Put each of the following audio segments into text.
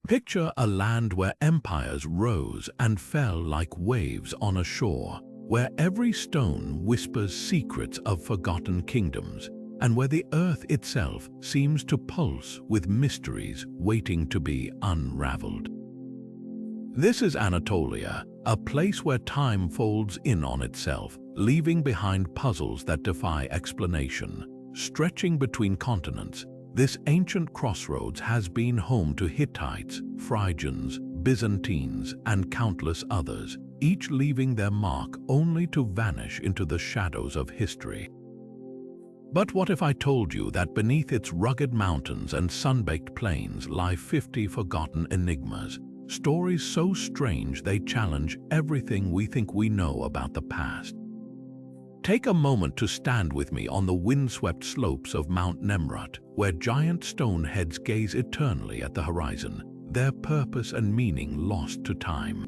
Picture a land where empires rose and fell like waves on a shore, where every stone whispers secrets of forgotten kingdoms, and where the earth itself seems to pulse with mysteries waiting to be unraveled. This is Anatolia, a place where time folds in on itself, leaving behind puzzles that defy explanation. Stretching between continents, this ancient crossroads has been home to Hittites, Phrygians, Byzantines, and countless others, each leaving their mark only to vanish into the shadows of history. But what if I told you that beneath its rugged mountains and sun-baked plains lie 50 forgotten enigmas, stories so strange they challenge everything we think we know about the past? Take a moment to stand with me on the windswept slopes of Mount Nemrut, where giant stone heads gaze eternally at the horizon, their purpose and meaning lost to time.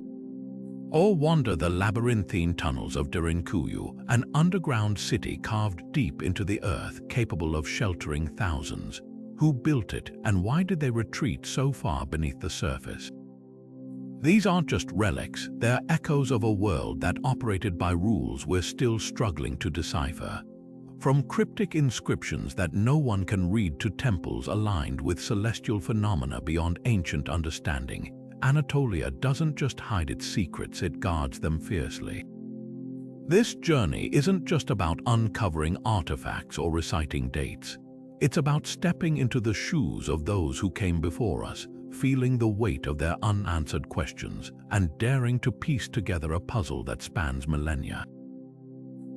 Or wander the labyrinthine tunnels of Decode, an underground city carved deep into the earth capable of sheltering thousands. Who built it, and why did they retreat so far beneath the surface? These aren't just relics, they're echoes of a world that operated by rules we're still struggling to decipher. From cryptic inscriptions that no one can read to temples aligned with celestial phenomena beyond ancient understanding, Anatolia doesn't just hide its secrets, it guards them fiercely. This journey isn't just about uncovering artifacts or reciting dates. It's about stepping into the shoes of those who came before us, feeling the weight of their unanswered questions, and daring to piece together a puzzle that spans millennia.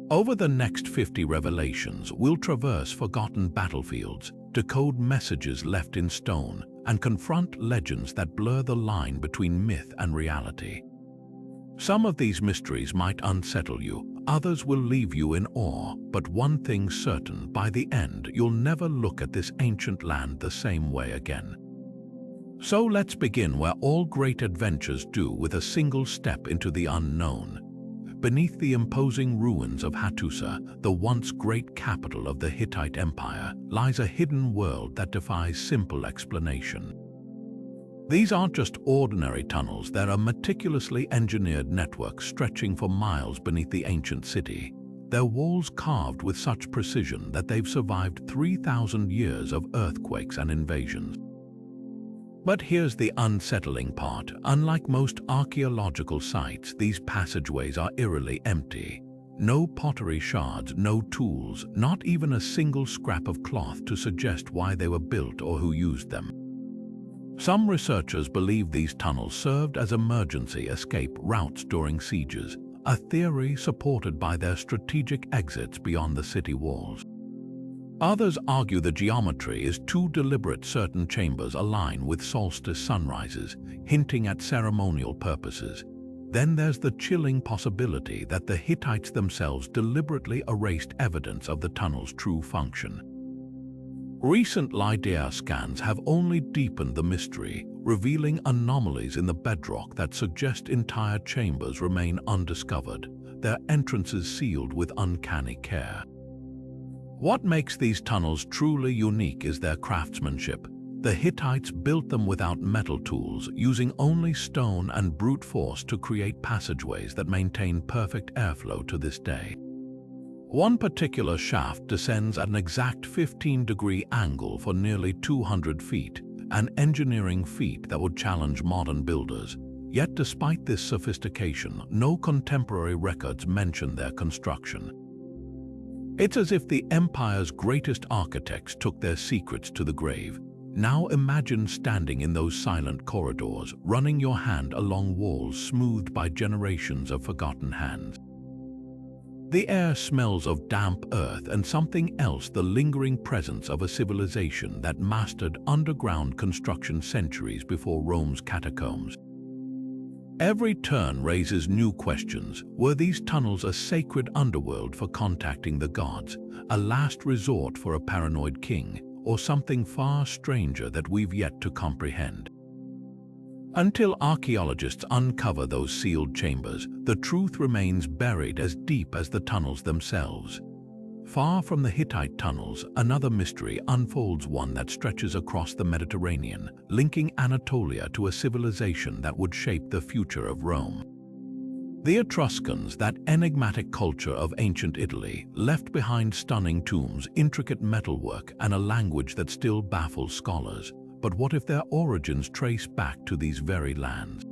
Over the next 50 revelations, we'll traverse forgotten battlefields, decode messages left in stone, and confront legends that blur the line between myth and reality. Some of these mysteries might unsettle you, others will leave you in awe, but one thing's certain, by the end, you'll never look at this ancient land the same way again. So let's begin where all great adventures do, with a single step into the unknown. Beneath the imposing ruins of Hattusa, the once great capital of the Hittite Empire, lies a hidden world that defies simple explanation. These aren't just ordinary tunnels, they're a meticulously engineered network stretching for miles beneath the ancient city. Their walls carved with such precision that they've survived 3,000 years of earthquakes and invasions. But here's the unsettling part. Unlike most archaeological sites, these passageways are eerily empty. No pottery shards, no tools, not even a single scrap of cloth to suggest why they were built or who used them. Some researchers believe these tunnels served as emergency escape routes during sieges, a theory supported by their strategic exits beyond the city walls. Others argue the geometry is too deliberate. Certain chambers align with solstice sunrises, hinting at ceremonial purposes. Then there's the chilling possibility that the Hittites themselves deliberately erased evidence of the tunnel's true function. Recent LiDAR scans have only deepened the mystery, revealing anomalies in the bedrock that suggest entire chambers remain undiscovered, their entrances sealed with uncanny care. What makes these tunnels truly unique is their craftsmanship. The Hittites built them without metal tools, using only stone and brute force to create passageways that maintain perfect airflow to this day. One particular shaft descends at an exact 15-degree angle for nearly 200 feet, an engineering feat that would challenge modern builders. Yet despite this sophistication, no contemporary records mention their construction. It's as if the empire's greatest architects took their secrets to the grave. Now imagine standing in those silent corridors, running your hand along walls smoothed by generations of forgotten hands. The air smells of damp earth and something else, the lingering presence of a civilization that mastered underground construction centuries before Rome's catacombs. Every turn raises new questions. Were these tunnels a sacred underworld for contacting the gods, a last resort for a paranoid king, or something far stranger that we've yet to comprehend? Until archaeologists uncover those sealed chambers, the truth remains buried as deep as the tunnels themselves. Far from the Hittite tunnels, another mystery unfolds, one that stretches across the Mediterranean, linking Anatolia to a civilization that would shape the future of Rome. The Etruscans, that enigmatic culture of ancient Italy, left behind stunning tombs, intricate metalwork, and a language that still baffles scholars. But what if their origins trace back to these very lands?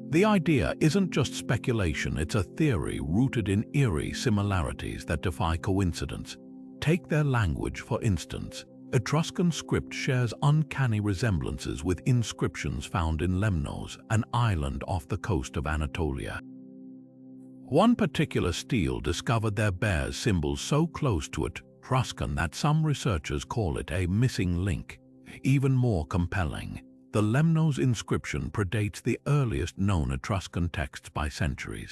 The idea isn't just speculation, it's a theory rooted in eerie similarities that defy coincidence. Take their language, for instance. Etruscan script shares uncanny resemblances with inscriptions found in Lemnos, an island off the coast of Anatolia. One particular stele discovered there bears symbols so close to Etruscan that some researchers call it a missing link. Even more compelling, the Lemnos inscription predates the earliest known Etruscan texts by centuries.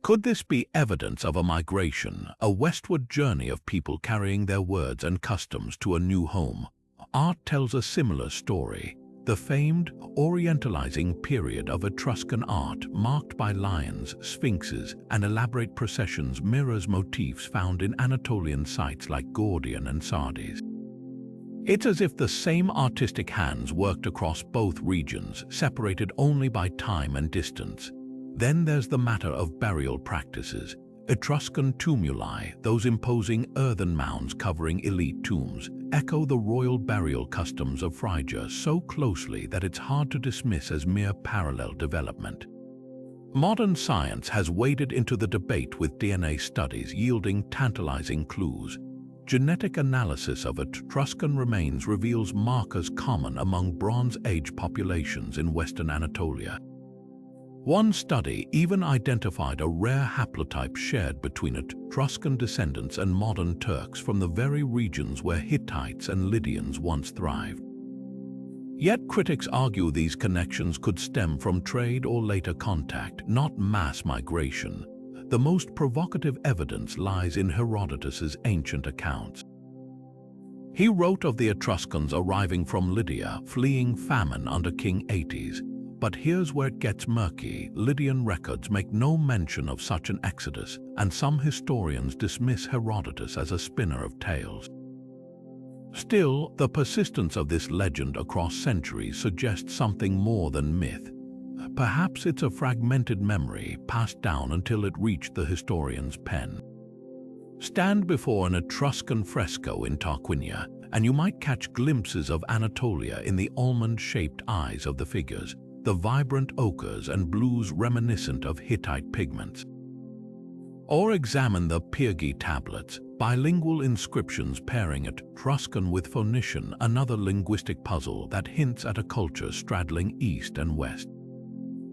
Could this be evidence of a migration, a westward journey of people carrying their words and customs to a new home? Art tells a similar story. The famed Orientalizing period of Etruscan art, marked by lions, sphinxes, and elaborate processions, mirrors motifs found in Anatolian sites like Gordian and Sardis. It's as if the same artistic hands worked across both regions, separated only by time and distance. Then there's the matter of burial practices. Etruscan tumuli, those imposing earthen mounds covering elite tombs, echo the royal burial customs of Phrygia so closely that it's hard to dismiss as mere parallel development. Modern science has waded into the debate with DNA studies yielding tantalizing clues. Genetic analysis of Etruscan remains reveals markers common among Bronze Age populations in Western Anatolia. One study even identified a rare haplotype shared between Etruscan descendants and modern Turks from the very regions where Hittites and Lydians once thrived. Yet critics argue these connections could stem from trade or later contact, not mass migration. The most provocative evidence lies in Herodotus's ancient accounts. He wrote of the Etruscans arriving from Lydia, fleeing famine under King Aetes. But here's where it gets murky. Lydian records make no mention of such an exodus, and some historians dismiss Herodotus as a spinner of tales. Still, the persistence of this legend across centuries suggests something more than myth. Perhaps it's a fragmented memory passed down until it reached the historian's pen. Stand before an Etruscan fresco in Tarquinia, and you might catch glimpses of Anatolia in the almond-shaped eyes of the figures, the vibrant ochres and blues reminiscent of Hittite pigments. Or examine the Pyrgi tablets, bilingual inscriptions pairing Etruscan with Phoenician, another linguistic puzzle that hints at a culture straddling east and west.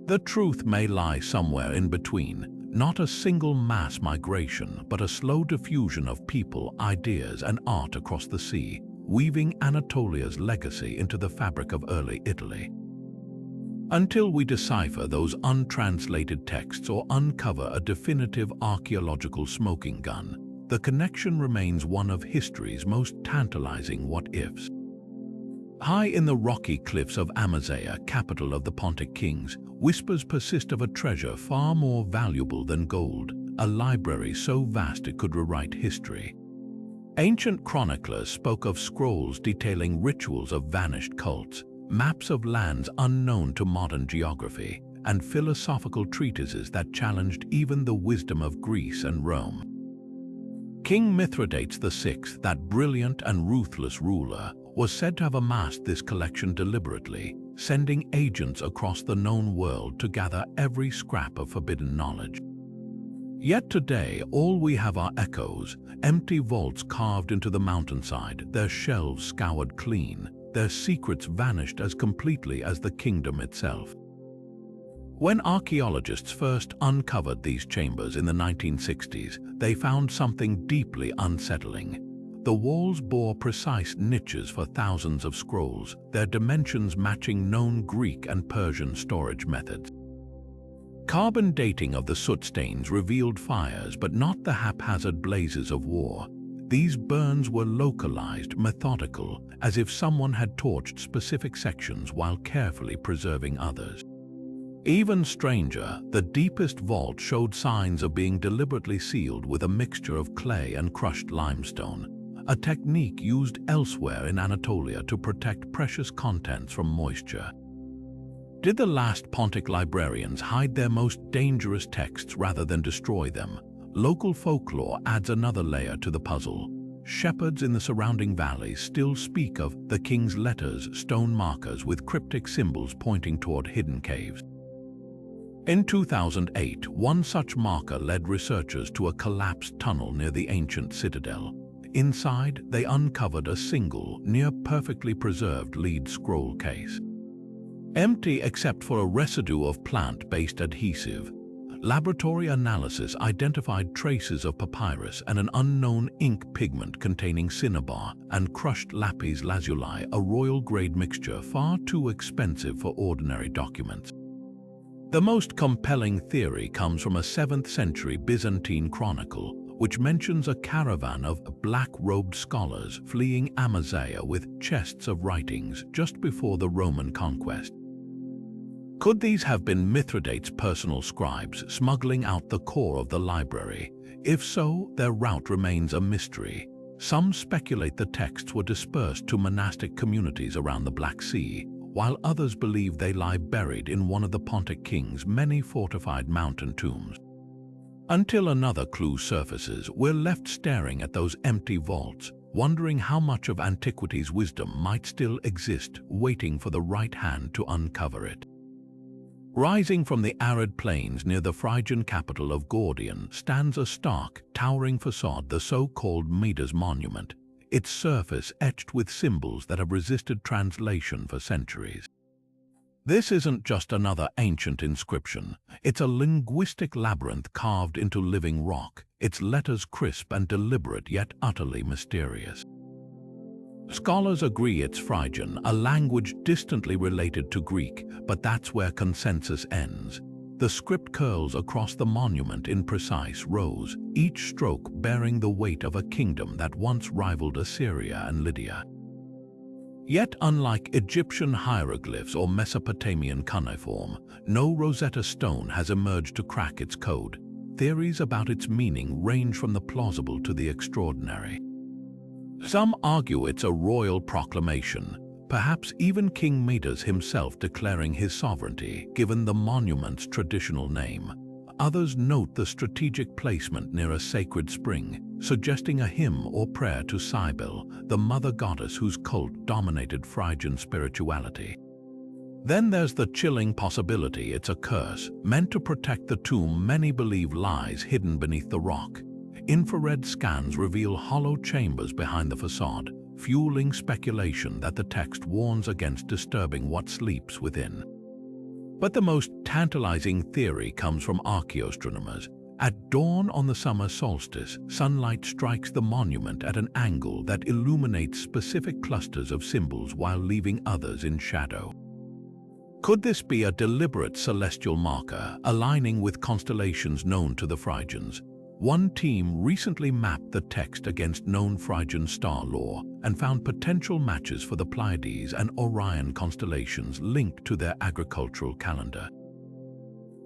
The truth may lie somewhere in between, not a single mass migration, but a slow diffusion of people, ideas, and art across the sea, weaving Anatolia's legacy into the fabric of early Italy. Until we decipher those untranslated texts or uncover a definitive archaeological smoking gun, the connection remains one of history's most tantalizing what-ifs. High in the rocky cliffs of Amasea, capital of the Pontic Kings, whispers persist of a treasure far more valuable than gold, a library so vast it could rewrite history. Ancient chroniclers spoke of scrolls detailing rituals of vanished cults, maps of lands unknown to modern geography, and philosophical treatises that challenged even the wisdom of Greece and Rome. King Mithridates VI, that brilliant and ruthless ruler, was said to have amassed this collection deliberately, sending agents across the known world to gather every scrap of forbidden knowledge. Yet today, all we have are echoes, empty vaults carved into the mountainside, their shelves scoured clean, their secrets vanished as completely as the kingdom itself. When archaeologists first uncovered these chambers in the 1960s, they found something deeply unsettling. The walls bore precise niches for thousands of scrolls, their dimensions matching known Greek and Persian storage methods. Carbon dating of the soot stains revealed fires, but not the haphazard blazes of war. These burns were localized, methodical, as if someone had torched specific sections while carefully preserving others. Even stranger, the deepest vault showed signs of being deliberately sealed with a mixture of clay and crushed limestone, a technique used elsewhere in Anatolia to protect precious contents from moisture. Did the last Pontic librarians hide their most dangerous texts rather than destroy them? Local folklore adds another layer to the puzzle. Shepherds in the surrounding valleys still speak of the king's letters, stone markers with cryptic symbols pointing toward hidden caves. In 2008, one such marker led researchers to a collapsed tunnel near the ancient citadel. Inside, they uncovered a single, near-perfectly preserved lead scroll case. Empty except for a residue of plant-based adhesive, laboratory analysis identified traces of papyrus and an unknown ink pigment containing cinnabar and crushed lapis lazuli, a royal-grade mixture far too expensive for ordinary documents. The most compelling theory comes from a 7th-century Byzantine chronicle, which mentions a caravan of black-robed scholars fleeing Amaziah with chests of writings just before the Roman conquest. Could these have been Mithridates' personal scribes smuggling out the core of the library? If so, their route remains a mystery. Some speculate the texts were dispersed to monastic communities around the Black Sea, while others believe they lie buried in one of the Pontic Kings' many fortified mountain tombs. Until another clue surfaces, we're left staring at those empty vaults, wondering how much of antiquity's wisdom might still exist, waiting for the right hand to uncover it. Rising from the arid plains near the Phrygian capital of Gordion stands a stark, towering facade, the so-called Midas Monument, its surface etched with symbols that have resisted translation for centuries. This isn't just another ancient inscription, it's a linguistic labyrinth carved into living rock, its letters crisp and deliberate yet utterly mysterious. Scholars agree it's Phrygian, a language distantly related to Greek, but that's where consensus ends. The script curls across the monument in precise rows, each stroke bearing the weight of a kingdom that once rivaled Assyria and Lydia. Yet, unlike Egyptian hieroglyphs or Mesopotamian cuneiform, no Rosetta Stone has emerged to crack its code. Theories about its meaning range from the plausible to the extraordinary. Some argue it's a royal proclamation, perhaps even King Midas himself declaring his sovereignty, given the monument's traditional name. Others note the strategic placement near a sacred spring, suggesting a hymn or prayer to Cybele, the mother goddess whose cult dominated Phrygian spirituality. Then there's the chilling possibility it's a curse, meant to protect the tomb many believe lies hidden beneath the rock. Infrared scans reveal hollow chambers behind the facade, fueling speculation that the text warns against disturbing what sleeps within. But the most tantalizing theory comes from archaeoastronomers. At dawn on the summer solstice, sunlight strikes the monument at an angle that illuminates specific clusters of symbols while leaving others in shadow. Could this be a deliberate celestial marker, aligning with constellations known to the Phrygians? One team recently mapped the text against known Phrygian star lore and found potential matches for the Pleiades and Orion constellations linked to their agricultural calendar.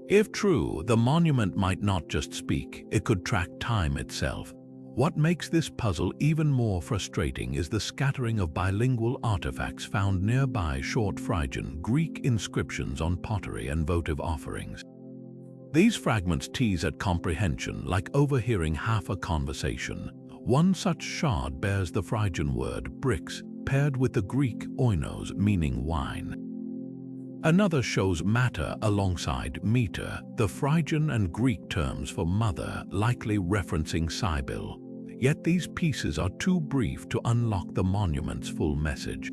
If true, the monument might not just speak, it could track time itself. What makes this puzzle even more frustrating is the scattering of bilingual artifacts found nearby: short Phrygian, Greek inscriptions on pottery and votive offerings. These fragments tease at comprehension, like overhearing half a conversation. One such shard bears the Phrygian word brix, paired with the Greek oinos, meaning wine. Another shows matter alongside meter, the Phrygian and Greek terms for mother, likely referencing Cybele. Yet these pieces are too brief to unlock the monument's full message.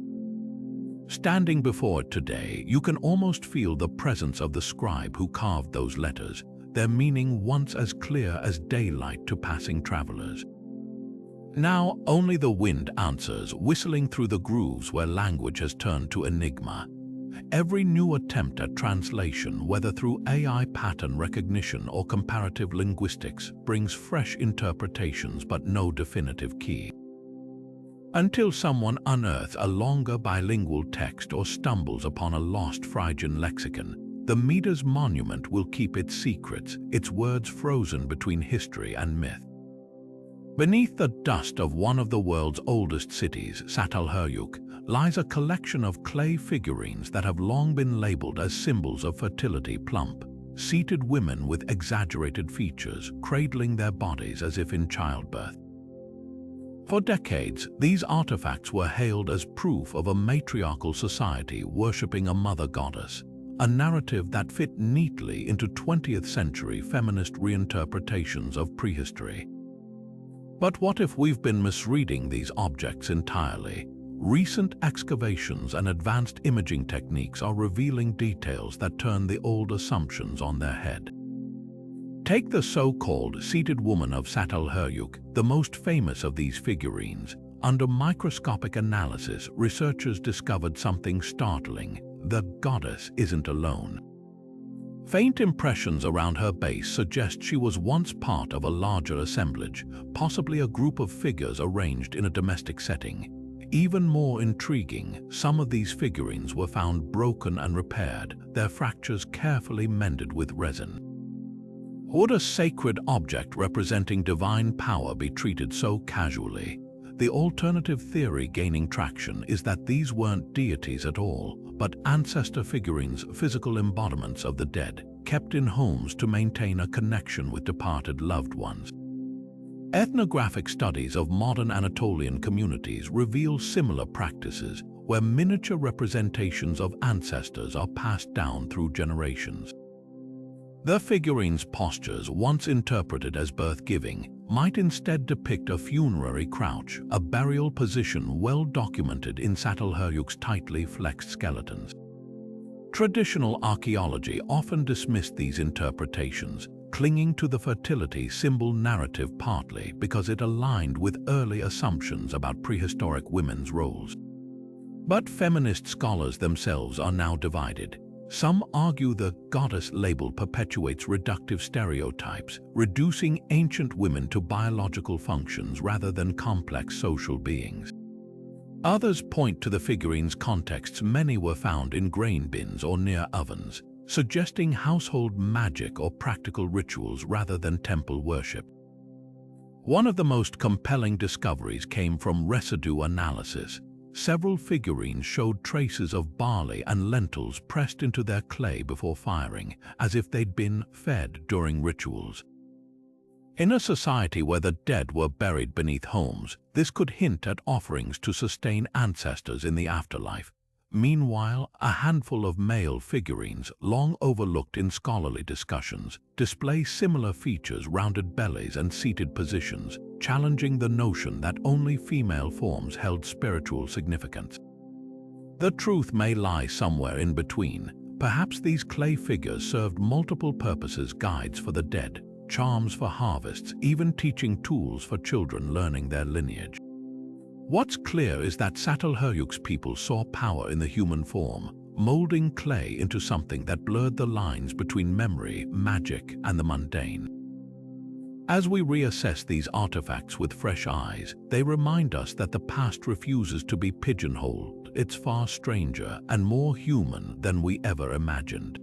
Standing before it today, you can almost feel the presence of the scribe who carved those letters, their meaning once as clear as daylight to passing travelers. Now only the wind answers, whistling through the grooves where language has turned to enigma. Every new attempt at translation, whether through AI pattern recognition or comparative linguistics, brings fresh interpretations but no definitive key. Until someone unearths a longer bilingual text or stumbles upon a lost Phrygian lexicon, the Midas monument will keep its secrets, its words frozen between history and myth. Beneath the dust of one of the world's oldest cities, Catalhoyuk, lies a collection of clay figurines that have long been labeled as symbols of fertility. Plump, seated women with exaggerated features, cradling their bodies as if in childbirth. For decades, these artifacts were hailed as proof of a matriarchal society worshipping a mother goddess, a narrative that fit neatly into 20th century feminist reinterpretations of prehistory. But what if we've been misreading these objects entirely? Recent excavations and advanced imaging techniques are revealing details that turn the old assumptions on their head. Take the so-called seated woman of Catalhoyuk, the most famous of these figurines. Under microscopic analysis, researchers discovered something startling. The goddess isn't alone. Faint impressions around her base suggest she was once part of a larger assemblage, possibly a group of figures arranged in a domestic setting. Even more intriguing, some of these figurines were found broken and repaired, their fractures carefully mended with resin. Would a sacred object representing divine power be treated so casually? The alternative theory gaining traction is that these weren't deities at all, but ancestor figurines, physical embodiments of the dead, kept in homes to maintain a connection with departed loved ones. Ethnographic studies of modern Anatolian communities reveal similar practices, where miniature representations of ancestors are passed down through generations. The figurines' postures, once interpreted as birth-giving, might instead depict a funerary crouch, a burial position well documented in Catalhoyuk's tightly flexed skeletons. Traditional archaeology often dismissed these interpretations, clinging to the fertility symbol narrative partly because it aligned with early assumptions about prehistoric women's roles. But feminist scholars themselves are now divided. Some argue the goddess label perpetuates reductive stereotypes, reducing ancient women to biological functions rather than complex social beings. Others point to the figurines' contexts. Many were found in grain bins or near ovens, suggesting household magic or practical rituals rather than temple worship. One of the most compelling discoveries came from residue analysis. Several figurines showed traces of barley and lentils pressed into their clay before firing, as if they'd been fed during rituals. In a society where the dead were buried beneath homes, this could hint at offerings to sustain ancestors in the afterlife. Meanwhile, a handful of male figurines, long overlooked in scholarly discussions, display similar features: rounded bellies and seated positions, challenging the notion that only female forms held spiritual significance. The truth may lie somewhere in between. Perhaps these clay figures served multiple purposes: guides for the dead, charms for harvests, even teaching tools for children learning their lineage. What's clear is that Catalhoyuk's people saw power in the human form, molding clay into something that blurred the lines between memory, magic, and the mundane. As we reassess these artifacts with fresh eyes, they remind us that the past refuses to be pigeonholed. It's far stranger and more human than we ever imagined.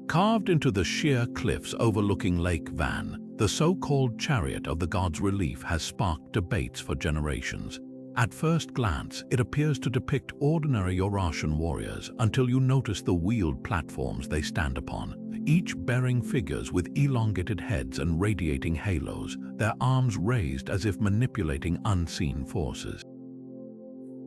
Carved into the sheer cliffs overlooking Lake Van, the so-called chariot of the gods relief has sparked debates for generations. At first glance, it appears to depict ordinary Eurasian warriors until you notice the wheeled platforms they stand upon, each bearing figures with elongated heads and radiating halos, their arms raised as if manipulating unseen forces.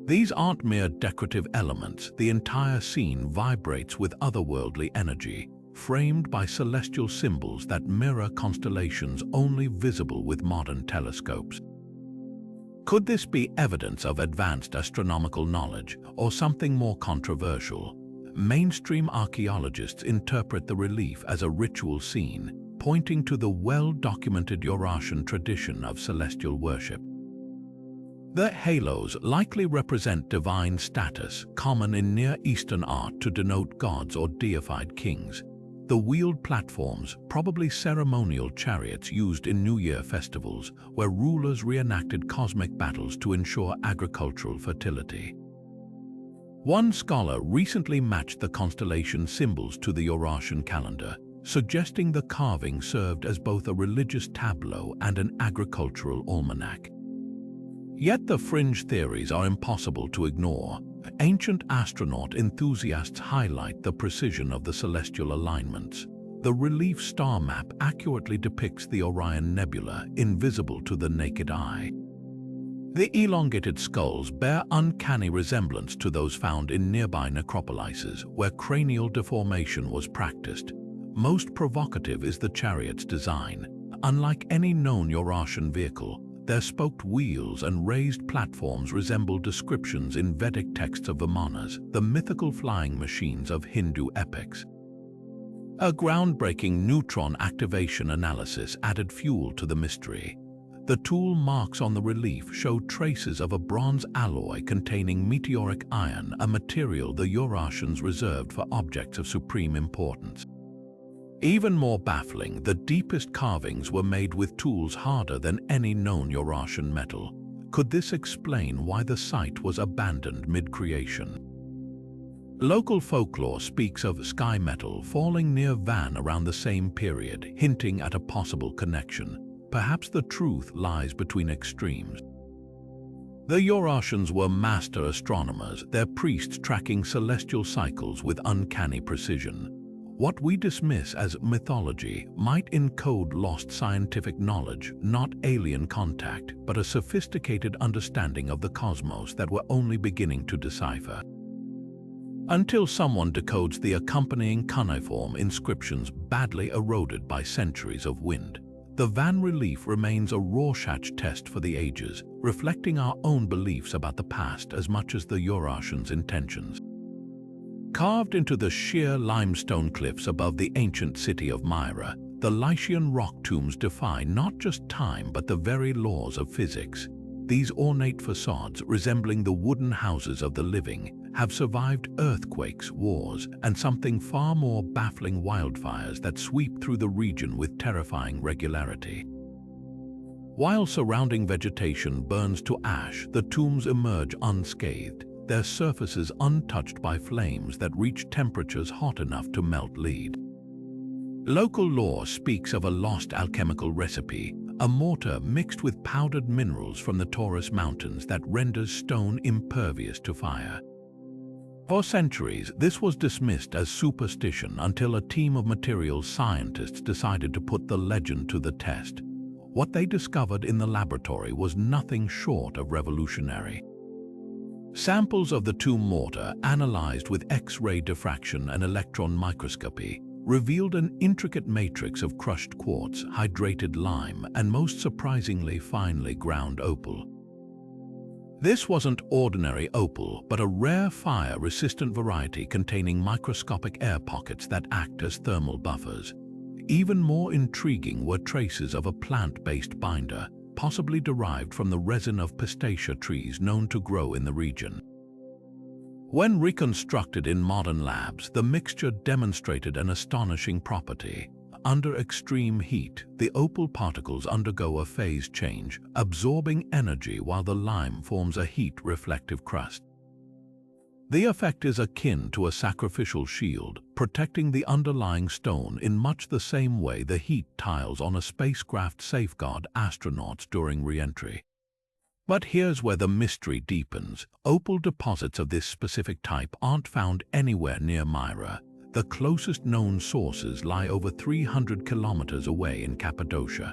These aren't mere decorative elements. The entire scene vibrates with otherworldly energy, framed by celestial symbols that mirror constellations only visible with modern telescopes. Could this be evidence of advanced astronomical knowledge, or something more controversial? Mainstream archaeologists interpret the relief as a ritual scene, pointing to the well-documented Eurasian tradition of celestial worship. The halos likely represent divine status, common in Near Eastern art to denote gods or deified kings. The wheeled platforms, probably ceremonial chariots used in New Year festivals, where rulers reenacted cosmic battles to ensure agricultural fertility. One scholar recently matched the constellation symbols to the Eurasian calendar, suggesting the carving served as both a religious tableau and an agricultural almanac. Yet the fringe theories are impossible to ignore. Ancient astronaut enthusiasts highlight the precision of the celestial alignments. The relief star map accurately depicts the Orion Nebula, invisible to the naked eye. The elongated skulls bear uncanny resemblance to those found in nearby necropolises, where cranial deformation was practiced. Most provocative is the chariot's design. Unlike any known Eurasian vehicle, their spoked wheels and raised platforms resemble descriptions in Vedic texts of Vimanas, the mythical flying machines of Hindu epics. A groundbreaking neutron activation analysis added fuel to the mystery. The tool marks on the relief show traces of a bronze alloy containing meteoric iron, a material the Eurasians reserved for objects of supreme importance. Even more baffling, the deepest carvings were made with tools harder than any known Eurasian metal. Could this explain why the site was abandoned mid-creation? Local folklore speaks of sky metal falling near Van around the same period, hinting at a possible connection. Perhaps the truth lies between extremes. The Eurasians were master astronomers, their priests tracking celestial cycles with uncanny precision. What we dismiss as mythology might encode lost scientific knowledge, not alien contact, but a sophisticated understanding of the cosmos that we're only beginning to decipher. Until someone decodes the accompanying cuneiform inscriptions badly eroded by centuries of wind. The Van relief remains a Rorschach test for the ages, reflecting our own beliefs about the past as much as the Eurasians' intentions. Carved into the sheer limestone cliffs above the ancient city of Myra, the Lycian rock tombs defy not just time but the very laws of physics. These ornate facades, resembling the wooden houses of the living, have survived earthquakes, wars, and something far more baffling, wildfires that sweep through the region with terrifying regularity. While surrounding vegetation burns to ash, the tombs emerge unscathed, their surfaces untouched by flames that reach temperatures hot enough to melt lead. Local lore speaks of a lost alchemical recipe, a mortar mixed with powdered minerals from the Taurus Mountains that renders stone impervious to fire. For centuries, this was dismissed as superstition until a team of materials scientists decided to put the legend to the test. What they discovered in the laboratory was nothing short of revolutionary. Samples of the tomb mortar, analyzed with X-ray diffraction and electron microscopy, revealed an intricate matrix of crushed quartz, hydrated lime, and most surprisingly finely ground opal. This wasn't ordinary opal, but a rare fire-resistant variety containing microscopic air pockets that act as thermal buffers. Even more intriguing were traces of a plant-based binder, possibly derived from the resin of pistacia trees known to grow in the region. When reconstructed in modern labs, the mixture demonstrated an astonishing property. Under extreme heat, the opal particles undergo a phase change, absorbing energy while the lime forms a heat-reflective crust. The effect is akin to a sacrificial shield, protecting the underlying stone in much the same way the heat tiles on a spacecraft safeguard astronauts during re-entry. But here's where the mystery deepens. Opal deposits of this specific type aren't found anywhere near Myra. The closest known sources lie over 300 kilometers away in Cappadocia.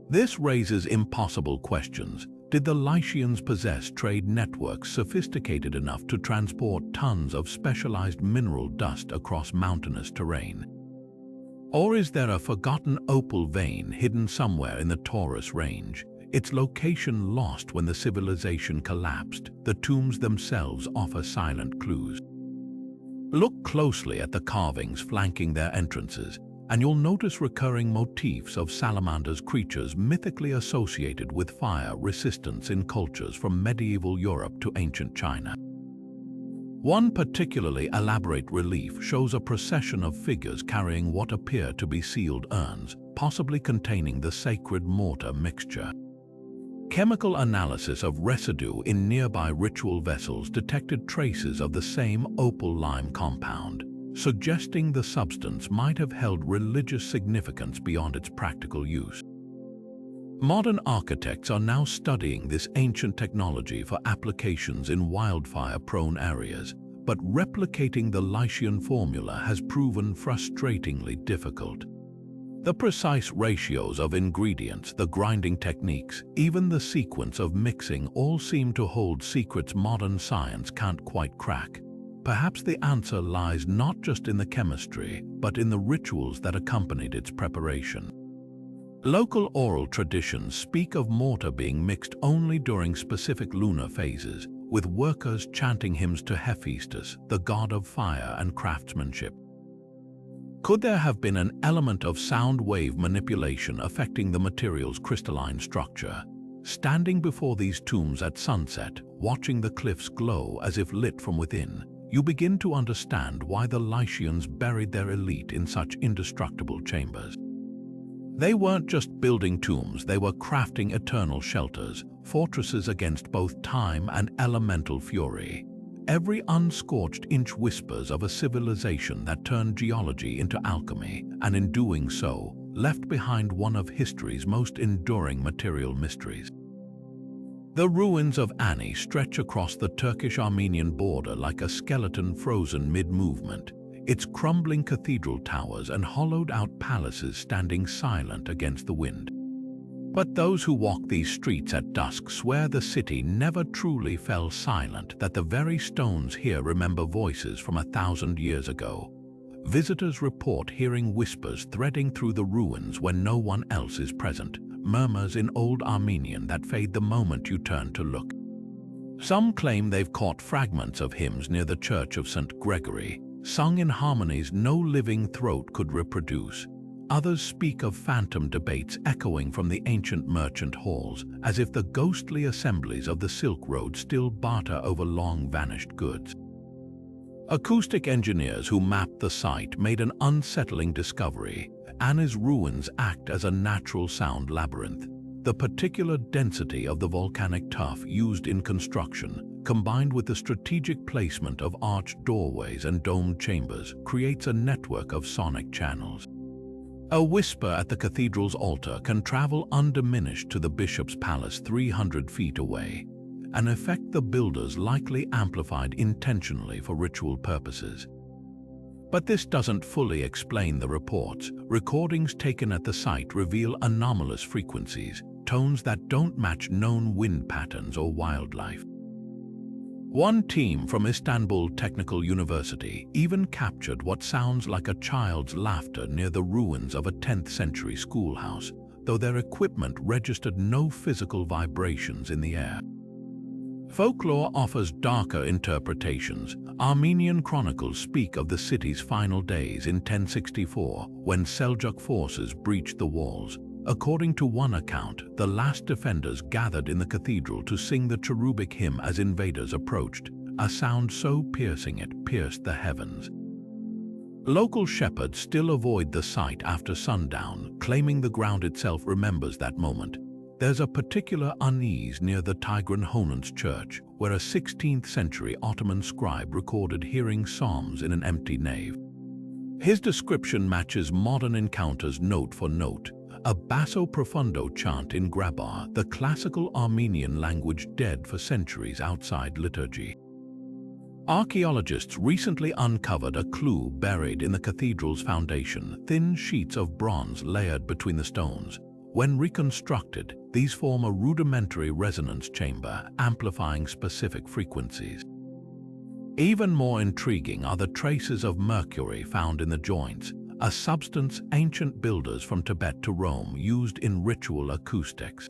This raises impossible questions. Did the Lycians possess trade networks sophisticated enough to transport tons of specialized mineral dust across mountainous terrain? Or is there a forgotten opal vein hidden somewhere in the Taurus range, its location lost when the civilization collapsed? The tombs themselves offer silent clues. Look closely at the carvings flanking their entrances, and you'll notice recurring motifs of salamanders, creatures mythically associated with fire resistance in cultures from medieval Europe to ancient China. One particularly elaborate relief shows a procession of figures carrying what appear to be sealed urns, possibly containing the sacred mortar mixture. Chemical analysis of residue in nearby ritual vessels detected traces of the same opal-lime compound, suggesting the substance might have held religious significance beyond its practical use. Modern architects are now studying this ancient technology for applications in wildfire-prone areas, but replicating the Lycian formula has proven frustratingly difficult. The precise ratios of ingredients, the grinding techniques, even the sequence of mixing all seem to hold secrets modern science can't quite crack. Perhaps the answer lies not just in the chemistry, but in the rituals that accompanied its preparation. Local oral traditions speak of mortar being mixed only during specific lunar phases, with workers chanting hymns to Hephaestus, the god of fire and craftsmanship. Could there have been an element of sound wave manipulation affecting the material's crystalline structure? Standing before these tombs at sunset, watching the cliffs glow as if lit from within, you begin to understand why the Lycians buried their elite in such indestructible chambers. They weren't just building tombs, they were crafting eternal shelters, fortresses against both time and elemental fury. Every unscorched inch whispers of a civilization that turned geology into alchemy, and in doing so, left behind one of history's most enduring material mysteries. The ruins of Ani stretch across the Turkish-Armenian border like a skeleton frozen mid-movement, its crumbling cathedral towers and hollowed-out palaces standing silent against the wind. But those who walk these streets at dusk swear the city never truly fell silent, that the very stones here remember voices from 1,000 years ago. Visitors report hearing whispers threading through the ruins when no one else is present, murmurs in Old Armenian that fade the moment you turn to look. Some claim they've caught fragments of hymns near the Church of St. Gregory, sung in harmonies no living throat could reproduce. Others speak of phantom debates echoing from the ancient merchant halls, as if the ghostly assemblies of the Silk Road still barter over long-vanished goods. Acoustic engineers who mapped the site made an unsettling discovery. Ani's ruins act as a natural sound labyrinth. The particular density of the volcanic tuff used in construction, combined with the strategic placement of arched doorways and domed chambers, creates a network of sonic channels. A whisper at the cathedral's altar can travel undiminished to the bishop's palace 300 feet away, an effect the builders likely amplified intentionally for ritual purposes. But this doesn't fully explain the reports. Recordings taken at the site reveal anomalous frequencies, tones that don't match known wind patterns or wildlife. One team from Istanbul Technical University even captured what sounds like a child's laughter near the ruins of a 10th century schoolhouse, though their equipment registered no physical vibrations in the air. Folklore offers darker interpretations. Armenian chronicles speak of the city's final days in 1064, when Seljuk forces breached the walls. According to one account, the last defenders gathered in the cathedral to sing the cherubic hymn as invaders approached, a sound so piercing it pierced the heavens. Local shepherds still avoid the site after sundown, claiming the ground itself remembers that moment. There's a particular unease near the Tigran Honans church, where a 16th century Ottoman scribe recorded hearing psalms in an empty nave. His description matches modern encounters note for note, a basso profundo chant in Grabar, the classical Armenian language dead for centuries outside liturgy. Archaeologists recently uncovered a clue buried in the cathedral's foundation, thin sheets of bronze layered between the stones. When reconstructed, these form a rudimentary resonance chamber, amplifying specific frequencies. Even more intriguing are the traces of mercury found in the joints, a substance ancient builders from Tibet to Rome used in ritual acoustics.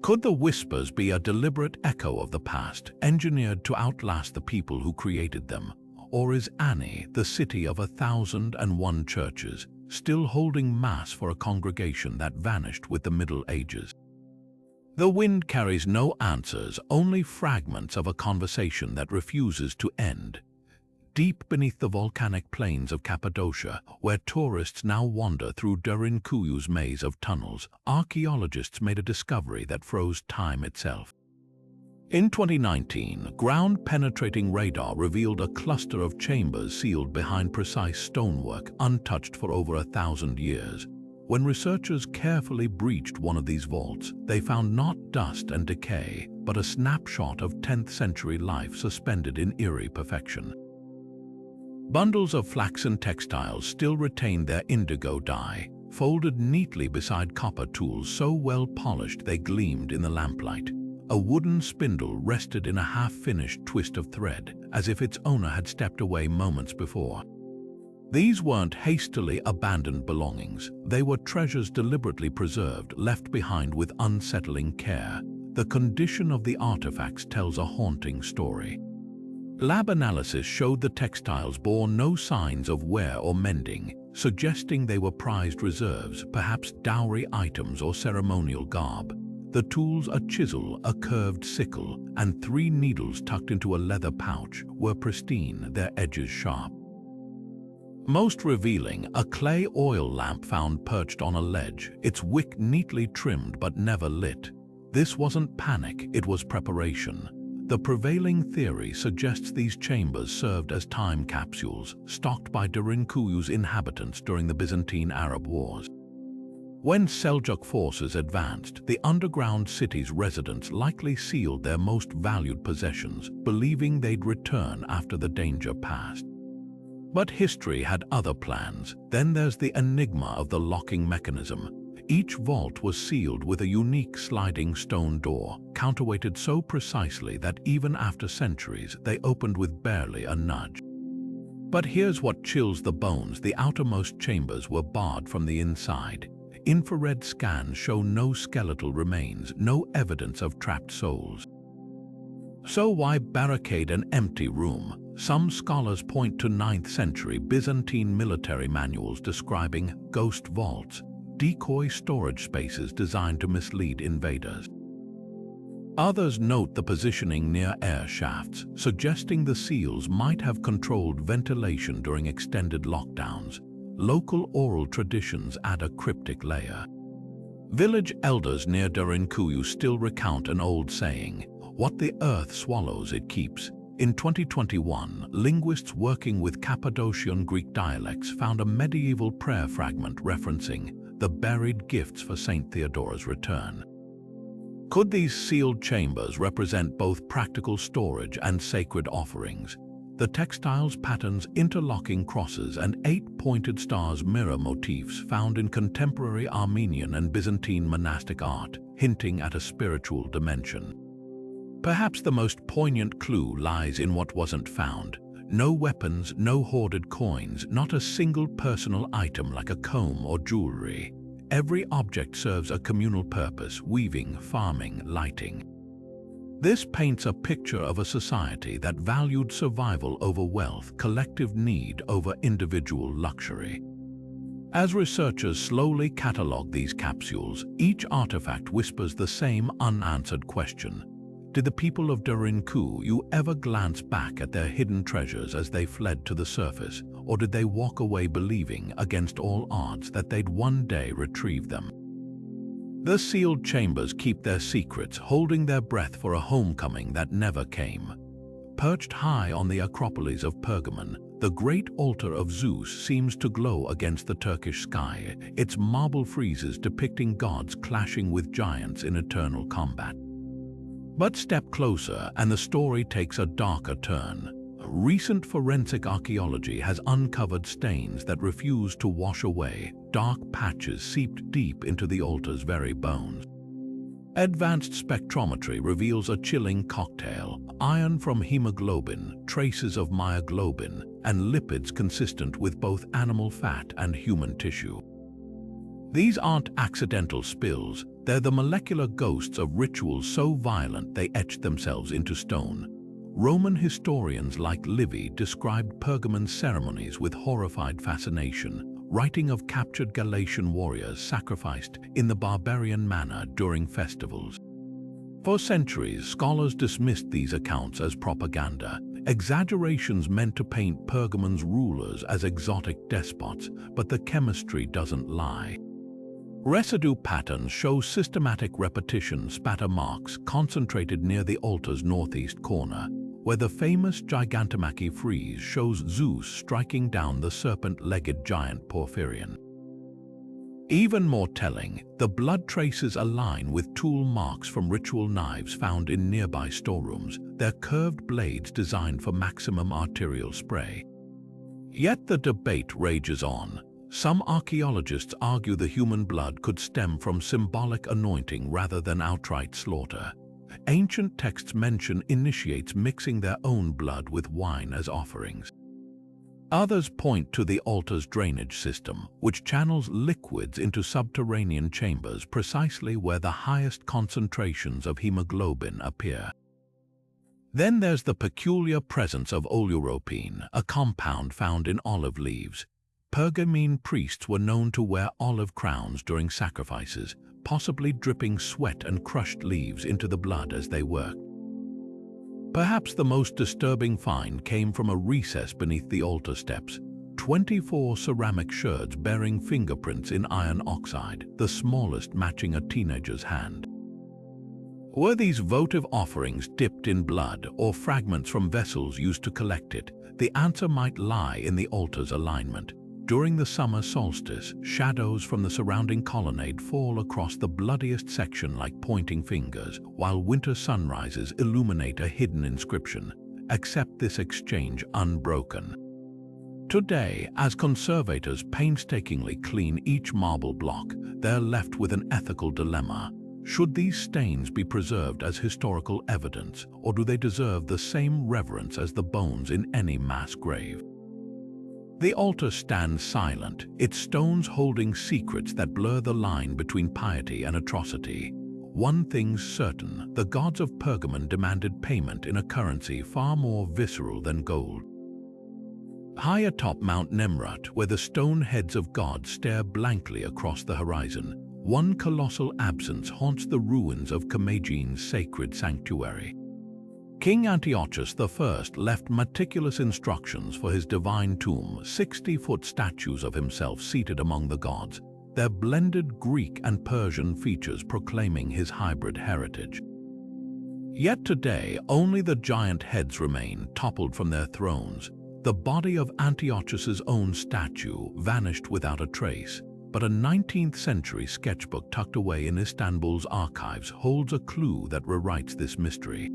Could the whispers be a deliberate echo of the past, engineered to outlast the people who created them? Or is Ani, the city of 1,001 churches, still holding mass for a congregation that vanished with the Middle Ages? The wind carries no answers, only fragments of a conversation that refuses to end. Deep beneath the volcanic plains of Cappadocia, where tourists now wander through Durinkuyu's maze of tunnels, archaeologists made a discovery that froze time itself. In 2019, ground-penetrating radar revealed a cluster of chambers sealed behind precise stonework, untouched for over 1,000 years. When researchers carefully breached one of these vaults, they found not dust and decay, but a snapshot of 10th-century life suspended in eerie perfection. Bundles of flaxen textiles still retained their indigo dye, folded neatly beside copper tools so well polished they gleamed in the lamplight. A wooden spindle rested in a half-finished twist of thread, as if its owner had stepped away moments before. These weren't hastily abandoned belongings. They were treasures deliberately preserved, left behind with unsettling care. The condition of the artifacts tells a haunting story. Lab analysis showed the textiles bore no signs of wear or mending, suggesting they were prized reserves, perhaps dowry items or ceremonial garb. The tools, a chisel, a curved sickle, and 3 needles tucked into a leather pouch, were pristine, their edges sharp. Most revealing, a clay oil lamp found perched on a ledge, its wick neatly trimmed but never lit. This wasn't panic, it was preparation. The prevailing theory suggests these chambers served as time capsules, stocked by Durinkuyu's inhabitants during the Byzantine-Arab Wars. When Seljuk forces advanced, the underground city's residents likely sealed their most valued possessions, believing they'd return after the danger passed. But history had other plans. Then there's the enigma of the locking mechanism. Each vault was sealed with a unique sliding stone door, counterweighted so precisely that even after centuries, they opened with barely a nudge. But here's what chills the bones: the outermost chambers were barred from the inside. Infrared scans show no skeletal remains, no evidence of trapped souls. So why barricade an empty room? Some scholars point to 9th century Byzantine military manuals describing ghost vaults, decoy storage spaces designed to mislead invaders. Others note the positioning near air shafts, suggesting the seals might have controlled ventilation during extended lockdowns. Local oral traditions add a cryptic layer. Village elders near Derinkuyu still recount an old saying, "What the earth swallows, it keeps." In 2021, linguists working with Cappadocian Greek dialects found a medieval prayer fragment referencing the buried gifts for Saint Theodora's return. Could these sealed chambers represent both practical storage and sacred offerings? The textiles, patterns, interlocking crosses, and 8-pointed stars mirror motifs found in contemporary Armenian and Byzantine monastic art, hinting at a spiritual dimension. Perhaps the most poignant clue lies in what wasn't found. No weapons, no hoarded coins, not a single personal item like a comb or jewelry. Every object serves a communal purpose: weaving, farming, lighting. This paints a picture of a society that valued survival over wealth, collective need over individual luxury. As researchers slowly catalog these capsules, each artifact whispers the same unanswered question. Did the people of Derinkuyu ever glance back at their hidden treasures as they fled to the surface, or did they walk away believing, against all odds, that they'd one day retrieve them? The sealed chambers keep their secrets, holding their breath for a homecoming that never came. Perched high on the Acropolis of Pergamon, the great altar of Zeus seems to glow against the Turkish sky, its marble friezes depicting gods clashing with giants in eternal combat. But step closer and the story takes a darker turn. Recent forensic archaeology has uncovered stains that refuse to wash away, dark patches seeped deep into the altar's very bones. Advanced spectrometry reveals a chilling cocktail: iron from hemoglobin, traces of myoglobin, and lipids consistent with both animal fat and human tissue. These aren't accidental spills, they're the molecular ghosts of rituals so violent they etched themselves into stone. Roman historians like Livy described Pergamon ceremonies with horrified fascination, writing of captured Galatian warriors sacrificed in the barbarian manner during festivals. For centuries, scholars dismissed these accounts as propaganda, exaggerations meant to paint Pergamon's rulers as exotic despots, but the chemistry doesn't lie. Residue patterns show systematic repetition spatter marks concentrated near the altar's northeast corner, where the famous Gigantomachy frieze shows Zeus striking down the serpent-legged giant Porphyrion. Even more telling, the blood traces align with tool marks from ritual knives found in nearby storerooms, their curved blades designed for maximum arterial spray. Yet the debate rages on. Some archaeologists argue the human blood could stem from symbolic anointing rather than outright slaughter. Ancient texts mention initiates mixing their own blood with wine as offerings. Others point to the altar's drainage system, which channels liquids into subterranean chambers precisely where the highest concentrations of hemoglobin appear. Then there's the peculiar presence of oleuropein, a compound found in olive leaves. Pergamene priests were known to wear olive crowns during sacrifices, possibly dripping sweat and crushed leaves into the blood as they worked. Perhaps the most disturbing find came from a recess beneath the altar steps. 24 ceramic sherds bearing fingerprints in iron oxide, the smallest matching a teenager's hand. Were these votive offerings dipped in blood or fragments from vessels used to collect it? The answer might lie in the altar's alignment. During the summer solstice, shadows from the surrounding colonnade fall across the bloodiest section like pointing fingers, while winter sunrises illuminate a hidden inscription. Accept this exchange unbroken. Today, as conservators painstakingly clean each marble block, they're left with an ethical dilemma. Should these stains be preserved as historical evidence, or do they deserve the same reverence as the bones in any mass grave? The altar stands silent, its stones holding secrets that blur the line between piety and atrocity. One thing's certain, the gods of Pergamon demanded payment in a currency far more visceral than gold. High atop Mount Nemrut, where the stone heads of gods stare blankly across the horizon, one colossal absence haunts the ruins of Commagene's sacred sanctuary. King Antiochus I left meticulous instructions for his divine tomb, 60-foot statues of himself seated among the gods, their blended Greek and Persian features proclaiming his hybrid heritage. Yet today, only the giant heads remain, toppled from their thrones. The body of Antiochus's own statue vanished without a trace, but a 19th-century sketchbook tucked away in Istanbul's archives holds a clue that rewrites this mystery.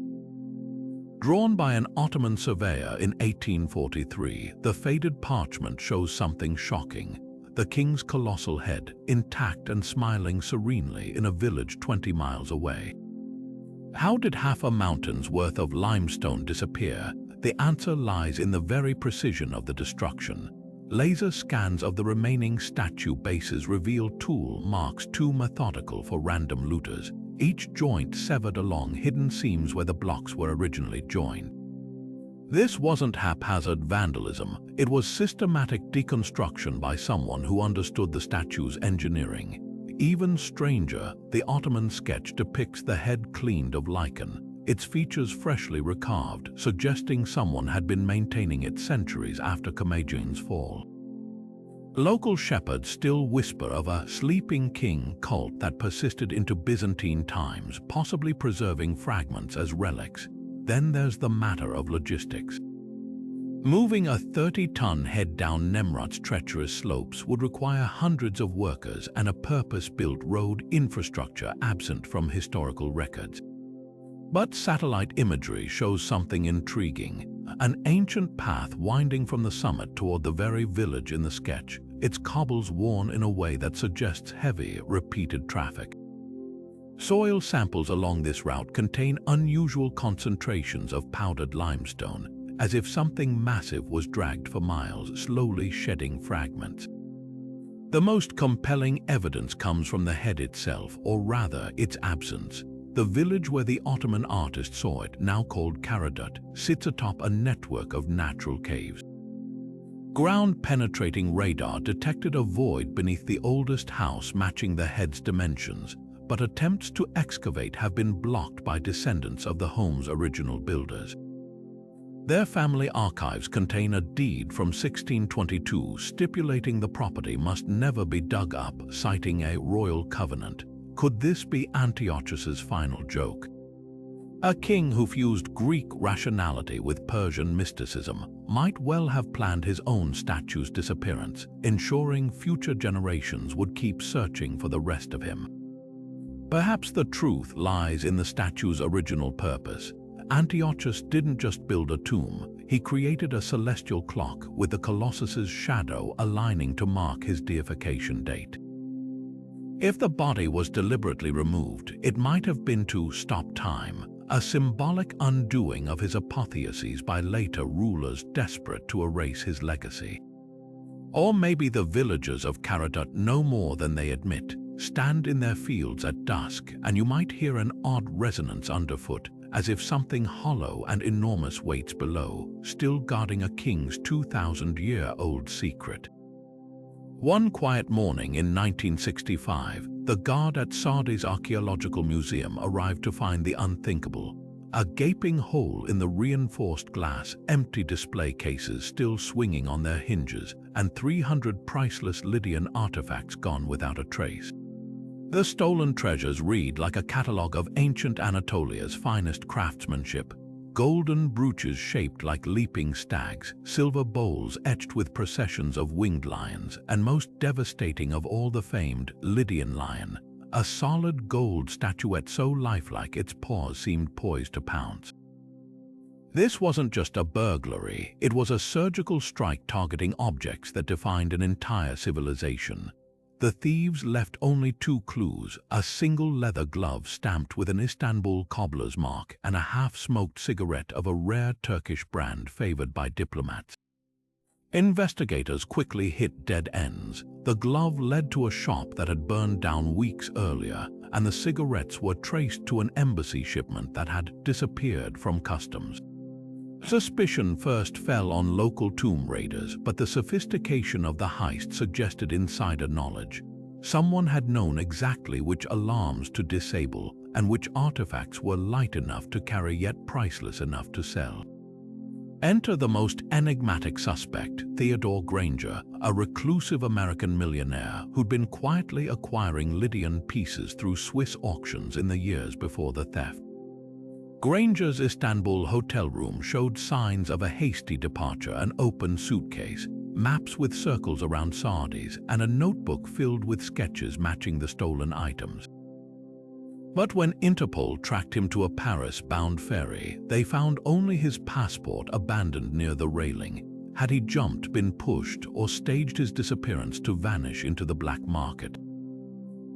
Drawn by an Ottoman surveyor in 1843, the faded parchment shows something shocking. The king's colossal head, intact and smiling serenely in a village 20 miles away. How did half a mountain's worth of limestone disappear? The answer lies in the very precision of the destruction. Laser scans of the remaining statue bases reveal tool marks too methodical for random looters, each joint severed along hidden seams where the blocks were originally joined. This wasn't haphazard vandalism, it was systematic deconstruction by someone who understood the statue's engineering. Even stranger, the Ottoman sketch depicts the head cleaned of lichen, its features freshly recarved, suggesting someone had been maintaining it centuries after Commagene's fall. Local shepherds still whisper of a sleeping king cult that persisted into Byzantine times, possibly preserving fragments as relics. Then there's the matter of logistics. Moving a 30-ton head down Nemrut's treacherous slopes would require hundreds of workers and a purpose-built road infrastructure absent from historical records. But satellite imagery shows something intriguing. An ancient path winding from the summit toward the very village in the sketch, its cobbles worn in a way that suggests heavy, repeated traffic. Soil samples along this route contain unusual concentrations of powdered limestone, as if something massive was dragged for miles, slowly shedding fragments. The most compelling evidence comes from the head itself, or rather, its absence. The village where the Ottoman artist saw it, now called Karadut, sits atop a network of natural caves. Ground-penetrating radar detected a void beneath the oldest house matching the head's dimensions, but attempts to excavate have been blocked by descendants of the home's original builders. Their family archives contain a deed from 1622 stipulating the property must never be dug up, citing a royal covenant. Could this be Antiochus's final joke? A king who fused Greek rationality with Persian mysticism might well have planned his own statue's disappearance, ensuring future generations would keep searching for the rest of him. Perhaps the truth lies in the statue's original purpose. Antiochus didn't just build a tomb, he created a celestial clock with the Colossus's shadow aligning to mark his deification date. If the body was deliberately removed, it might have been to stop time, a symbolic undoing of his apotheoses by later rulers desperate to erase his legacy. Or maybe the villagers of Caradut know more than they admit, stand in their fields at dusk, and you might hear an odd resonance underfoot, as if something hollow and enormous waits below, still guarding a king's 2,000-year-old secret. One quiet morning in 1965, the guard at Sardi's Archaeological Museum arrived to find the unthinkable: a gaping hole in the reinforced glass, empty display cases still swinging on their hinges, and 300 priceless Lydian artifacts gone without a trace. The stolen treasures read like a catalogue of ancient Anatolia's finest craftsmanship: golden brooches shaped like leaping stags, silver bowls etched with processions of winged lions, and most devastating of all, the famed Lydian lion, a solid gold statuette so lifelike its paws seemed poised to pounce. This wasn't just a burglary, it was a surgical strike targeting objects that defined an entire civilization. The thieves left only 2 clues: a single leather glove stamped with an Istanbul cobbler's mark and a half-smoked cigarette of a rare Turkish brand favored by diplomats. Investigators quickly hit dead ends. The glove led to a shop that had burned down weeks earlier, and the cigarettes were traced to an embassy shipment that had disappeared from customs. Suspicion first fell on local tomb raiders, but the sophistication of the heist suggested insider knowledge. Someone had known exactly which alarms to disable and which artifacts were light enough to carry yet priceless enough to sell. Enter the most enigmatic suspect, Theodore Granger, a reclusive American millionaire who'd been quietly acquiring Lydian pieces through Swiss auctions in the years before the theft. Granger's Istanbul hotel room showed signs of a hasty departure: an open suitcase, maps with circles around Sardis, and a notebook filled with sketches matching the stolen items. But when Interpol tracked him to a Paris-bound ferry, they found only his passport abandoned near the railing. Had he jumped, been pushed, or staged his disappearance to vanish into the black market?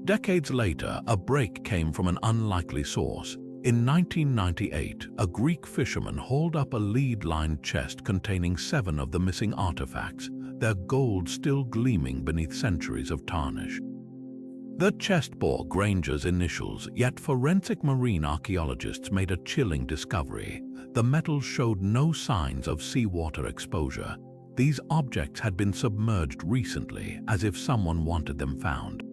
Decades later, a break came from an unlikely source. In 1998, a Greek fisherman hauled up a lead-lined chest containing 7 of the missing artifacts, their gold still gleaming beneath centuries of tarnish. The chest bore Granger's initials, yet forensic marine archaeologists made a chilling discovery. The metals showed no signs of seawater exposure. These objects had been submerged recently, as if someone wanted them found.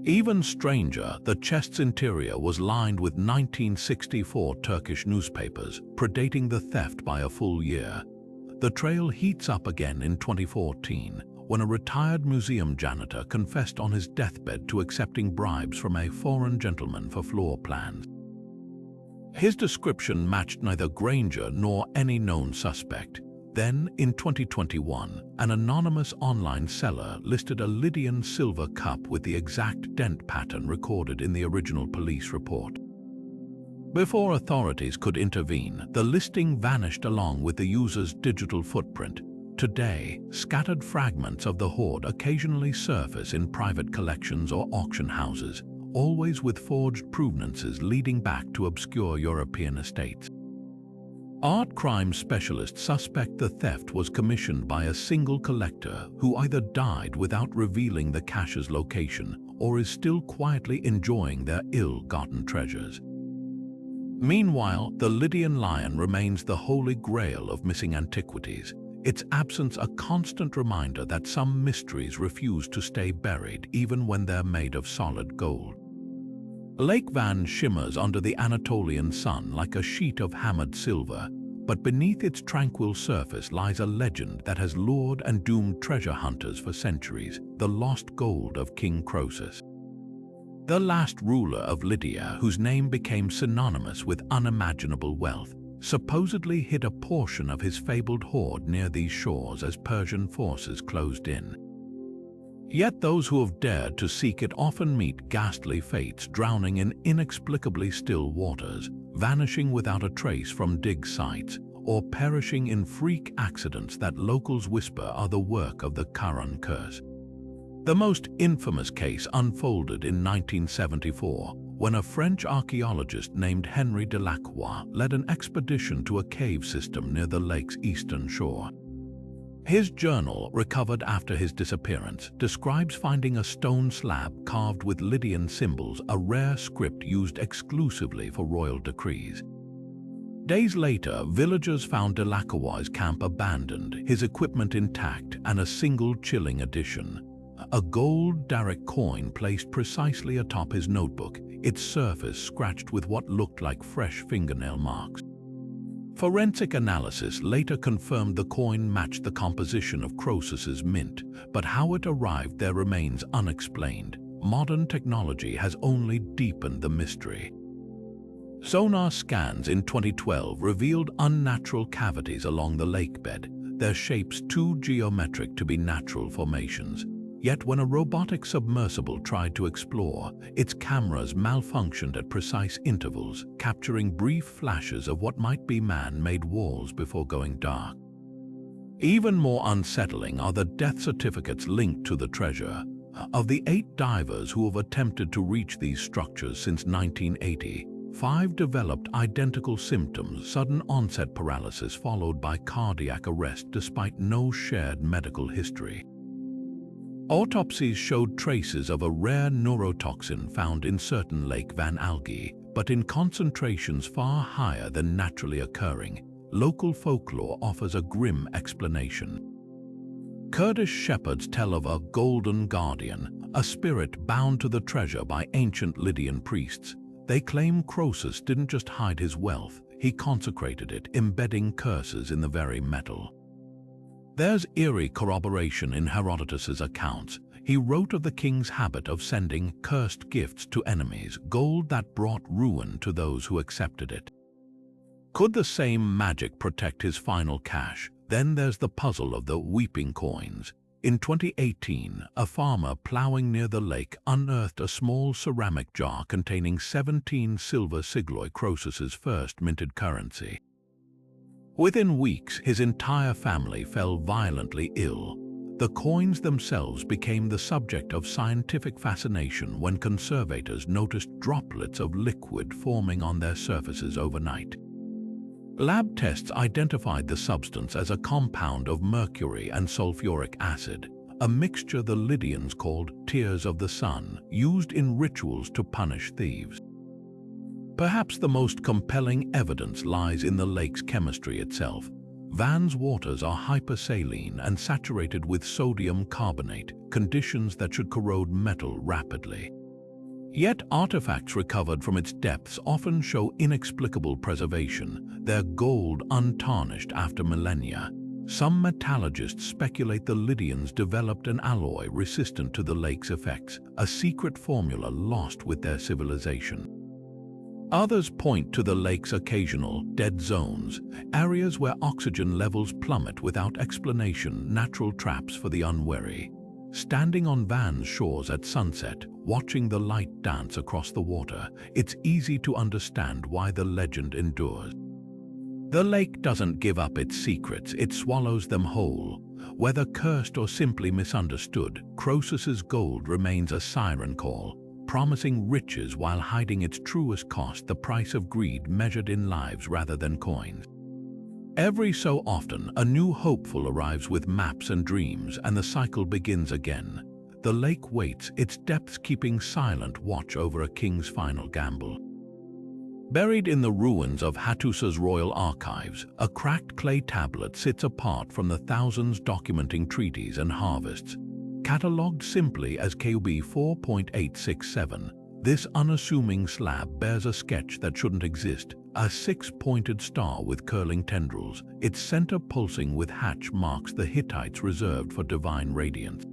Even stranger, the chest's interior was lined with 1964 Turkish newspapers, predating the theft by a full year. The trail heats up again in 2014, when a retired museum janitor confessed on his deathbed to accepting bribes from a foreign gentleman for floor plans. His description matched neither Granger nor any known suspect. Then, in 2021, an anonymous online seller listed a Lydian silver cup with the exact dent pattern recorded in the original police report. Before authorities could intervene, the listing vanished along with the user's digital footprint. Today, scattered fragments of the hoard occasionally surface in private collections or auction houses, always with forged provenances leading back to obscure European estates. Art crime specialists suspect the theft was commissioned by a single collector who either died without revealing the cache's location or is still quietly enjoying their ill-gotten treasures. Meanwhile, the Lydian lion remains the holy grail of missing antiquities, its absence a constant reminder that some mysteries refuse to stay buried even when they're made of solid gold. Lake Van shimmers under the Anatolian sun like a sheet of hammered silver, but beneath its tranquil surface lies a legend that has lured and doomed treasure hunters for centuries: the lost gold of King Croesus. The last ruler of Lydia, whose name became synonymous with unimaginable wealth, supposedly hid a portion of his fabled hoard near these shores as Persian forces closed in. Yet those who have dared to seek it often meet ghastly fates, drowning in inexplicably still waters, vanishing without a trace from dig sites, or perishing in freak accidents that locals whisper are the work of the Charon curse. The most infamous case unfolded in 1974, when a French archaeologist named Henri Delacroix led an expedition to a cave system near the lake's eastern shore. His journal, recovered after his disappearance, describes finding a stone slab carved with Lydian symbols, a rare script used exclusively for royal decrees. Days later, villagers found Delacroix's camp abandoned, his equipment intact, and a single chilling addition: a gold Daric coin placed precisely atop his notebook, its surface scratched with what looked like fresh fingernail marks. Forensic analysis later confirmed the coin matched the composition of Croesus's mint, but how it arrived there remains unexplained. Modern technology has only deepened the mystery. Sonar scans in 2012 revealed unnatural cavities along the lakebed, their shapes too geometric to be natural formations. Yet when a robotic submersible tried to explore, its cameras malfunctioned at precise intervals, capturing brief flashes of what might be man-made walls before going dark. Even more unsettling are the death certificates linked to the treasure. Of the 8 divers who have attempted to reach these structures since 1980, 5 developed identical symptoms: sudden onset paralysis followed by cardiac arrest despite no shared medical history. Autopsies showed traces of a rare neurotoxin found in certain Lake Van algae, but in concentrations far higher than naturally occurring. Local folklore offers a grim explanation. Kurdish shepherds tell of a golden guardian, a spirit bound to the treasure by ancient Lydian priests. They claim Croesus didn't just hide his wealth, he consecrated it, embedding curses in the very metal. There's eerie corroboration in Herodotus's accounts. He wrote of the king's habit of sending cursed gifts to enemies, gold that brought ruin to those who accepted it. Could the same magic protect his final cache? Then there's the puzzle of the weeping coins. In 2018, a farmer plowing near the lake unearthed a small ceramic jar containing 17 silver sigloi, Croesus's first minted currency. Within weeks, his entire family fell violently ill. The coins themselves became the subject of scientific fascination when conservators noticed droplets of liquid forming on their surfaces overnight. Lab tests identified the substance as a compound of mercury and sulfuric acid, a mixture the Lydians called tears of the sun, used in rituals to punish thieves. Perhaps the most compelling evidence lies in the lake's chemistry itself. Van's waters are hypersaline and saturated with sodium carbonate, conditions that should corrode metal rapidly. Yet artifacts recovered from its depths often show inexplicable preservation, their gold untarnished after millennia. Some metallurgists speculate the Lydians developed an alloy resistant to the lake's effects, a secret formula lost with their civilization. Others point to the lake's occasional dead zones, areas where oxygen levels plummet without explanation, natural traps for the unwary. Standing on Van's shores at sunset, watching the light dance across the water, it's easy to understand why the legend endures. The lake doesn't give up its secrets, it swallows them whole. Whether cursed or simply misunderstood, Croesus's gold remains a siren call, promising riches while hiding its truest cost, the price of greed measured in lives rather than coins. Every so often, a new hopeful arrives with maps and dreams, and the cycle begins again. The lake waits, its depths keeping silent watch over a king's final gamble. Buried in the ruins of Hattusa's royal archives, a cracked clay tablet sits apart from the thousands documenting treaties and harvests. Catalogued simply as KUB 4.867, this unassuming slab bears a sketch that shouldn't exist, a six-pointed star with curling tendrils, its center pulsing with hatch marks the Hittites reserved for divine radiance.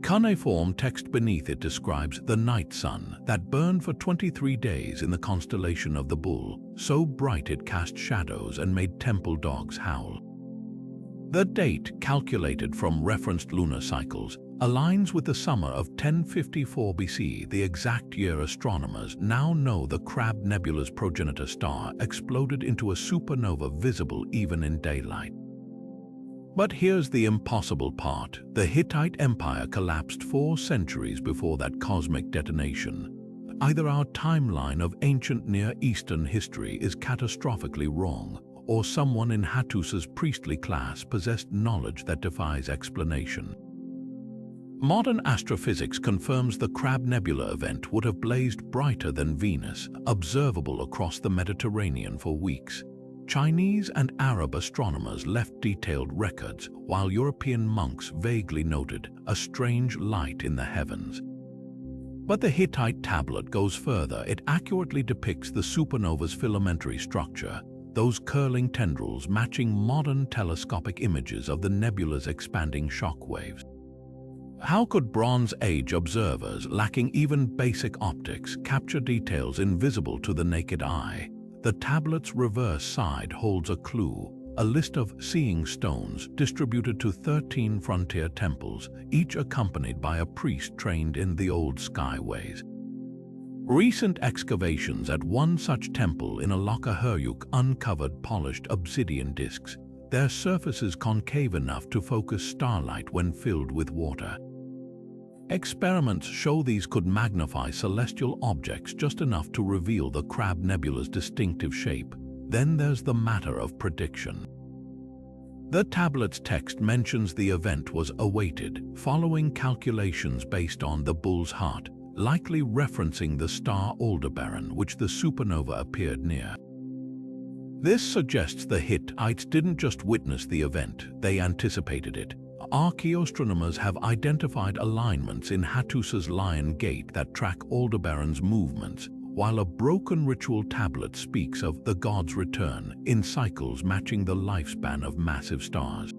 Cuneiform text beneath it describes the night sun that burned for 23 days in the constellation of the Bull, so bright it cast shadows and made temple dogs howl. The date, calculated from referenced lunar cycles, aligns with the summer of 1054 BC, the exact year astronomers now know the Crab Nebula's progenitor star exploded into a supernova visible even in daylight. But here's the impossible part. The Hittite Empire collapsed 4 centuries before that cosmic detonation. Either our timeline of ancient Near Eastern history is catastrophically wrong, or someone in Hattusa's priestly class possessed knowledge that defies explanation. Modern astrophysics confirms the Crab Nebula event would have blazed brighter than Venus, observable across the Mediterranean for weeks. Chinese and Arab astronomers left detailed records, while European monks vaguely noted a strange light in the heavens. But the Hittite tablet goes further. It accurately depicts the supernova's filamentary structure, those curling tendrils matching modern telescopic images of the nebula's expanding shock waves. How could Bronze Age observers, lacking even basic optics, capture details invisible to the naked eye? The tablet's reverse side holds a clue, a list of seeing stones distributed to 13 frontier temples, each accompanied by a priest trained in the old skyways. Recent excavations at one such temple in Catalhoyuk uncovered polished obsidian discs, their surfaces concave enough to focus starlight when filled with water. Experiments show these could magnify celestial objects just enough to reveal the Crab Nebula's distinctive shape. Then there's the matter of prediction. The tablet's text mentions the event was awaited, following calculations based on the bull's heart, likely referencing the star Aldebaran, which the supernova appeared near. This suggests the Hittites didn't just witness the event, they anticipated it. Archaeoastronomers have identified alignments in Hattusa's Lion Gate that track Aldebaran's movements, while a broken ritual tablet speaks of the god's return in cycles matching the lifespan of massive stars.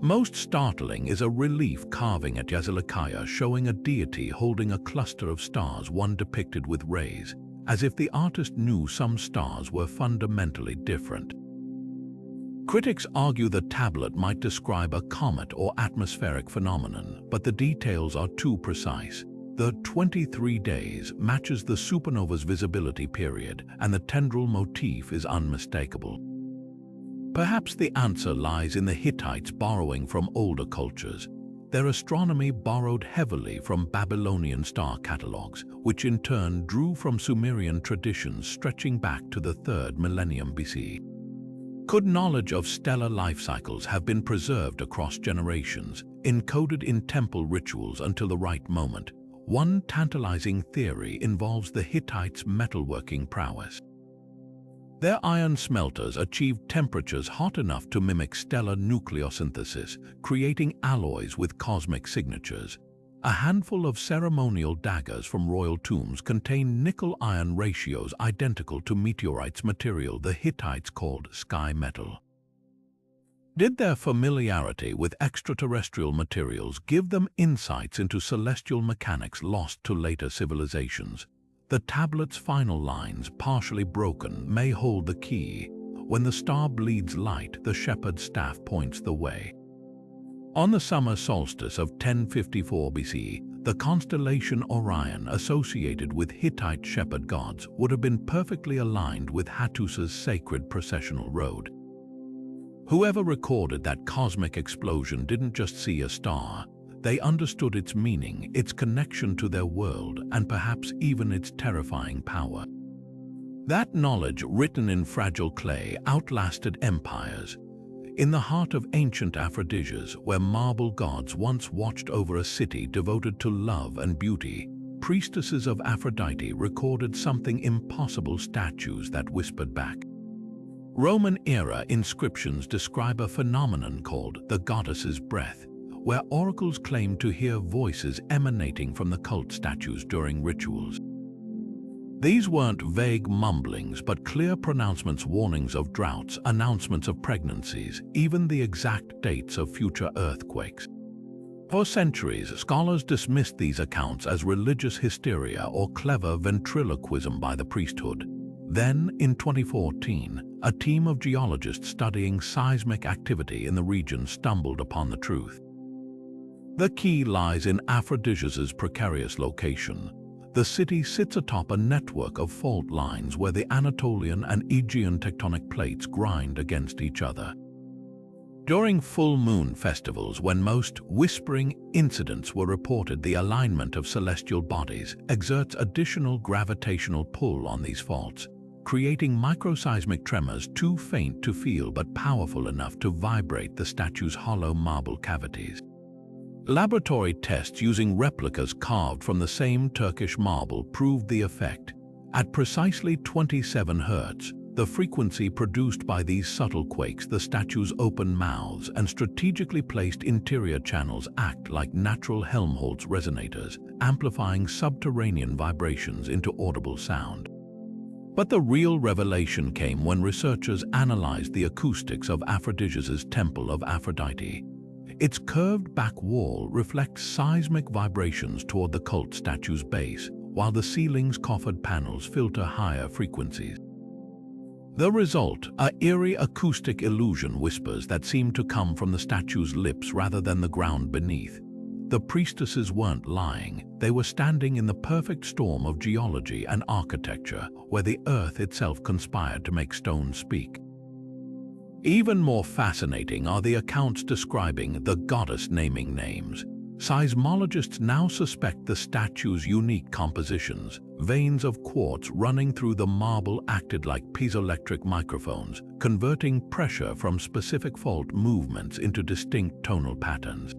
Most startling is a relief carving at Yazilikaya showing a deity holding a cluster of stars, one depicted with rays, as if the artist knew some stars were fundamentally different. Critics argue the tablet might describe a comet or atmospheric phenomenon, but the details are too precise. The 23 days matches the supernova's visibility period, and the tendril motif is unmistakable. Perhaps the answer lies in the Hittites borrowing from older cultures. Their astronomy borrowed heavily from Babylonian star catalogues, which in turn drew from Sumerian traditions stretching back to the 3rd millennium BC. Could knowledge of stellar life cycles have been preserved across generations, encoded in temple rituals until the right moment? One tantalizing theory involves the Hittites' metalworking prowess. Their iron smelters achieved temperatures hot enough to mimic stellar nucleosynthesis, creating alloys with cosmic signatures. A handful of ceremonial daggers from royal tombs contain nickel-iron ratios identical to meteorites, material the Hittites called sky metal. Did their familiarity with extraterrestrial materials give them insights into celestial mechanics lost to later civilizations? The tablet's final lines, partially broken, may hold the key. When the star bleeds light, the shepherd's staff points the way. On the summer solstice of 1054 BC, the constellation Orion, associated with Hittite shepherd gods, would have been perfectly aligned with Hattusa's sacred processional road. Whoever recorded that cosmic explosion didn't just see a star. They understood its meaning, its connection to their world, and perhaps even its terrifying power. That knowledge, written in fragile clay, outlasted empires. In the heart of ancient Aphrodisias, where marble gods once watched over a city devoted to love and beauty, priestesses of Aphrodite recorded something impossible: statues that whispered back. Roman-era inscriptions describe a phenomenon called the goddess's breath, where oracles claimed to hear voices emanating from the cult statues during rituals. These weren't vague mumblings, but clear pronouncements, warnings of droughts, announcements of pregnancies, even the exact dates of future earthquakes. For centuries, scholars dismissed these accounts as religious hysteria or clever ventriloquism by the priesthood. Then, in 2014, a team of geologists studying seismic activity in the region stumbled upon the truth. The key lies in Aphrodisias's precarious location. The city sits atop a network of fault lines where the Anatolian and Aegean tectonic plates grind against each other. During full moon festivals, when most whispering incidents were reported, the alignment of celestial bodies exerts additional gravitational pull on these faults, creating microseismic tremors too faint to feel but powerful enough to vibrate the statue's hollow marble cavities. Laboratory tests using replicas carved from the same Turkish marble proved the effect. At precisely 27 Hz, the frequency produced by these subtle quakes, the statue's open mouths and strategically placed interior channels act like natural Helmholtz resonators, amplifying subterranean vibrations into audible sound. But the real revelation came when researchers analyzed the acoustics of Aphrodisias's Temple of Aphrodite. Its curved back wall reflects seismic vibrations toward the cult statue's base, while the ceiling's coffered panels filter higher frequencies. The result, an eerie acoustic illusion, whispers that seem to come from the statue's lips rather than the ground beneath. The priestesses weren't lying. They were standing in the perfect storm of geology and architecture, where the earth itself conspired to make stone speak. Even more fascinating are the accounts describing the goddess naming names. Seismologists now suspect the statue's unique compositions. Veins of quartz running through the marble acted like piezoelectric microphones, converting pressure from specific fault movements into distinct tonal patterns.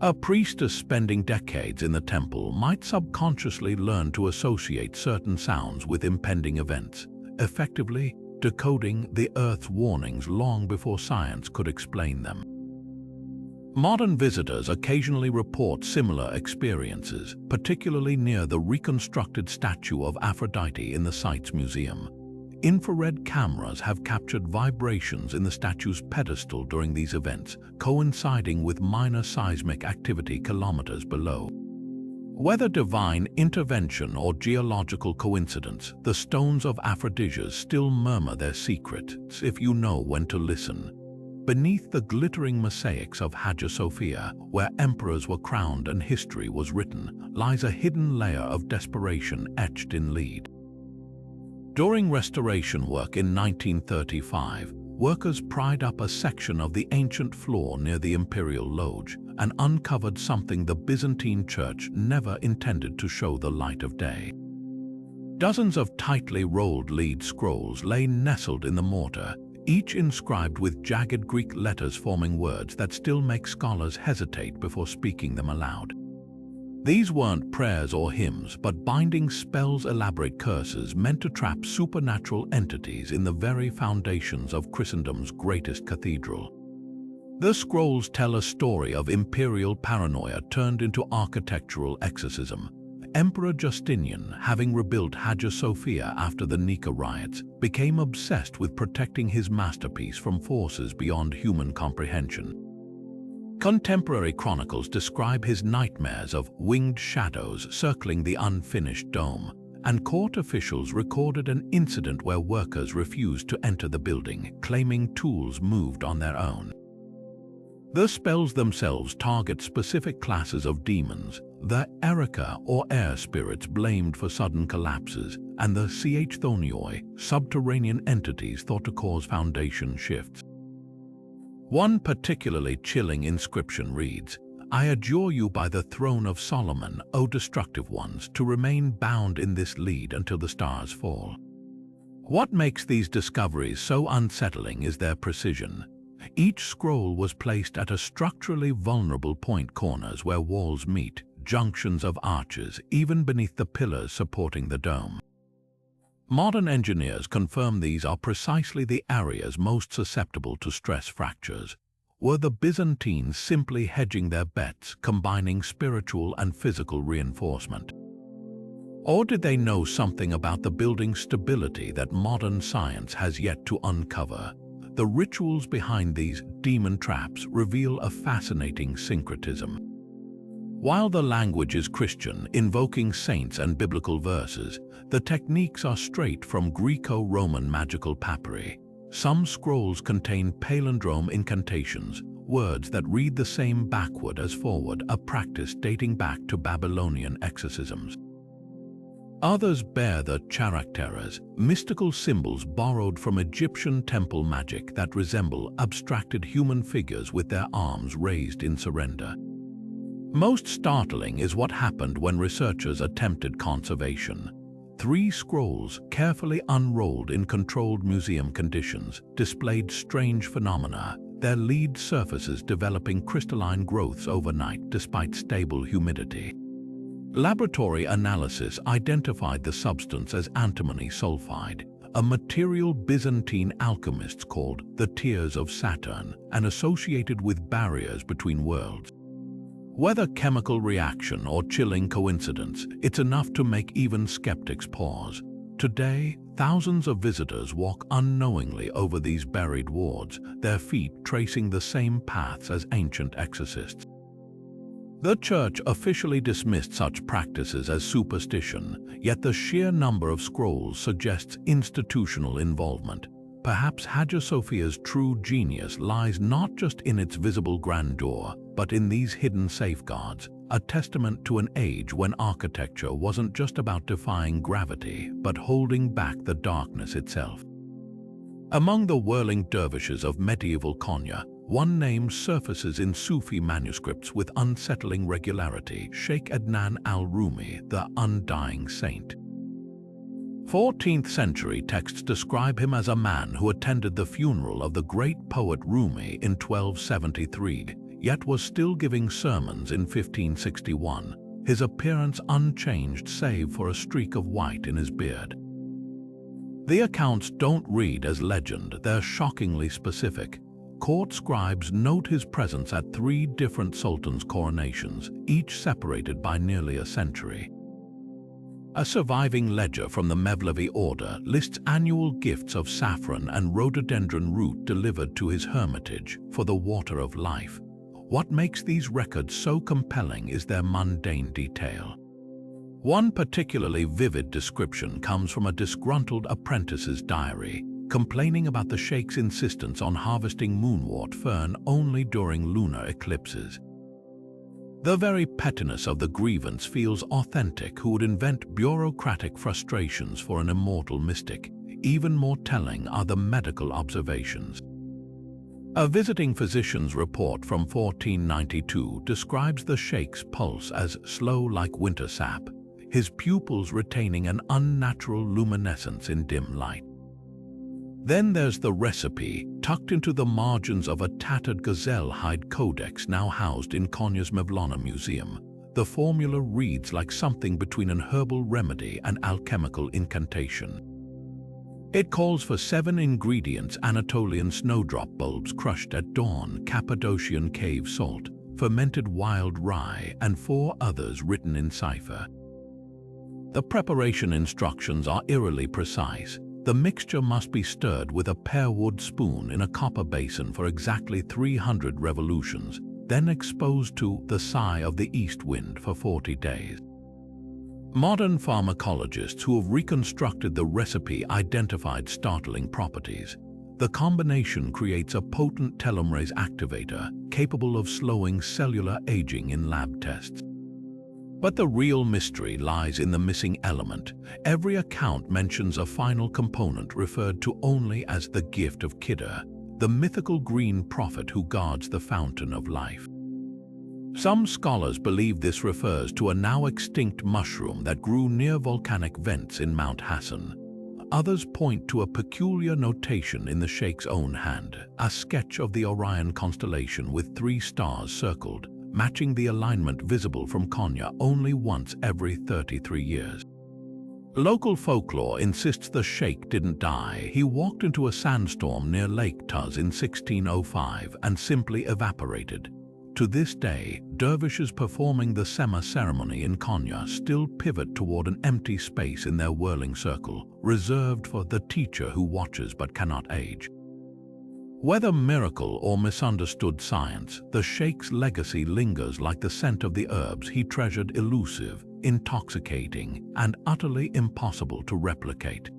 A priestess spending decades in the temple might subconsciously learn to associate certain sounds with impending events, effectively decoding the Earth's warnings long before science could explain them. Modern visitors occasionally report similar experiences, particularly near the reconstructed statue of Aphrodite in the site's museum. Infrared cameras have captured vibrations in the statue's pedestal during these events, coinciding with minor seismic activity kilometers below. Whether divine intervention or geological coincidence, the stones of Aphrodisias still murmur their secrets if you know when to listen. Beneath the glittering mosaics of Hagia Sophia, where emperors were crowned and history was written, lies a hidden layer of desperation etched in lead. During restoration work in 1935, workers pried up a section of the ancient floor near the imperial lodge and uncovered something the Byzantine Church never intended to show the light of day. Dozens of tightly rolled lead scrolls lay nestled in the mortar, each inscribed with jagged Greek letters forming words that still make scholars hesitate before speaking them aloud. These weren't prayers or hymns, but binding spells, elaborate curses meant to trap supernatural entities in the very foundations of Christendom's greatest cathedral. The scrolls tell a story of imperial paranoia turned into architectural exorcism. Emperor Justinian, having rebuilt Hagia Sophia after the Nika riots, became obsessed with protecting his masterpiece from forces beyond human comprehension. Contemporary chronicles describe his nightmares of winged shadows circling the unfinished dome, and court officials recorded an incident where workers refused to enter the building, claiming tools moved on their own. The spells themselves target specific classes of demons, the Erika or air spirits blamed for sudden collapses, and the Chthonioi, subterranean entities thought to cause foundation shifts. One particularly chilling inscription reads, "I adjure you by the throne of Solomon, O destructive ones, to remain bound in this lead until the stars fall." What makes these discoveries so unsettling is their precision. Each scroll was placed at a structurally vulnerable point, corners where walls meet, junctions of arches, even beneath the pillars supporting the dome. Modern engineers confirm these are precisely the areas most susceptible to stress fractures. Were the Byzantines simply hedging their bets, combining spiritual and physical reinforcement? Or did they know something about the building stability that modern science has yet to uncover? The rituals behind these demon traps reveal a fascinating syncretism. While the language is Christian, invoking saints and biblical verses, the techniques are straight from Greco-Roman magical papyri. Some scrolls contain palindrome incantations, words that read the same backward as forward, a practice dating back to Babylonian exorcisms. Others bear the characteres, mystical symbols borrowed from Egyptian temple magic that resemble abstracted human figures with their arms raised in surrender. Most startling is what happened when researchers attempted conservation. 3 scrolls, carefully unrolled in controlled museum conditions, displayed strange phenomena, their lead surfaces developing crystalline growths overnight despite stable humidity. Laboratory analysis identified the substance as antimony sulfide, a material Byzantine alchemists called the tears of Saturn and associated with barriers between worlds. Whether chemical reaction or chilling coincidence, it's enough to make even skeptics pause. Today, thousands of visitors walk unknowingly over these buried wards, their feet tracing the same paths as ancient exorcists. The Church officially dismissed such practices as superstition, yet the sheer number of scrolls suggests institutional involvement. Perhaps Hagia Sophia's true genius lies not just in its visible grandeur, but in these hidden safeguards, a testament to an age when architecture wasn't just about defying gravity, but holding back the darkness itself. Among the whirling dervishes of medieval Konya, one name surfaces in Sufi manuscripts with unsettling regularity: Sheikh Adnan al-Rumi, the undying saint. 14th century texts describe him as a man who attended the funeral of the great poet Rumi in 1273, yet was still giving sermons in 1561, his appearance unchanged save for a streak of white in his beard. The accounts don't read as legend, they're shockingly specific. Court scribes note his presence at 3 different sultans' coronations, each separated by nearly a century. A surviving ledger from the Mevlevi order lists annual gifts of saffron and rhododendron root delivered to his hermitage for the water of life. What makes these records so compelling is their mundane detail. One particularly vivid description comes from a disgruntled apprentice's diary, complaining about the sheikh's insistence on harvesting moonwort fern only during lunar eclipses. The very pettiness of the grievance feels authentic. Who would invent bureaucratic frustrations for an immortal mystic? Even more telling are the medical observations. A visiting physician's report from 1492 describes the sheikh's pulse as slow like winter sap, his pupils retaining an unnatural luminescence in dim light. Then there's the recipe, tucked into the margins of a tattered gazelle hide codex now housed in Konya's Mevlana Museum. The formula reads like something between an herbal remedy and alchemical incantation. It calls for 7 ingredients: Anatolian snowdrop bulbs crushed at dawn, Cappadocian cave salt, fermented wild rye, and 4 others written in cipher. The preparation instructions are eerily precise. The mixture must be stirred with a pearwood spoon in a copper basin for exactly 300 revolutions, then exposed to the sigh of the east wind for 40 days. Modern pharmacologists who have reconstructed the recipe identified startling properties. The combination creates a potent telomerase activator capable of slowing cellular aging in lab tests. But the real mystery lies in the missing element. Every account mentions a final component referred to only as the gift of Kidder, the mythical green prophet who guards the fountain of life. Some scholars believe this refers to a now extinct mushroom that grew near volcanic vents in Mount Hassan. Others point to a peculiar notation in the sheikh's own hand, a sketch of the Orion constellation with 3 stars circled, matching the alignment visible from Konya only once every 33 years. Local folklore insists the sheikh didn't die. He walked into a sandstorm near Lake Tuz in 1605 and simply evaporated. To this day, dervishes performing the Sema ceremony in Konya still pivot toward an empty space in their whirling circle, reserved for the teacher who watches but cannot age. Whether miracle or misunderstood science, the sheikh's legacy lingers like the scent of the herbs he treasured, elusive, intoxicating, and utterly impossible to replicate.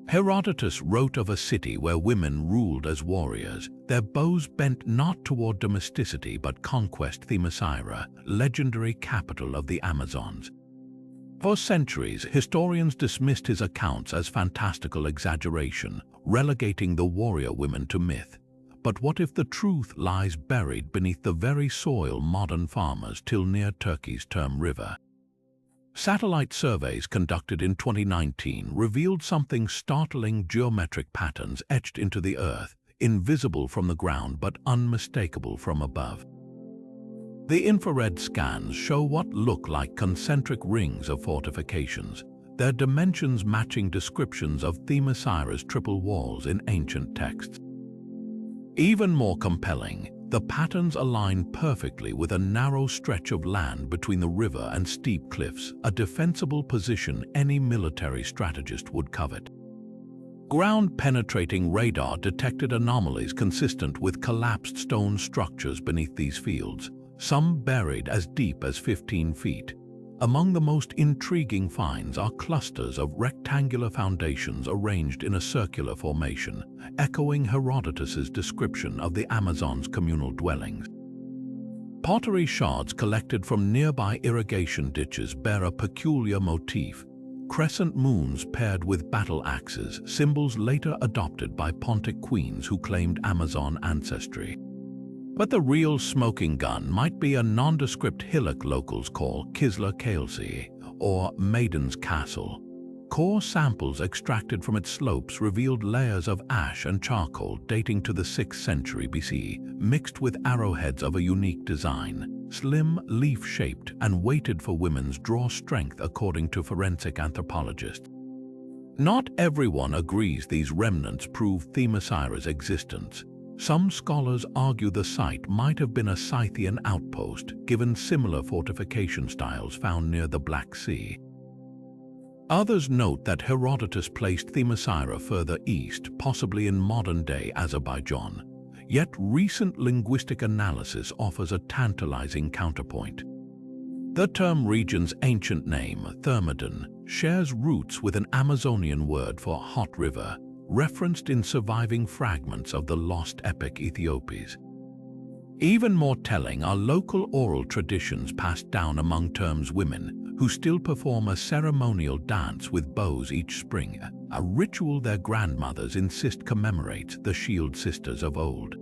Herodotus wrote of a city where women ruled as warriors, their bows bent not toward domesticity but conquest. Themyscira, legendary capital of the Amazons. For centuries, historians dismissed his accounts as fantastical exaggeration, relegating the warrior women to myth. But what if the truth lies buried beneath the very soil modern farmers till near Turkey's Term River? Satellite surveys conducted in 2019 revealed something startling: geometric patterns etched into the earth, invisible from the ground but unmistakable from above. The infrared scans show what look like concentric rings of fortifications, their dimensions matching descriptions of Themyscira's triple walls in ancient texts. Even more compelling, the patterns align perfectly with a narrow stretch of land between the river and steep cliffs, a defensible position any military strategist would covet. Ground-penetrating radar detected anomalies consistent with collapsed stone structures beneath these fields, some buried as deep as 15 feet. Among the most intriguing finds are clusters of rectangular foundations arranged in a circular formation, echoing Herodotus's description of the Amazons' communal dwellings. Pottery shards collected from nearby irrigation ditches bear a peculiar motif: crescent moons paired with battle axes, symbols later adopted by Pontic queens who claimed Amazon ancestry. But the real smoking gun might be a nondescript hillock locals call Kisla Kalesi, or Maiden's Castle. Core samples extracted from its slopes revealed layers of ash and charcoal dating to the 6th century BC, mixed with arrowheads of a unique design, slim, leaf-shaped, and weighted for women's draw strength, according to forensic anthropologists. Not everyone agrees these remnants prove Themyscira's existence. Some scholars argue the site might have been a Scythian outpost, given similar fortification styles found near the Black Sea. Others note that Herodotus placed Themyscira further east, possibly in modern-day Azerbaijan. Yet recent linguistic analysis offers a tantalizing counterpoint. The term region's ancient name, Thermodon, shares roots with an Amazonian word for hot river, referenced in surviving fragments of the lost epic Ethiopies. Even more telling are local oral traditions passed down among Term's women, who still perform a ceremonial dance with bows each spring, a ritual their grandmothers insist commemorates the shield sisters of old.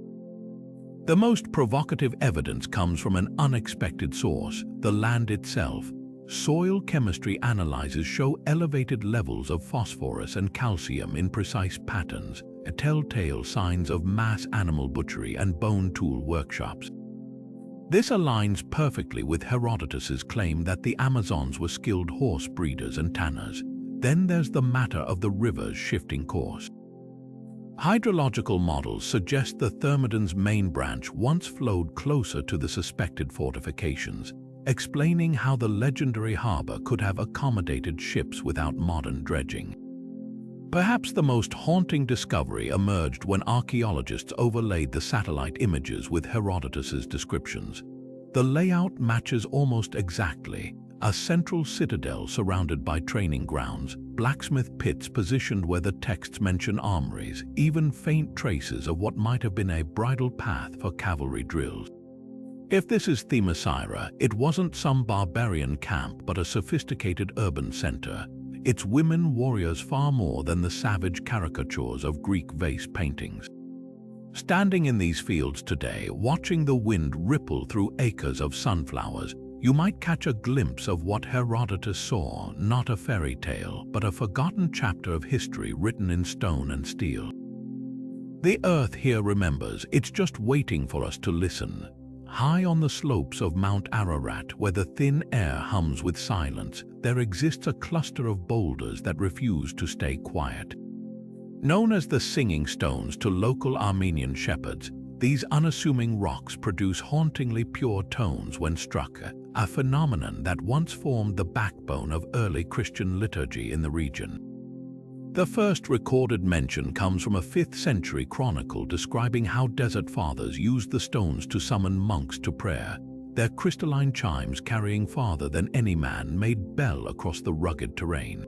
The most provocative evidence comes from an unexpected source: the land itself. Soil chemistry analyses show elevated levels of phosphorus and calcium in precise patterns, telltale signs of mass animal butchery and bone tool workshops. This aligns perfectly with Herodotus's claim that the Amazons were skilled horse breeders and tanners. Then there's the matter of the river's shifting course. Hydrological models suggest the Thermodon's main branch once flowed closer to the suspected fortifications, explaining how the legendary harbor could have accommodated ships without modern dredging. Perhaps the most haunting discovery emerged when archaeologists overlaid the satellite images with Herodotus's descriptions. The layout matches almost exactly: a central citadel surrounded by training grounds, blacksmith pits positioned where the texts mention armories, even faint traces of what might have been a bridle path for cavalry drills. If this is Themyscira, it wasn't some barbarian camp but a sophisticated urban center, its women warriors far more than the savage caricatures of Greek vase paintings. Standing in these fields today, watching the wind ripple through acres of sunflowers, you might catch a glimpse of what Herodotus saw: not a fairy tale, but a forgotten chapter of history written in stone and steel. The earth here remembers, it's just waiting for us to listen. High on the slopes of Mount Ararat, where the thin air hums with silence, there exists a cluster of boulders that refuse to stay quiet. Known as the Singing Stones to local Armenian shepherds, these unassuming rocks produce hauntingly pure tones when struck, a phenomenon that once formed the backbone of early Christian liturgy in the region. The first recorded mention comes from a 5th century chronicle describing how desert fathers used the stones to summon monks to prayer, their crystalline chimes carrying farther than any man-made bell across the rugged terrain.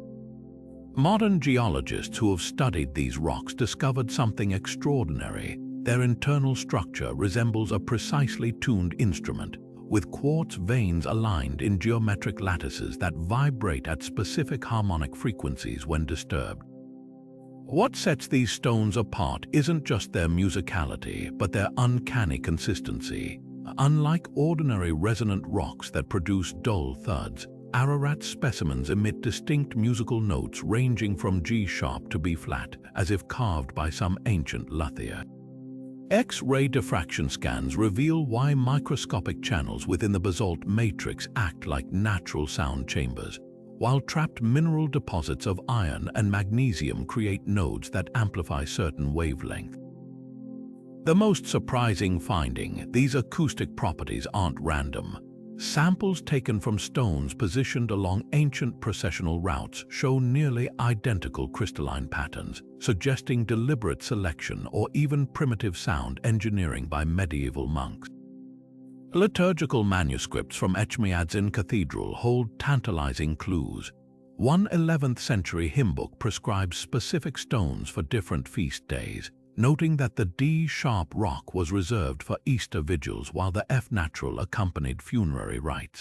Modern geologists who have studied these rocks discovered something extraordinary. Their internal structure resembles a precisely tuned instrument, with quartz veins aligned in geometric lattices that vibrate at specific harmonic frequencies when disturbed. What sets these stones apart isn't just their musicality, but their uncanny consistency. Unlike ordinary resonant rocks that produce dull thuds, Ararat specimens emit distinct musical notes ranging from G-sharp to B-flat, as if carved by some ancient luthier. X-ray diffraction scans reveal why microscopic channels within the basalt matrix act like natural sound chambers, while trapped mineral deposits of iron and magnesium create nodes that amplify certain wavelengths. The most surprising finding, these acoustic properties aren't random. Samples taken from stones positioned along ancient processional routes show nearly identical crystalline patterns, suggesting deliberate selection or even primitive sound engineering by medieval monks. Liturgical manuscripts from Echmiadzin Cathedral hold tantalizing clues. One 11th century hymn book prescribes specific stones for different feast days, noting that the D-sharp rock was reserved for Easter vigils while the F-natural accompanied funerary rites.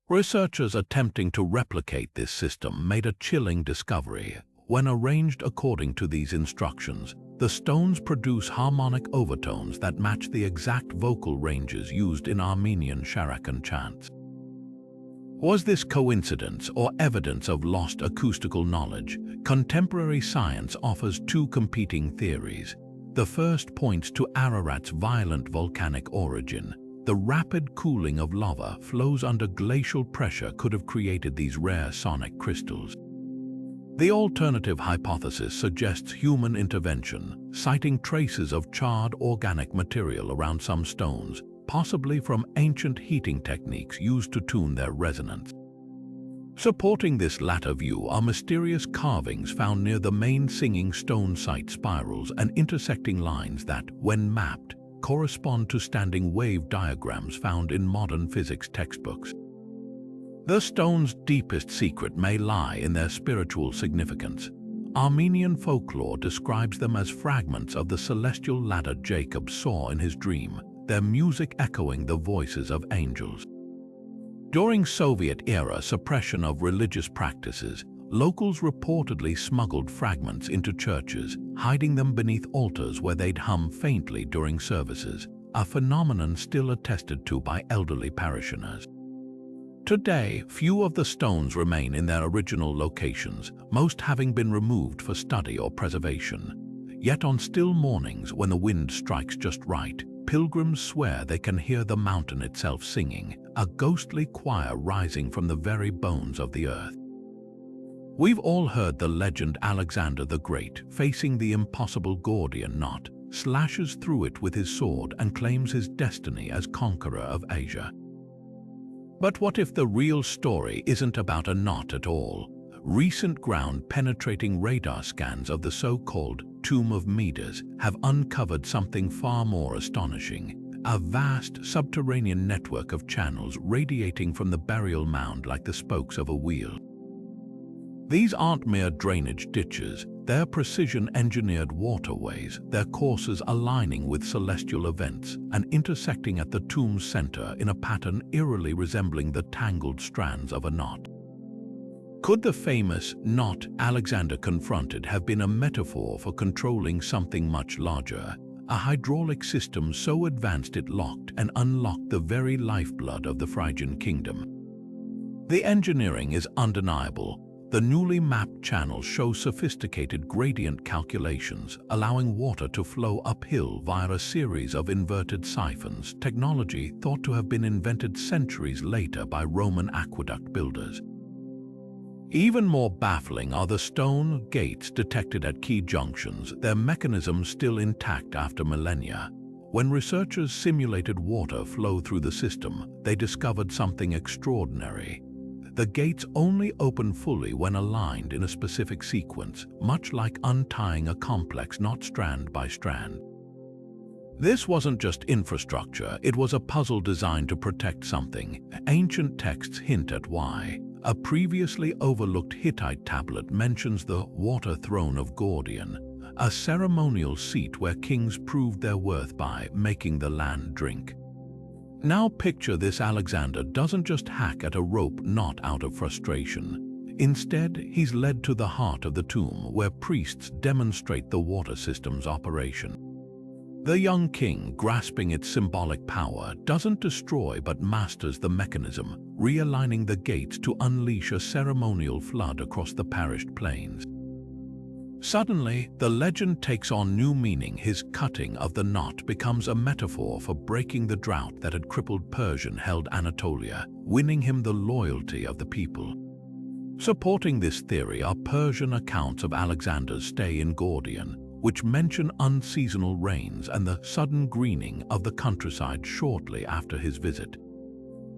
Researchers attempting to replicate this system made a chilling discovery. When arranged according to these instructions, the stones produce harmonic overtones that match the exact vocal ranges used in Armenian Sharakan chants. Was this coincidence or evidence of lost acoustical knowledge? Contemporary science offers two competing theories. The first points to Ararat's violent volcanic origin. The rapid cooling of lava flows under glacial pressure could have created these rare sonic crystals. The alternative hypothesis suggests human intervention, citing traces of charred organic material around some stones, possibly from ancient heating techniques used to tune their resonance. Supporting this latter view are mysterious carvings found near the main singing stone site spirals and intersecting lines that, when mapped, correspond to standing wave diagrams found in modern physics textbooks. The stone's deepest secret may lie in their spiritual significance. Armenian folklore describes them as fragments of the celestial ladder Jacob saw in his dream, their music echoing the voices of angels. During Soviet-era suppression of religious practices, locals reportedly smuggled fragments into churches, hiding them beneath altars where they'd hum faintly during services, a phenomenon still attested to by elderly parishioners. Today, few of the stones remain in their original locations, most having been removed for study or preservation. Yet on still mornings when the wind strikes just right, pilgrims swear they can hear the mountain itself singing, a ghostly choir rising from the very bones of the earth. We've all heard the legend Alexander the Great, facing the impossible Gordian knot, slashes through it with his sword and claims his destiny as conqueror of Asia. But what if the real story isn't about a knot at all? Recent ground-penetrating radar scans of the so-called Tomb of Midas have uncovered something far more astonishing, a vast subterranean network of channels radiating from the burial mound like the spokes of a wheel. These aren't mere drainage ditches, they're precision-engineered waterways, their courses aligning with celestial events and intersecting at the tomb's center in a pattern eerily resembling the tangled strands of a knot. Could the famous knot Alexander confronted have been a metaphor for controlling something much larger, a hydraulic system so advanced it locked and unlocked the very lifeblood of the Phrygian kingdom? The engineering is undeniable. The newly mapped channels show sophisticated gradient calculations, allowing water to flow uphill via a series of inverted siphons, technology thought to have been invented centuries later by Roman aqueduct builders. Even more baffling are the stone gates detected at key junctions, their mechanisms still intact after millennia. When researchers simulated water flow through the system, they discovered something extraordinary. The gates only open fully when aligned in a specific sequence, much like untying a complex knot strand by strand. This wasn't just infrastructure, it was a puzzle designed to protect something. Ancient texts hint at why. A previously overlooked Hittite tablet mentions the water throne of Gordian, a ceremonial seat where kings proved their worth by making the land drink. Now picture this: Alexander doesn't just hack at a rope knot out of frustration. Instead, he's led to the heart of the tomb where priests demonstrate the water system's operation. The young king, grasping its symbolic power, doesn't destroy but masters the mechanism, realigning the gates to unleash a ceremonial flood across the perished plains. Suddenly, the legend takes on new meaning. His cutting of the knot becomes a metaphor for breaking the drought that had crippled Persian-held Anatolia, winning him the loyalty of the people. Supporting this theory are Persian accounts of Alexander's stay in Gordian, which mention unseasonal rains and the sudden greening of the countryside shortly after his visit.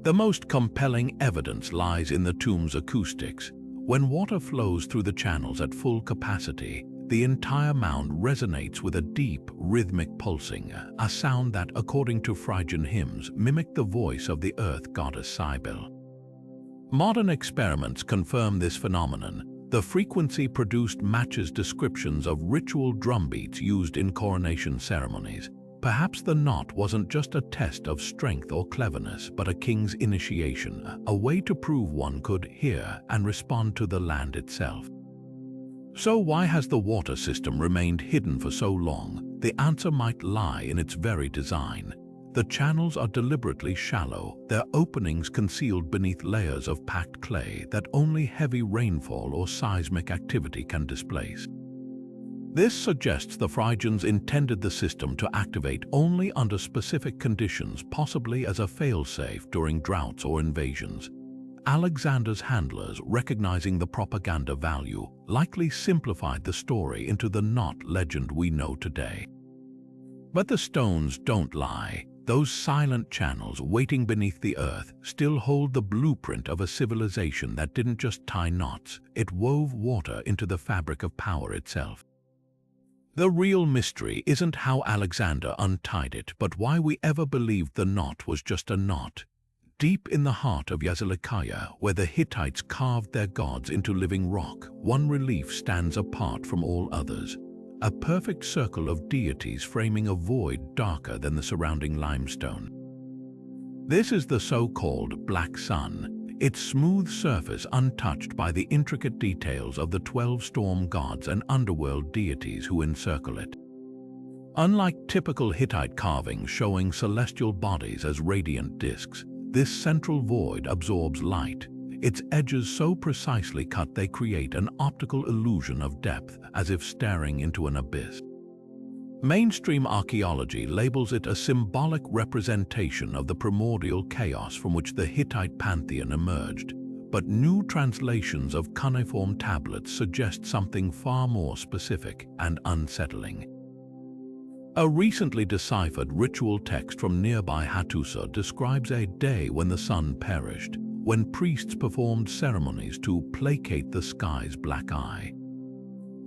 The most compelling evidence lies in the tomb's acoustics. When water flows through the channels at full capacity, the entire mound resonates with a deep, rhythmic pulsing, a sound that, according to Phrygian hymns, mimicked the voice of the earth goddess Cybele. Modern experiments confirm this phenomenon. The frequency produced matches descriptions of ritual drumbeats used in coronation ceremonies. Perhaps the knot wasn't just a test of strength or cleverness, but a king's initiation, a way to prove one could hear and respond to the land itself. So why has the water system remained hidden for so long? The answer might lie in its very design. The channels are deliberately shallow, their openings concealed beneath layers of packed clay that only heavy rainfall or seismic activity can displace. This suggests the Phrygians intended the system to activate only under specific conditions, possibly as a failsafe during droughts or invasions. Alexander's handlers, recognizing the propaganda value, likely simplified the story into the knot legend we know today. But the stones don't lie. Those silent channels waiting beneath the earth still hold the blueprint of a civilization that didn't just tie knots, it wove water into the fabric of power itself. The real mystery isn't how Alexander untied it, but why we ever believed the knot was just a knot. Deep in the heart of Yazilikaya, where the Hittites carved their gods into living rock, one relief stands apart from all others. A perfect circle of deities framing a void darker than the surrounding limestone. This is the so-called Black Sun, its smooth surface untouched by the intricate details of the 12 storm gods and underworld deities who encircle it. Unlike typical Hittite carvings showing celestial bodies as radiant discs, this central void absorbs light. Its edges so precisely cut they create an optical illusion of depth, as if staring into an abyss. Mainstream archaeology labels it a symbolic representation of the primordial chaos from which the Hittite pantheon emerged, but new translations of cuneiform tablets suggest something far more specific and unsettling. A recently deciphered ritual text from nearby Hattusa describes a day when the sun perished, when priests performed ceremonies to placate the sky's black eye.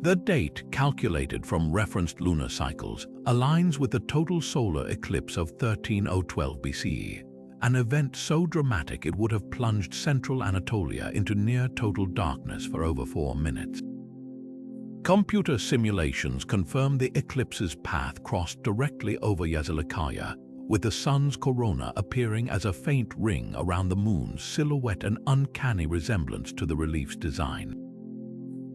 The date, calculated from referenced lunar cycles, aligns with the total solar eclipse of 13012 BCE, an event so dramatic it would have plunged central Anatolia into near-total darkness for over 4 minutes. Computer simulations confirm the eclipse's path crossed directly over Yazilikaya, with the sun's corona appearing as a faint ring around the moon's silhouette, an uncanny resemblance to the relief's design.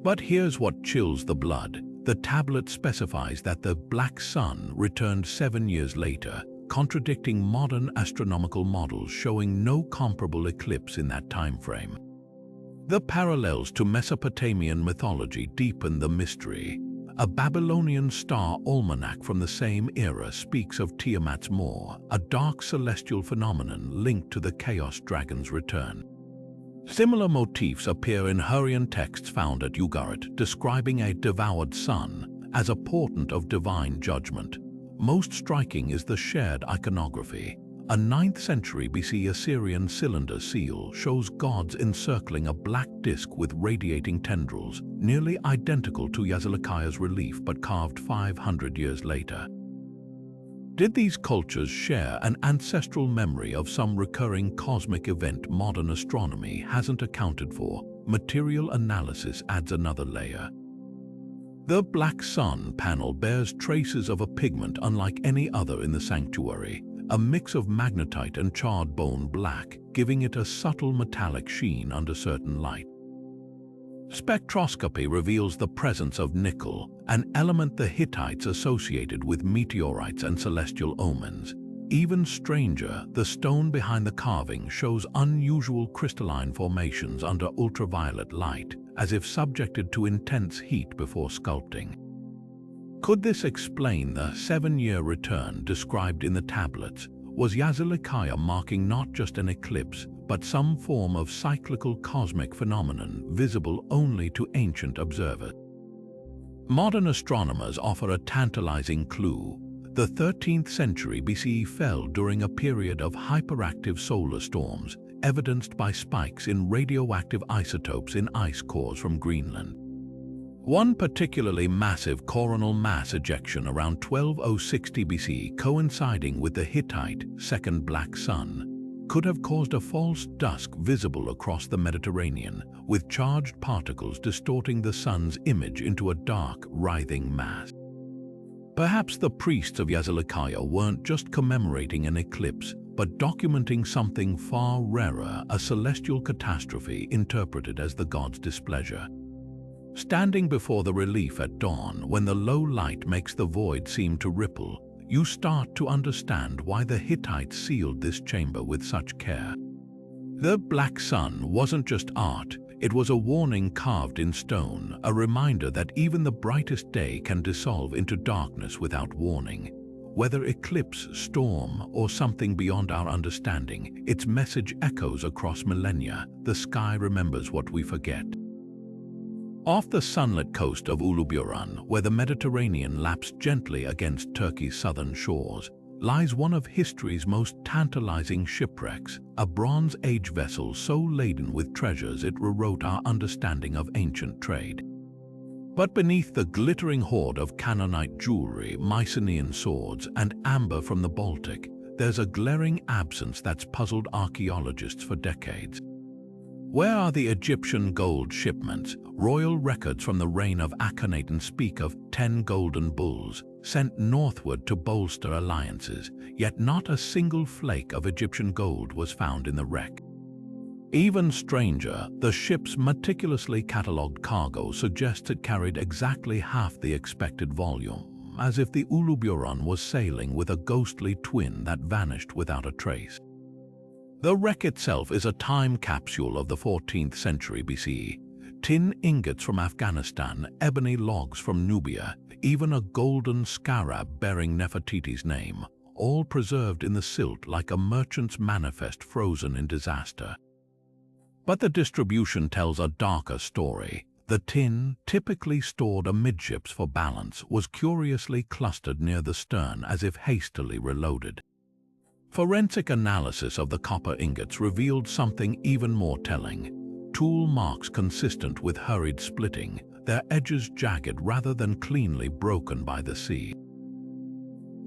But here's what chills the blood. The tablet specifies that the Black Sun returned 7 years later, contradicting modern astronomical models showing no comparable eclipse in that time frame. The parallels to Mesopotamian mythology deepen the mystery. A Babylonian star almanac from the same era speaks of Tiamat's Maw, a dark celestial phenomenon linked to the chaos dragon's return. Similar motifs appear in Hurrian texts found at Ugarit, describing a devoured sun as a portent of divine judgment. most striking is the shared iconography. A 9th century BC Assyrian cylinder seal shows gods encircling a black disk with radiating tendrils, nearly identical to Yazilikai's relief but carved 500 years later. Did these cultures share an ancestral memory of some recurring cosmic event modern astronomy hasn't accounted for? Material analysis adds another layer. The Black Sun panel bears traces of a pigment unlike any other in the sanctuary, a mix of magnetite and charred bone black, giving it a subtle metallic sheen under certain light. Spectroscopy reveals the presence of nickel, an element the Hittites associated with meteorites and celestial omens. Even stranger, the stone behind the carving shows unusual crystalline formations under ultraviolet light, as if subjected to intense heat before sculpting. Could this explain the 7-year return described in the tablets? Was Yazilikai marking not just an eclipse, but some form of cyclical cosmic phenomenon visible only to ancient observers? Modern astronomers offer a tantalizing clue. The 13th century BCE fell during a period of hyperactive solar storms, evidenced by spikes in radioactive isotopes in ice cores from Greenland. One particularly massive coronal mass ejection around 12060 BC, coinciding with the Hittite Second Black Sun, could have caused a false dusk visible across the Mediterranean, with charged particles distorting the sun's image into a dark, writhing mass. Perhaps the priests of Yazilikai weren't just commemorating an eclipse, but documenting something far rarer, a celestial catastrophe interpreted as the god's displeasure. Standing before the relief at dawn, when the low light makes the void seem to ripple, you start to understand why the Hittites sealed this chamber with such care. The Black Sun wasn't just art, it was a warning carved in stone, a reminder that even the brightest day can dissolve into darkness without warning. Whether eclipse, storm, or something beyond our understanding, its message echoes across millennia. The sky remembers what we forget. Off the sunlit coast of Uluburan, where the Mediterranean laps gently against Turkey's southern shores, lies one of history's most tantalizing shipwrecks, a Bronze Age vessel so laden with treasures it rewrote our understanding of ancient trade. But beneath the glittering hoard of Canaanite jewelry, Mycenaean swords, and amber from the Baltic, there's a glaring absence that's puzzled archaeologists for decades. Where are the Egyptian gold shipments? Royal records from the reign of Akhenaten speak of 10 golden bulls sent northward to bolster alliances, yet not a single flake of Egyptian gold was found in the wreck. Even stranger, the ship's meticulously catalogued cargo suggests it carried exactly half the expected volume, as if the Uluburan was sailing with a ghostly twin that vanished without a trace. The wreck itself is a time capsule of the 14th century BCE. Tin ingots from Afghanistan, ebony logs from Nubia, even a golden scarab bearing Nefertiti's name, all preserved in the silt like a merchant's manifest frozen in disaster. But the distribution tells a darker story. The tin, typically stored amidships for balance, was curiously clustered near the stern as if hastily reloaded. Forensic analysis of the copper ingots revealed something even more telling. Tool marks consistent with hurried splitting, their edges jagged rather than cleanly broken by the sea.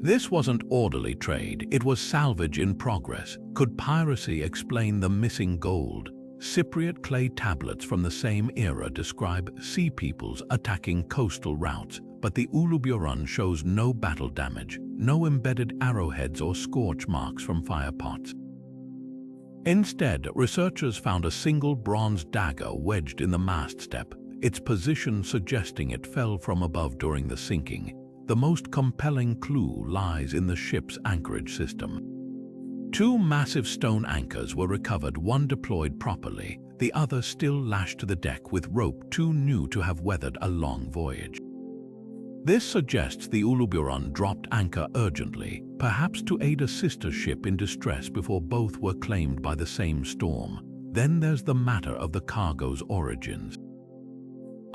This wasn't orderly trade, it was salvage in progress. Could piracy explain the missing gold? Cypriot clay tablets from the same era describe sea peoples attacking coastal routes, but the Uluburan shows no battle damage, no embedded arrowheads or scorch marks from firepots. Instead, researchers found a single bronze dagger wedged in the mast step, its position suggesting it fell from above during the sinking. The most compelling clue lies in the ship's anchorage system. 2 massive stone anchors were recovered, one deployed properly, the other still lashed to the deck with rope too new to have weathered a long voyage. This suggests the Uluburan dropped anchor urgently, perhaps to aid a sister ship in distress before both were claimed by the same storm. Then there's the matter of the cargo's origins.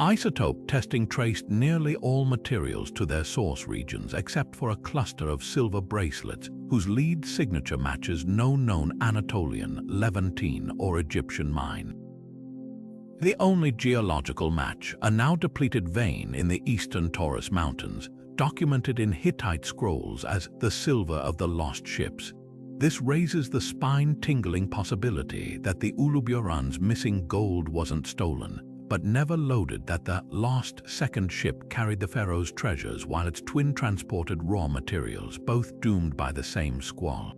Isotope testing traced nearly all materials to their source regions except for a cluster of silver bracelets whose lead signature matches no known Anatolian, Levantine, or Egyptian mine. The only geological match, a now depleted vein in the eastern Taurus Mountains, documented in Hittite scrolls as the silver of the lost ships. This raises the spine-tingling possibility that the Uluburan's missing gold wasn't stolen, but never loaded, that the lost second ship carried the pharaoh's treasures while its twin transported raw materials, both doomed by the same squall.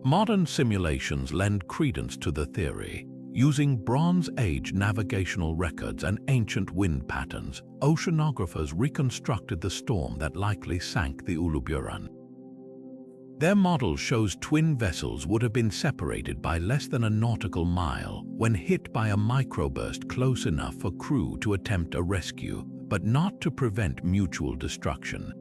Modern simulations lend credence to the theory. Using Bronze Age navigational records and ancient wind patterns, oceanographers reconstructed the storm that likely sank the Uluburan. Their model shows twin vessels would have been separated by less than a nautical mile when hit by a microburst close enough for crew to attempt a rescue, but not to prevent mutual destruction.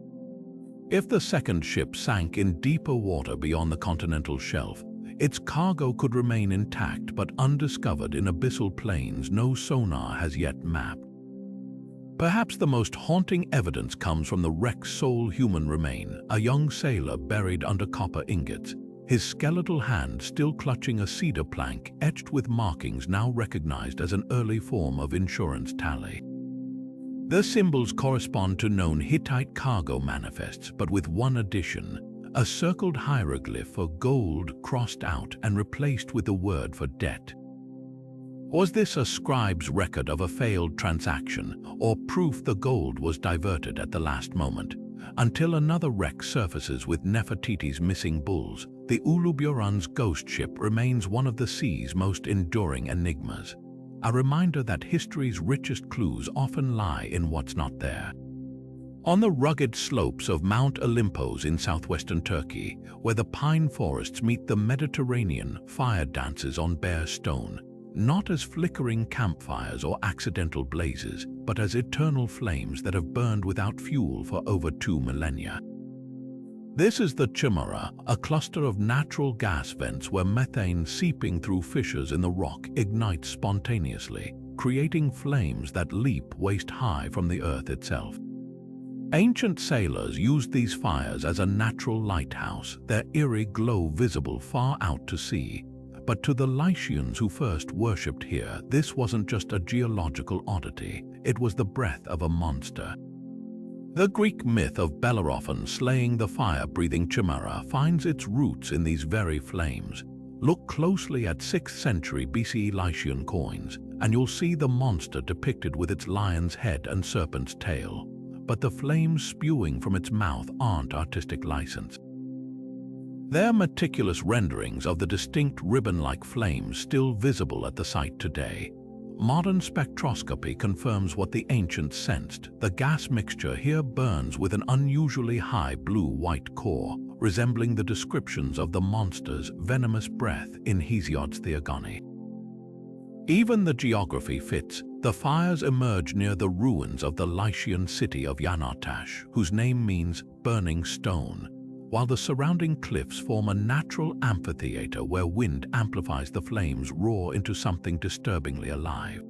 If the second ship sank in deeper water beyond the continental shelf, its cargo could remain intact but undiscovered in abyssal plains no sonar has yet mapped. Perhaps the most haunting evidence comes from the wreck's sole human remain, a young sailor buried under copper ingots, his skeletal hand still clutching a cedar plank etched with markings now recognized as an early form of insurance tally. The symbols correspond to known Hittite cargo manifests, but with one addition: a circled hieroglyph for gold crossed out and replaced with the word for debt. Was this a scribe's record of a failed transaction, or proof the gold was diverted at the last moment? Until another wreck surfaces with Nefertiti's missing bulls, the Uluburan's ghost ship remains one of the sea's most enduring enigmas. A reminder that history's richest clues often lie in what's not there. On the rugged slopes of Mount Olympos in southwestern Turkey, where the pine forests meet the Mediterranean, fire dances on bare stone, not as flickering campfires or accidental blazes, but as eternal flames that have burned without fuel for over 2 millennia. This is the Chimera, a cluster of natural gas vents where methane seeping through fissures in the rock ignites spontaneously, creating flames that leap waist-high from the earth itself. Ancient sailors used these fires as a natural lighthouse, their eerie glow visible far out to sea. But to the Lycians who first worshipped here, this wasn't just a geological oddity, it was the breath of a monster. The Greek myth of Bellerophon slaying the fire-breathing Chimera finds its roots in these very flames. Look closely at 6th century BCE Lycian coins, and you'll see the monster depicted with its lion's head and serpent's tail. But the flames spewing from its mouth aren't artistic license. They're meticulous renderings of the distinct ribbon-like flames still visible at the site today. Modern spectroscopy confirms what the ancients sensed. The gas mixture here burns with an unusually high blue-white core, resembling the descriptions of the monster's venomous breath in Hesiod's Theogony. Even the geography fits. The fires emerge near the ruins of the Lycian city of Yanartash, whose name means burning stone, while the surrounding cliffs form a natural amphitheater where wind amplifies the flames roar into something disturbingly alive.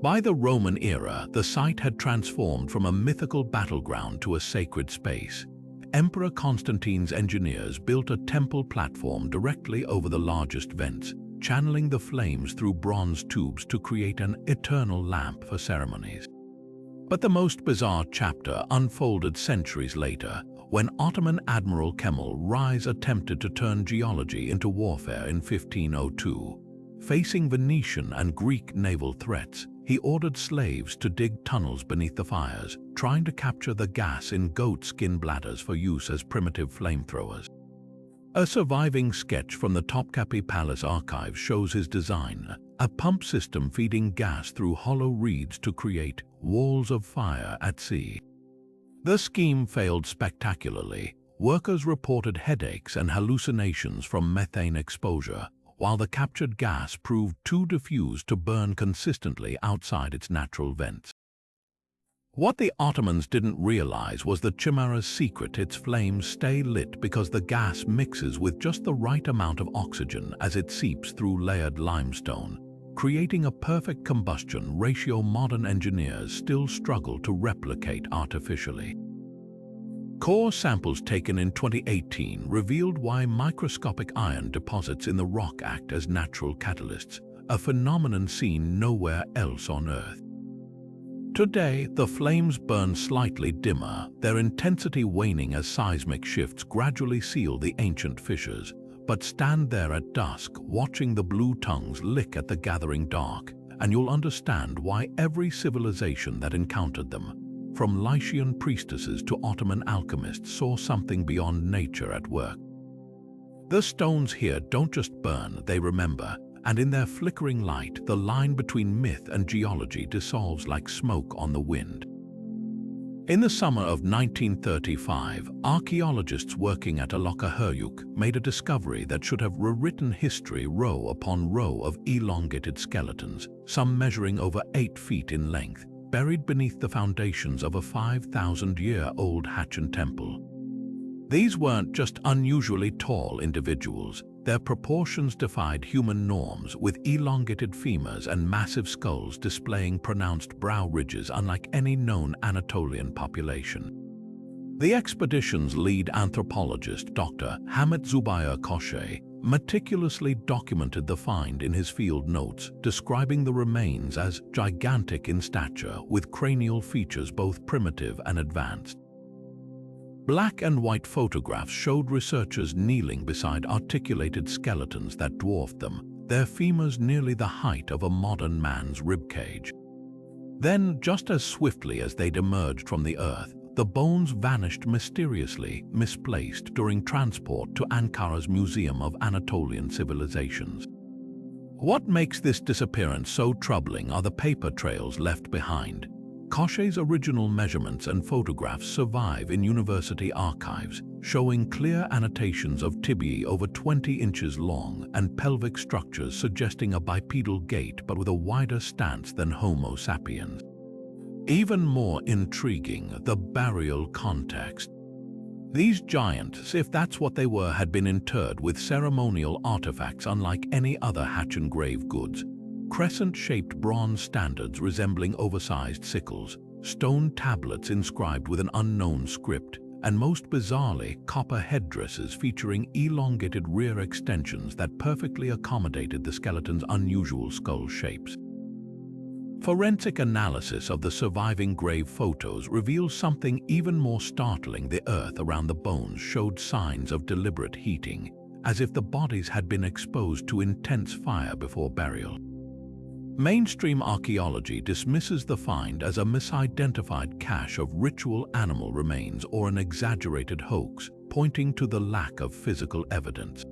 By the Roman era, the site had transformed from a mythical battleground to a sacred space. Emperor Constantine's engineers built a temple platform directly over the largest vents, channeling the flames through bronze tubes to create an eternal lamp for ceremonies. But the most bizarre chapter unfolded centuries later, when Ottoman Admiral Kemal Reis attempted to turn geology into warfare in 1502. Facing Venetian and Greek naval threats, he ordered slaves to dig tunnels beneath the fires, trying to capture the gas in goat skin bladders for use as primitive flamethrowers. A surviving sketch from the Topkapi Palace archives shows his design, a pump system feeding gas through hollow reeds to create walls of fire at sea. The scheme failed spectacularly. Workers reported headaches and hallucinations from methane exposure, while the captured gas proved too diffused to burn consistently outside its natural vents. What the Ottomans didn't realize was the Chimera's secret: its flames stay lit because the gas mixes with just the right amount of oxygen as it seeps through layered limestone. creating a perfect combustion ratio modern engineers still struggle to replicate artificially. Core samples taken in 2018 revealed why microscopic iron deposits in the rock act as natural catalysts, a phenomenon seen nowhere else on Earth. Today, the flames burn slightly dimmer, their intensity waning as seismic shifts gradually seal the ancient fissures, but stand there at dusk, watching the blue tongues lick at the gathering dark, and you'll understand why every civilization that encountered them, from Lycian priestesses to Ottoman alchemists, saw something beyond nature at work. The stones here don't just burn, they remember, and in their flickering light, the line between myth and geology dissolves like smoke on the wind. In the summer of 1935, archaeologists working at Catalhoyuk made a discovery that should have rewritten history row upon row of elongated skeletons, some measuring over 8 feet in length, buried beneath the foundations of a 5,000-year-old Hattusa temple. These weren't just unusually tall individuals. Their proportions defied human norms, with elongated femurs and massive skulls displaying pronounced brow ridges unlike any known Anatolian population. The expedition's lead anthropologist, Dr. Hamit Zubair Koshey, meticulously documented the find in his field notes, describing the remains as gigantic in stature, with cranial features both primitive and advanced. Black and white photographs showed researchers kneeling beside articulated skeletons that dwarfed them, their femurs nearly the height of a modern man's ribcage. Then, just as swiftly as they'd emerged from the earth, the bones vanished mysteriously, misplaced during transport to Ankara's Museum of Anatolian Civilizations. What makes this disappearance so troubling are the paper trails left behind. Koshey's original measurements and photographs survive in university archives, showing clear annotations of tibiae over 20 inches long and pelvic structures suggesting a bipedal gait but with a wider stance than Homo sapiens. Even more intriguing, the burial context. These giants, if that's what they were, had been interred with ceremonial artifacts unlike any other Hattusa grave goods. Crescent-shaped bronze standards resembling oversized sickles, stone tablets inscribed with an unknown script, and most bizarrely, copper headdresses featuring elongated rear extensions that perfectly accommodated the skeleton's unusual skull shapes. Forensic analysis of the surviving grave photos reveals something even more startling. The earth around the bones showed signs of deliberate heating, as if the bodies had been exposed to intense fire before burial. Mainstream archaeology dismisses the find as a misidentified cache of ritual animal remains or an exaggerated hoax, pointing to the lack of physical evidence.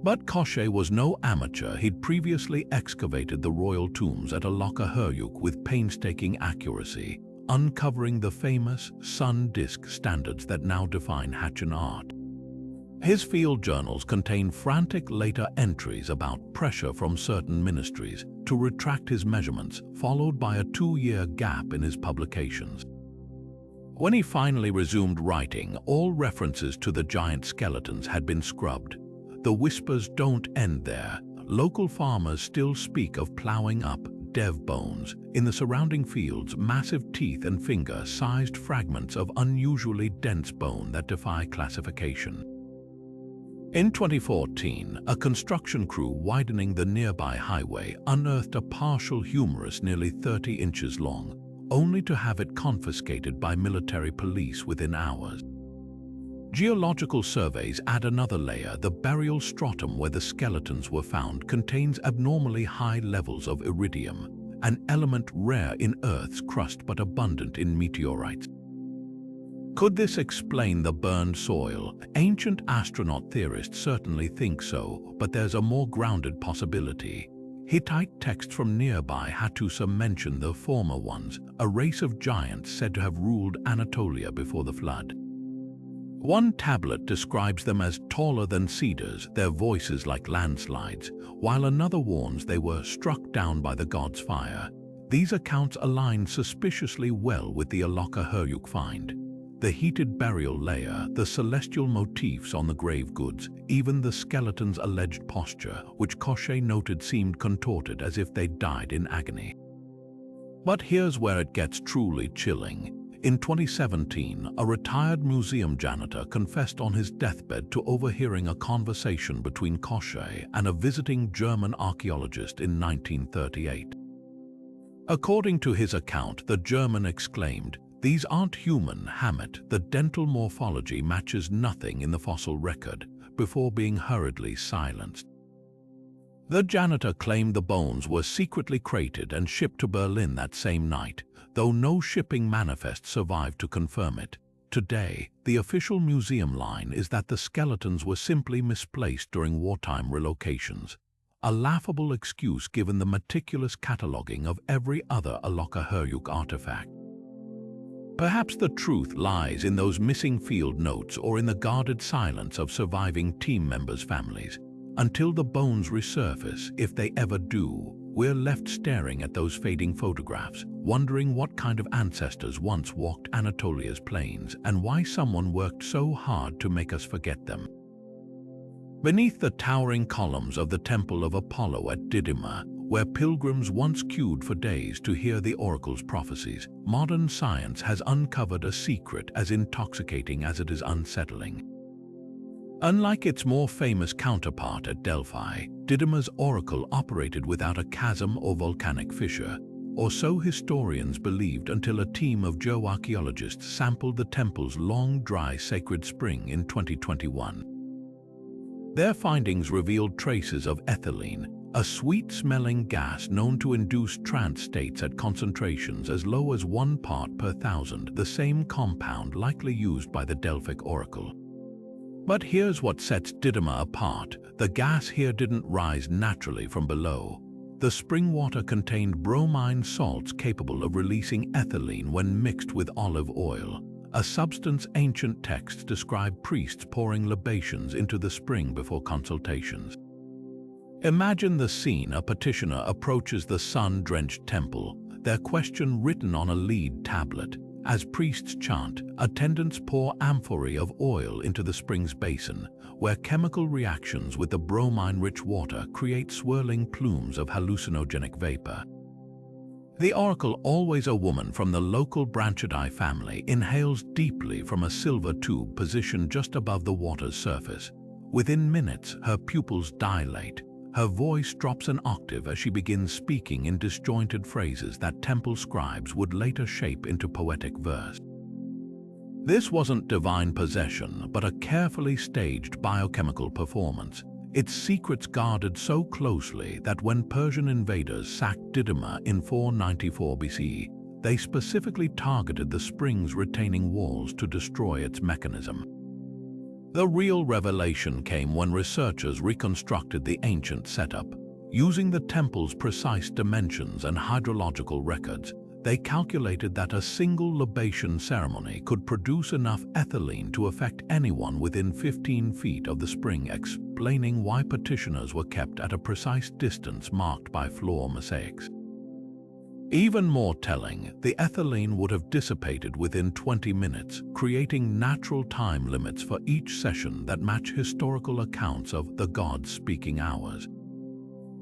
But Koshey was no amateur. He'd previously excavated the royal tombs at Catalhoyuk with painstaking accuracy, uncovering the famous sun disk standards that now define Hattusa art. His field journals contain frantic later entries about pressure from certain ministries to retract his measurements, followed by a 2-year gap in his publications. When he finally resumed writing, all references to the giant skeletons had been scrubbed. The whispers don't end there. Local farmers still speak of plowing up dev bones. In the surrounding fields, massive teeth and finger-sized fragments of unusually dense bone that defy classification. In 2014, a construction crew widening the nearby highway unearthed a partial humerus nearly 30 inches long, only to have it confiscated by military police within hours. Geological surveys add another layer. The burial stratum where the skeletons were found contains abnormally high levels of iridium, an element rare in Earth's crust but abundant in meteorites. Could this explain the burned soil? Ancient astronaut theorists certainly think so, but there's a more grounded possibility. Hittite texts from nearby Hattusa mention the former ones, a race of giants said to have ruled Anatolia before the flood. One tablet describes them as taller than cedars, their voices like landslides, while another warns they were struck down by the god's fire. These accounts align suspiciously well with the Catalhoyuk find. the heated burial layer, the celestial motifs on the grave goods, even the skeleton's alleged posture, which Cochet noted seemed contorted as if they died in agony. But here's where it gets truly chilling. In 2017, a retired museum janitor confessed on his deathbed to overhearing a conversation between Cochet and a visiting German archaeologist in 1938. According to his account, the German exclaimed, "These aren't human, Hammett. The dental morphology matches nothing in the fossil record," before being hurriedly silenced. The janitor claimed the bones were secretly crated and shipped to Berlin that same night, though no shipping manifest survived to confirm it. Today, the official museum line is that the skeletons were simply misplaced during wartime relocations, a laughable excuse given the meticulous cataloging of every other Catalhoyuk artifact. Perhaps the truth lies in those missing field notes or in the guarded silence of surviving team members' families. Until the bones resurface, if they ever do, we're left staring at those fading photographs, wondering what kind of ancestors once walked Anatolia's plains and why someone worked so hard to make us forget them. Beneath the towering columns of the Temple of Apollo at Didyma, where pilgrims once queued for days to hear the oracle's prophecies, modern science has uncovered a secret as intoxicating as it is unsettling. Unlike its more famous counterpart at Delphi, Didyma's oracle operated without a chasm or volcanic fissure, or so historians believed until a team of geoarchaeologists sampled the temple's long, dry sacred spring in 2021. Their findings revealed traces of ethylene, a sweet-smelling gas known to induce trance states at concentrations as low as 1 part per thousand, the same compound likely used by the Delphic oracle. But here's what sets Didyma apart. The gas here didn't rise naturally from below. The spring water contained bromine salts capable of releasing ethylene when mixed with olive oil, a substance ancient texts describe priests pouring libations into the spring before consultations. Imagine the scene: a petitioner approaches the sun-drenched temple, their question written on a lead tablet. As priests chant, attendants pour amphorae of oil into the spring's basin, where chemical reactions with the bromine-rich water create swirling plumes of hallucinogenic vapor. The oracle, always a woman from the local Branchidae family, inhales deeply from a silver tube positioned just above the water's surface. Within minutes, her pupils dilate. Her voice drops an octave as she begins speaking in disjointed phrases that temple scribes would later shape into poetic verse. This wasn't divine possession, but a carefully staged biochemical performance, its secrets guarded so closely that when Persian invaders sacked Didyma in 494 BCE, they specifically targeted the spring's retaining walls to destroy its mechanism. The real revelation came when researchers reconstructed the ancient setup. Using the temple's precise dimensions and hydrological records, they calculated that a single libation ceremony could produce enough ethylene to affect anyone within 15 feet of the spring, explaining why petitioners were kept at a precise distance marked by floor mosaics. Even more telling, the ethylene would have dissipated within 20 minutes, creating natural time limits for each session that match historical accounts of the gods' speaking hours.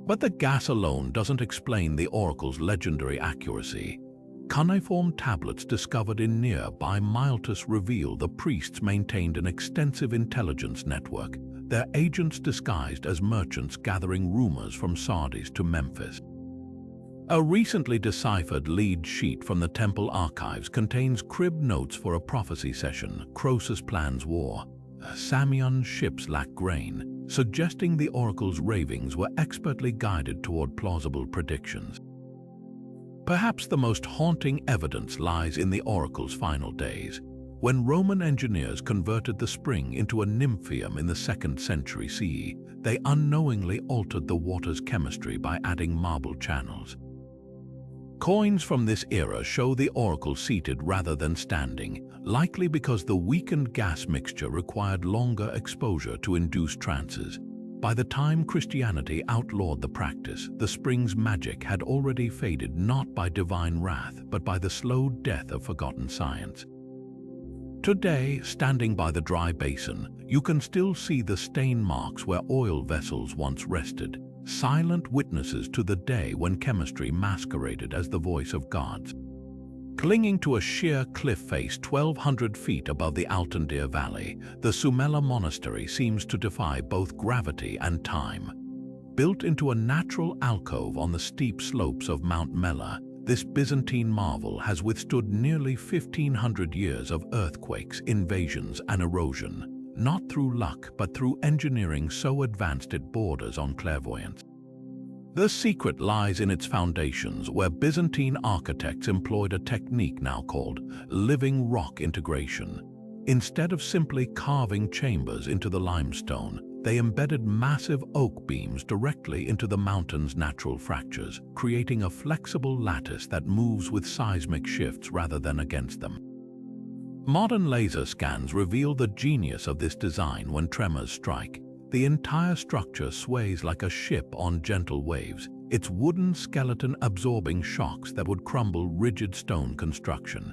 But the gas alone doesn't explain the oracle's legendary accuracy. Cuneiform tablets discovered in nearby Miletus reveal the priests maintained an extensive intelligence network, their agents disguised as merchants gathering rumors from Sardis to Memphis. A recently deciphered lead sheet from the temple archives contains crib notes for a prophecy session: Croesus plans war, Samian's ships lack grain, suggesting the oracle's ravings were expertly guided toward plausible predictions. Perhaps the most haunting evidence lies in the oracle's final days, when Roman engineers converted the spring into a nymphaeum in the 2nd century CE. They unknowingly altered the water's chemistry by adding marble channels. Coins from this era show the oracle seated rather than standing, likely because the weakened gas mixture required longer exposure to induce trances. By the time Christianity outlawed the practice, the spring's magic had already faded, not by divine wrath, but by the slow death of forgotten science. Today, standing by the dry basin, you can still see the stain marks where oil vessels once rested, silent witnesses to the day when chemistry masqueraded as the voice of gods. Clinging to a sheer cliff face 1,200 feet above the Altendir Valley, the Sumela Monastery seems to defy both gravity and time. Built into a natural alcove on the steep slopes of Mount Mela, this Byzantine marvel has withstood nearly 1,500 years of earthquakes, invasions, and erosion, not through luck but through engineering so advanced it borders on clairvoyance. The secret lies in its foundations, where Byzantine architects employed a technique now called living rock integration. Instead of simply carving chambers into the limestone, they embedded massive oak beams directly into the mountain's natural fractures, creating a flexible lattice that moves with seismic shifts rather than against them. Modern laser scans reveal the genius of this design. When tremors strike, the entire structure sways like a ship on gentle waves, its wooden skeleton absorbing shocks that would crumble rigid stone construction.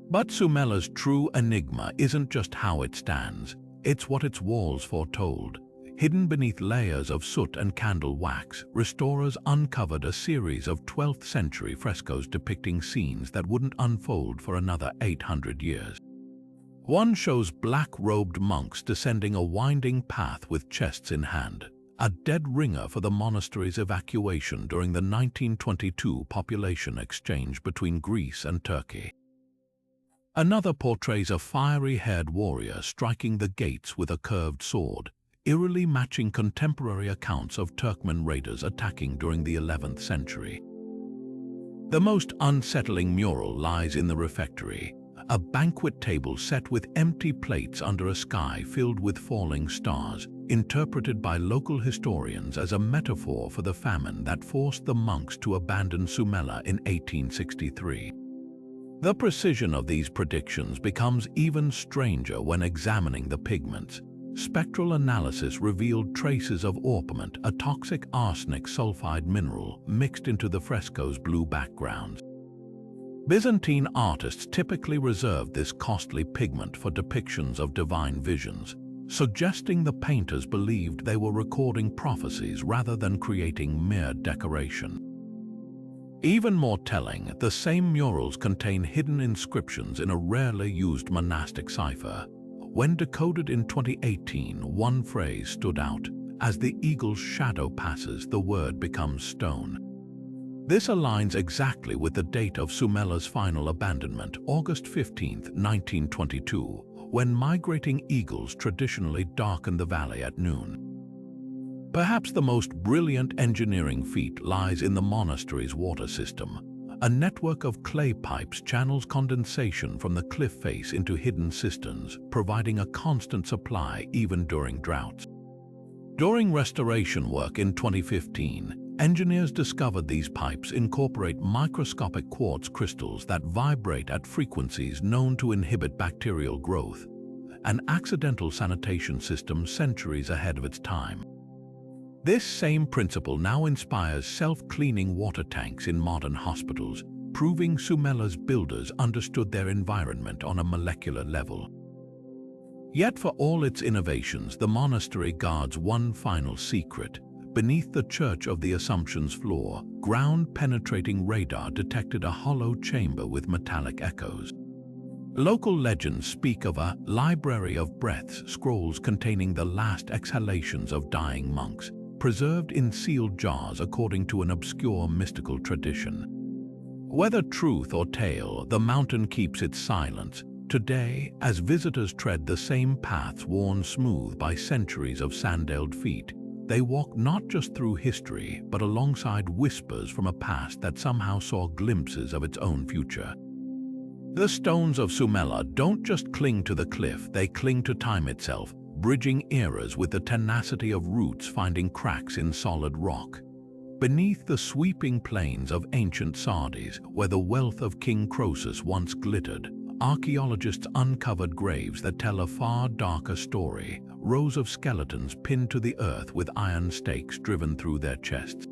But Sumela's true enigma isn't just how it stands, it's what its walls foretold. Hidden beneath layers of soot and candle wax, restorers uncovered a series of 12th century frescoes depicting scenes that wouldn't unfold for another 800 years. One shows black-robed monks descending a winding path with chests in hand, a dead ringer for the monastery's evacuation during the 1922 population exchange between Greece and Turkey. Another portrays a fiery-haired warrior striking the gates with a curved sword, eerily matching contemporary accounts of Turkmen raiders attacking during the 11th century. The most unsettling mural lies in the refectory, a banquet table set with empty plates under a sky filled with falling stars, interpreted by local historians as a metaphor for the famine that forced the monks to abandon Sumela in 1863. The precision of these predictions becomes even stranger when examining the pigments. Spectral analysis revealed traces of orpiment, a toxic arsenic sulfide mineral, mixed into the fresco's blue backgrounds. Byzantine artists typically reserved this costly pigment for depictions of divine visions, suggesting the painters believed they were recording prophecies rather than creating mere decoration. Even more telling, the same murals contain hidden inscriptions in a rarely used monastic cipher. When decoded in 2018, one phrase stood out: "As the eagle's shadow passes, the word becomes stone." This aligns exactly with the date of Sumela's final abandonment, August 15, 1922, when migrating eagles traditionally darken the valley at noon. Perhaps the most brilliant engineering feat lies in the monastery's water system. A network of clay pipes channels condensation from the cliff face into hidden cisterns, providing a constant supply even during droughts. During restoration work in 2015, engineers discovered these pipes incorporate microscopic quartz crystals that vibrate at frequencies known to inhibit bacterial growth, an accidental sanitation system centuries ahead of its time. This same principle now inspires self-cleaning water tanks in modern hospitals, proving Sumela's builders understood their environment on a molecular level. Yet for all its innovations, the monastery guards one final secret. Beneath the Church of the Assumption's floor, ground-penetrating radar detected a hollow chamber with metallic echoes. Local legends speak of a library of breaths, scrolls containing the last exhalations of dying monks, preserved in sealed jars according to an obscure mystical tradition. Whether truth or tale, the mountain keeps its silence. Today, as visitors tread the same paths worn smooth by centuries of sandaled feet, they walk not just through history, but alongside whispers from a past that somehow saw glimpses of its own future. The stones of Sumela don't just cling to the cliff, they cling to time itself, bridging eras with the tenacity of roots finding cracks in solid rock. Beneath the sweeping plains of ancient Sardis, where the wealth of King Croesus once glittered, archaeologists uncovered graves that tell a far darker story, rows of skeletons pinned to the earth with iron stakes driven through their chests.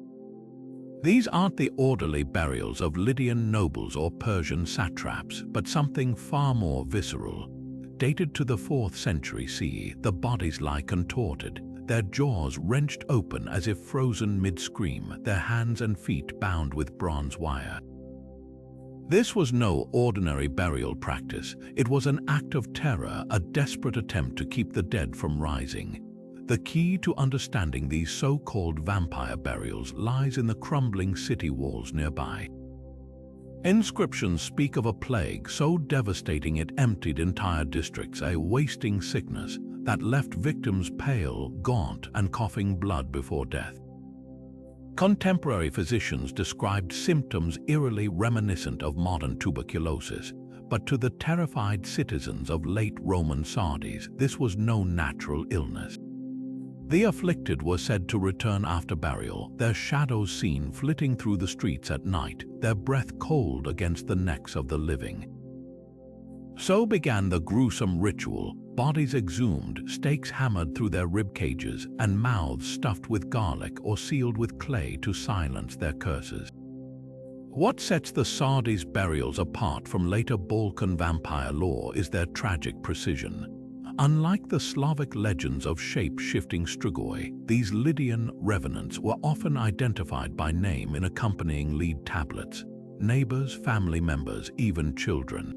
These aren't the orderly burials of Lydian nobles or Persian satraps, but something far more visceral. dated to the 4th century CE, the bodies lie contorted, their jaws wrenched open as if frozen mid-scream, their hands and feet bound with bronze wire. This was no ordinary burial practice. It was an act of terror, a desperate attempt to keep the dead from rising. The key to understanding these so-called vampire burials lies in the crumbling city walls nearby. Inscriptions speak of a plague so devastating it emptied entire districts, a wasting sickness that left victims pale, gaunt, and coughing blood before death. Contemporary physicians described symptoms eerily reminiscent of modern tuberculosis, but to the terrified citizens of late Roman Sardis, this was no natural illness. The afflicted were said to return after burial, their shadows seen flitting through the streets at night, their breath cold against the necks of the living. So began the gruesome ritual, bodies exhumed, stakes hammered through their rib cages, and mouths stuffed with garlic or sealed with clay to silence their curses. What sets the Sardis burials apart from later Balkan vampire lore is their tragic precision. Unlike the Slavic legends of shape-shifting strigoi, these Lydian revenants were often identified by name in accompanying lead tablets: neighbors, family members, even children.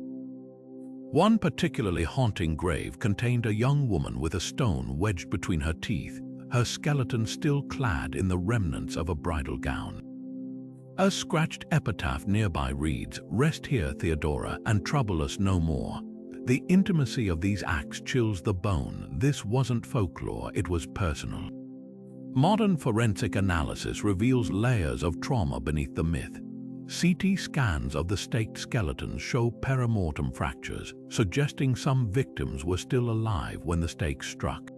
One particularly haunting grave contained a young woman with a stone wedged between her teeth, her skeleton still clad in the remnants of a bridal gown. A scratched epitaph nearby reads, "Rest here, Theodora, and trouble us no more." The intimacy of these acts chills the bone. This wasn't folklore, it was personal. Modern forensic analysis reveals layers of trauma beneath the myth. CT scans of the staked skeletons show perimortem fractures, suggesting some victims were still alive when the stakes struck.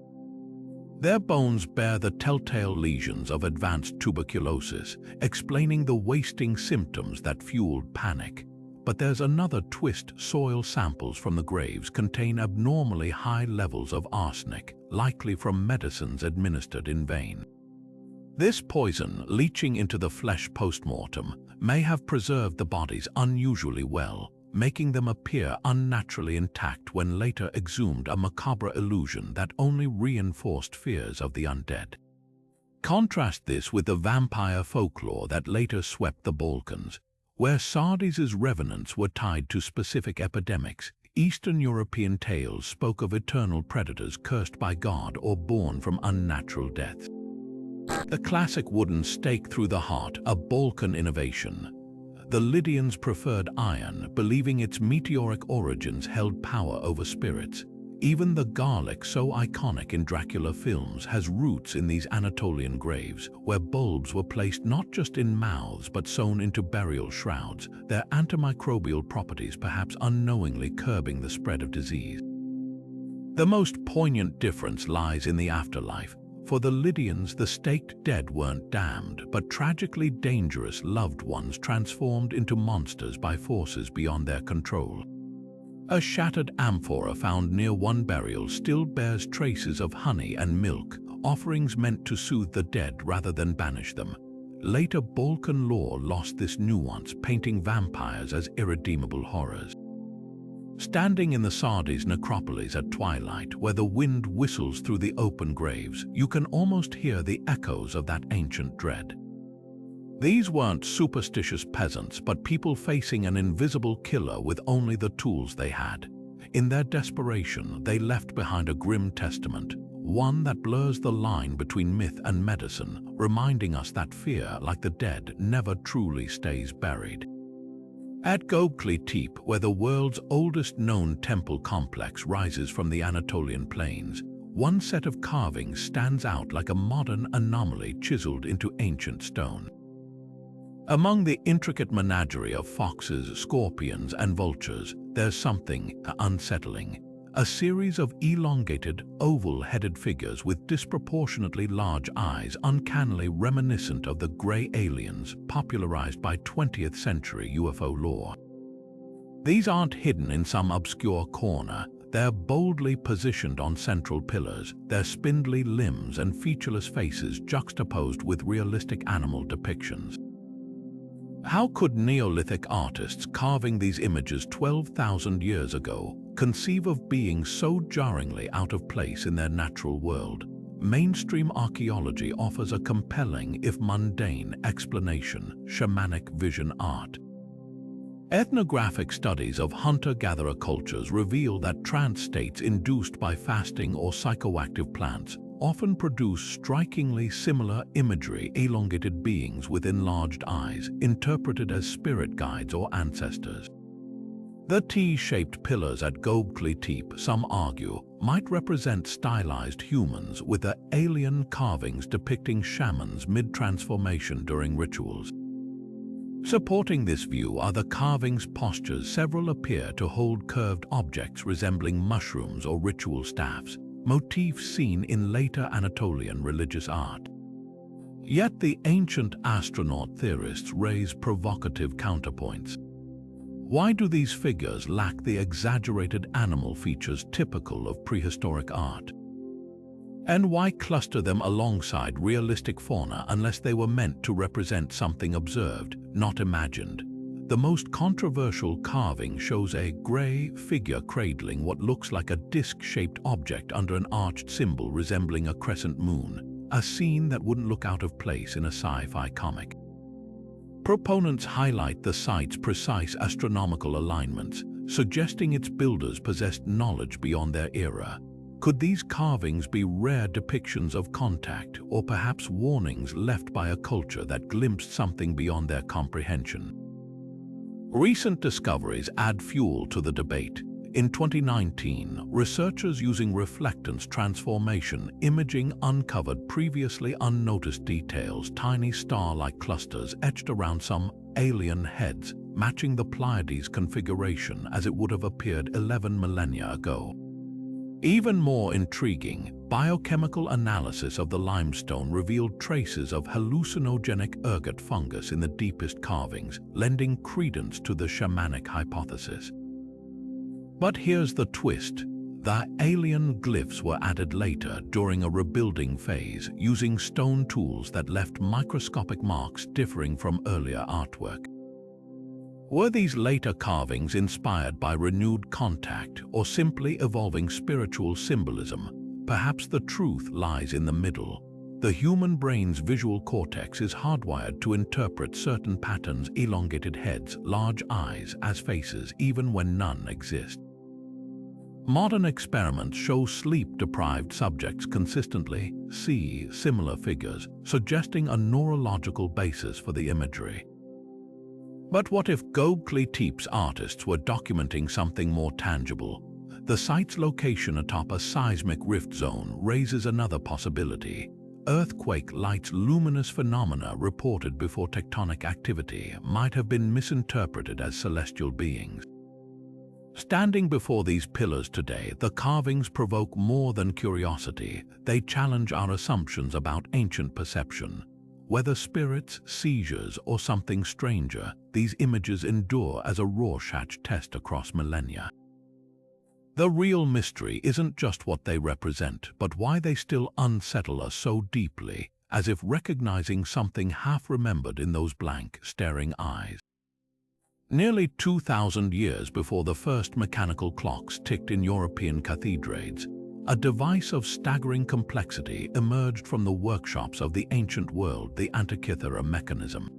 Their bones bear the telltale lesions of advanced tuberculosis, explaining the wasting symptoms that fueled panic. But there's another twist: soil samples from the graves contain abnormally high levels of arsenic, likely from medicines administered in vain. This poison, leaching into the flesh post-mortem, may have preserved the bodies unusually well, making them appear unnaturally intact when later exhumed, a macabre illusion that only reinforced fears of the undead. Contrast this with the vampire folklore that later swept the Balkans, where Sardis' revenants were tied to specific epidemics. Eastern European tales spoke of eternal predators cursed by God or born from unnatural deaths. The classic wooden stake through the heart, a Balkan innovation. The Lydians preferred iron, believing its meteoric origins held power over spirits. Even the garlic, so iconic in Dracula films, has roots in these Anatolian graves, where bulbs were placed not just in mouths but sewn into burial shrouds, their antimicrobial properties perhaps unknowingly curbing the spread of disease. The most poignant difference lies in the afterlife. For the Lydians, the staked dead weren't damned, but tragically dangerous loved ones transformed into monsters by forces beyond their control. A shattered amphora found near one burial still bears traces of honey and milk, offerings meant to soothe the dead rather than banish them. Later Balkan lore lost this nuance, painting vampires as irredeemable horrors. Standing in the Sardis necropolis at twilight, where the wind whistles through the open graves, you can almost hear the echoes of that ancient dread. These weren't superstitious peasants, but people facing an invisible killer with only the tools they had. In their desperation, they left behind a grim testament, one that blurs the line between myth and medicine, reminding us that fear, like the dead, never truly stays buried. At Göbekli Tepe, where the world's oldest known temple complex rises from the Anatolian plains, one set of carvings stands out like a modern anomaly chiseled into ancient stone. Among the intricate menagerie of foxes, scorpions, and vultures, there's something unsettling. A series of elongated, oval-headed figures with disproportionately large eyes, uncannily reminiscent of the grey aliens popularized by 20th century UFO lore. These aren't hidden in some obscure corner. They're boldly positioned on central pillars, their spindly limbs and featureless faces juxtaposed with realistic animal depictions. How could Neolithic artists carving these images 12,000 years ago conceive of beings so jarringly out of place in their natural world, mainstream archaeology offers a compelling, if mundane, explanation: shamanic vision art. Ethnographic studies of hunter-gatherer cultures reveal that trance states induced by fasting or psychoactive plants often produce strikingly similar imagery: elongated beings with enlarged eyes, interpreted as spirit guides or ancestors. The T-shaped pillars at Göbekli Tepe, some argue, might represent stylized humans, with the alien carvings depicting shamans mid-transformation during rituals. Supporting this view are the carvings' postures. Several appear to hold curved objects resembling mushrooms or ritual staffs, motifs seen in later Anatolian religious art. Yet the ancient astronaut theorists raise provocative counterpoints. Why do these figures lack the exaggerated animal features typical of prehistoric art? And why cluster them alongside realistic fauna unless they were meant to represent something observed, not imagined? The most controversial carving shows a gray figure cradling what looks like a disc-shaped object under an arched symbol resembling a crescent moon, a scene that wouldn't look out of place in a sci-fi comic. Proponents highlight the site's precise astronomical alignments, suggesting its builders possessed knowledge beyond their era. Could these carvings be rare depictions of contact, or perhaps warnings left by a culture that glimpsed something beyond their comprehension? Recent discoveries add fuel to the debate. In 2019, researchers using reflectance transformation imaging uncovered previously unnoticed details: tiny star-like clusters etched around some alien heads, matching the Pleiades configuration as it would have appeared 11 millennia ago. Even more intriguing, biochemical analysis of the limestone revealed traces of hallucinogenic ergot fungus in the deepest carvings, lending credence to the shamanic hypothesis. But here's the twist. The alien glyphs were added later during a rebuilding phase, using stone tools that left microscopic marks differing from earlier artwork. Were these later carvings inspired by renewed contact or simply evolving spiritual symbolism? Perhaps the truth lies in the middle. The human brain's visual cortex is hardwired to interpret certain patterns: elongated heads, large eyes, as faces, even when none exist. Modern experiments show sleep-deprived subjects consistently see similar figures, suggesting a neurological basis for the imagery. But what if Göbekli Tepe's artists were documenting something more tangible? The site's location atop a seismic rift zone raises another possibility. Earthquake-like luminous phenomena reported before tectonic activity might have been misinterpreted as celestial beings. Standing before these pillars today, the carvings provoke more than curiosity. They challenge our assumptions about ancient perception. Whether spirits, seizures, or something stranger, these images endure as a Rorschach test across millennia. The real mystery isn't just what they represent, but why they still unsettle us so deeply, as if recognizing something half-remembered in those blank, staring eyes. Nearly 2,000 years before the first mechanical clocks ticked in European cathedrals, a device of staggering complexity emerged from the workshops of the ancient world: the Antikythera mechanism.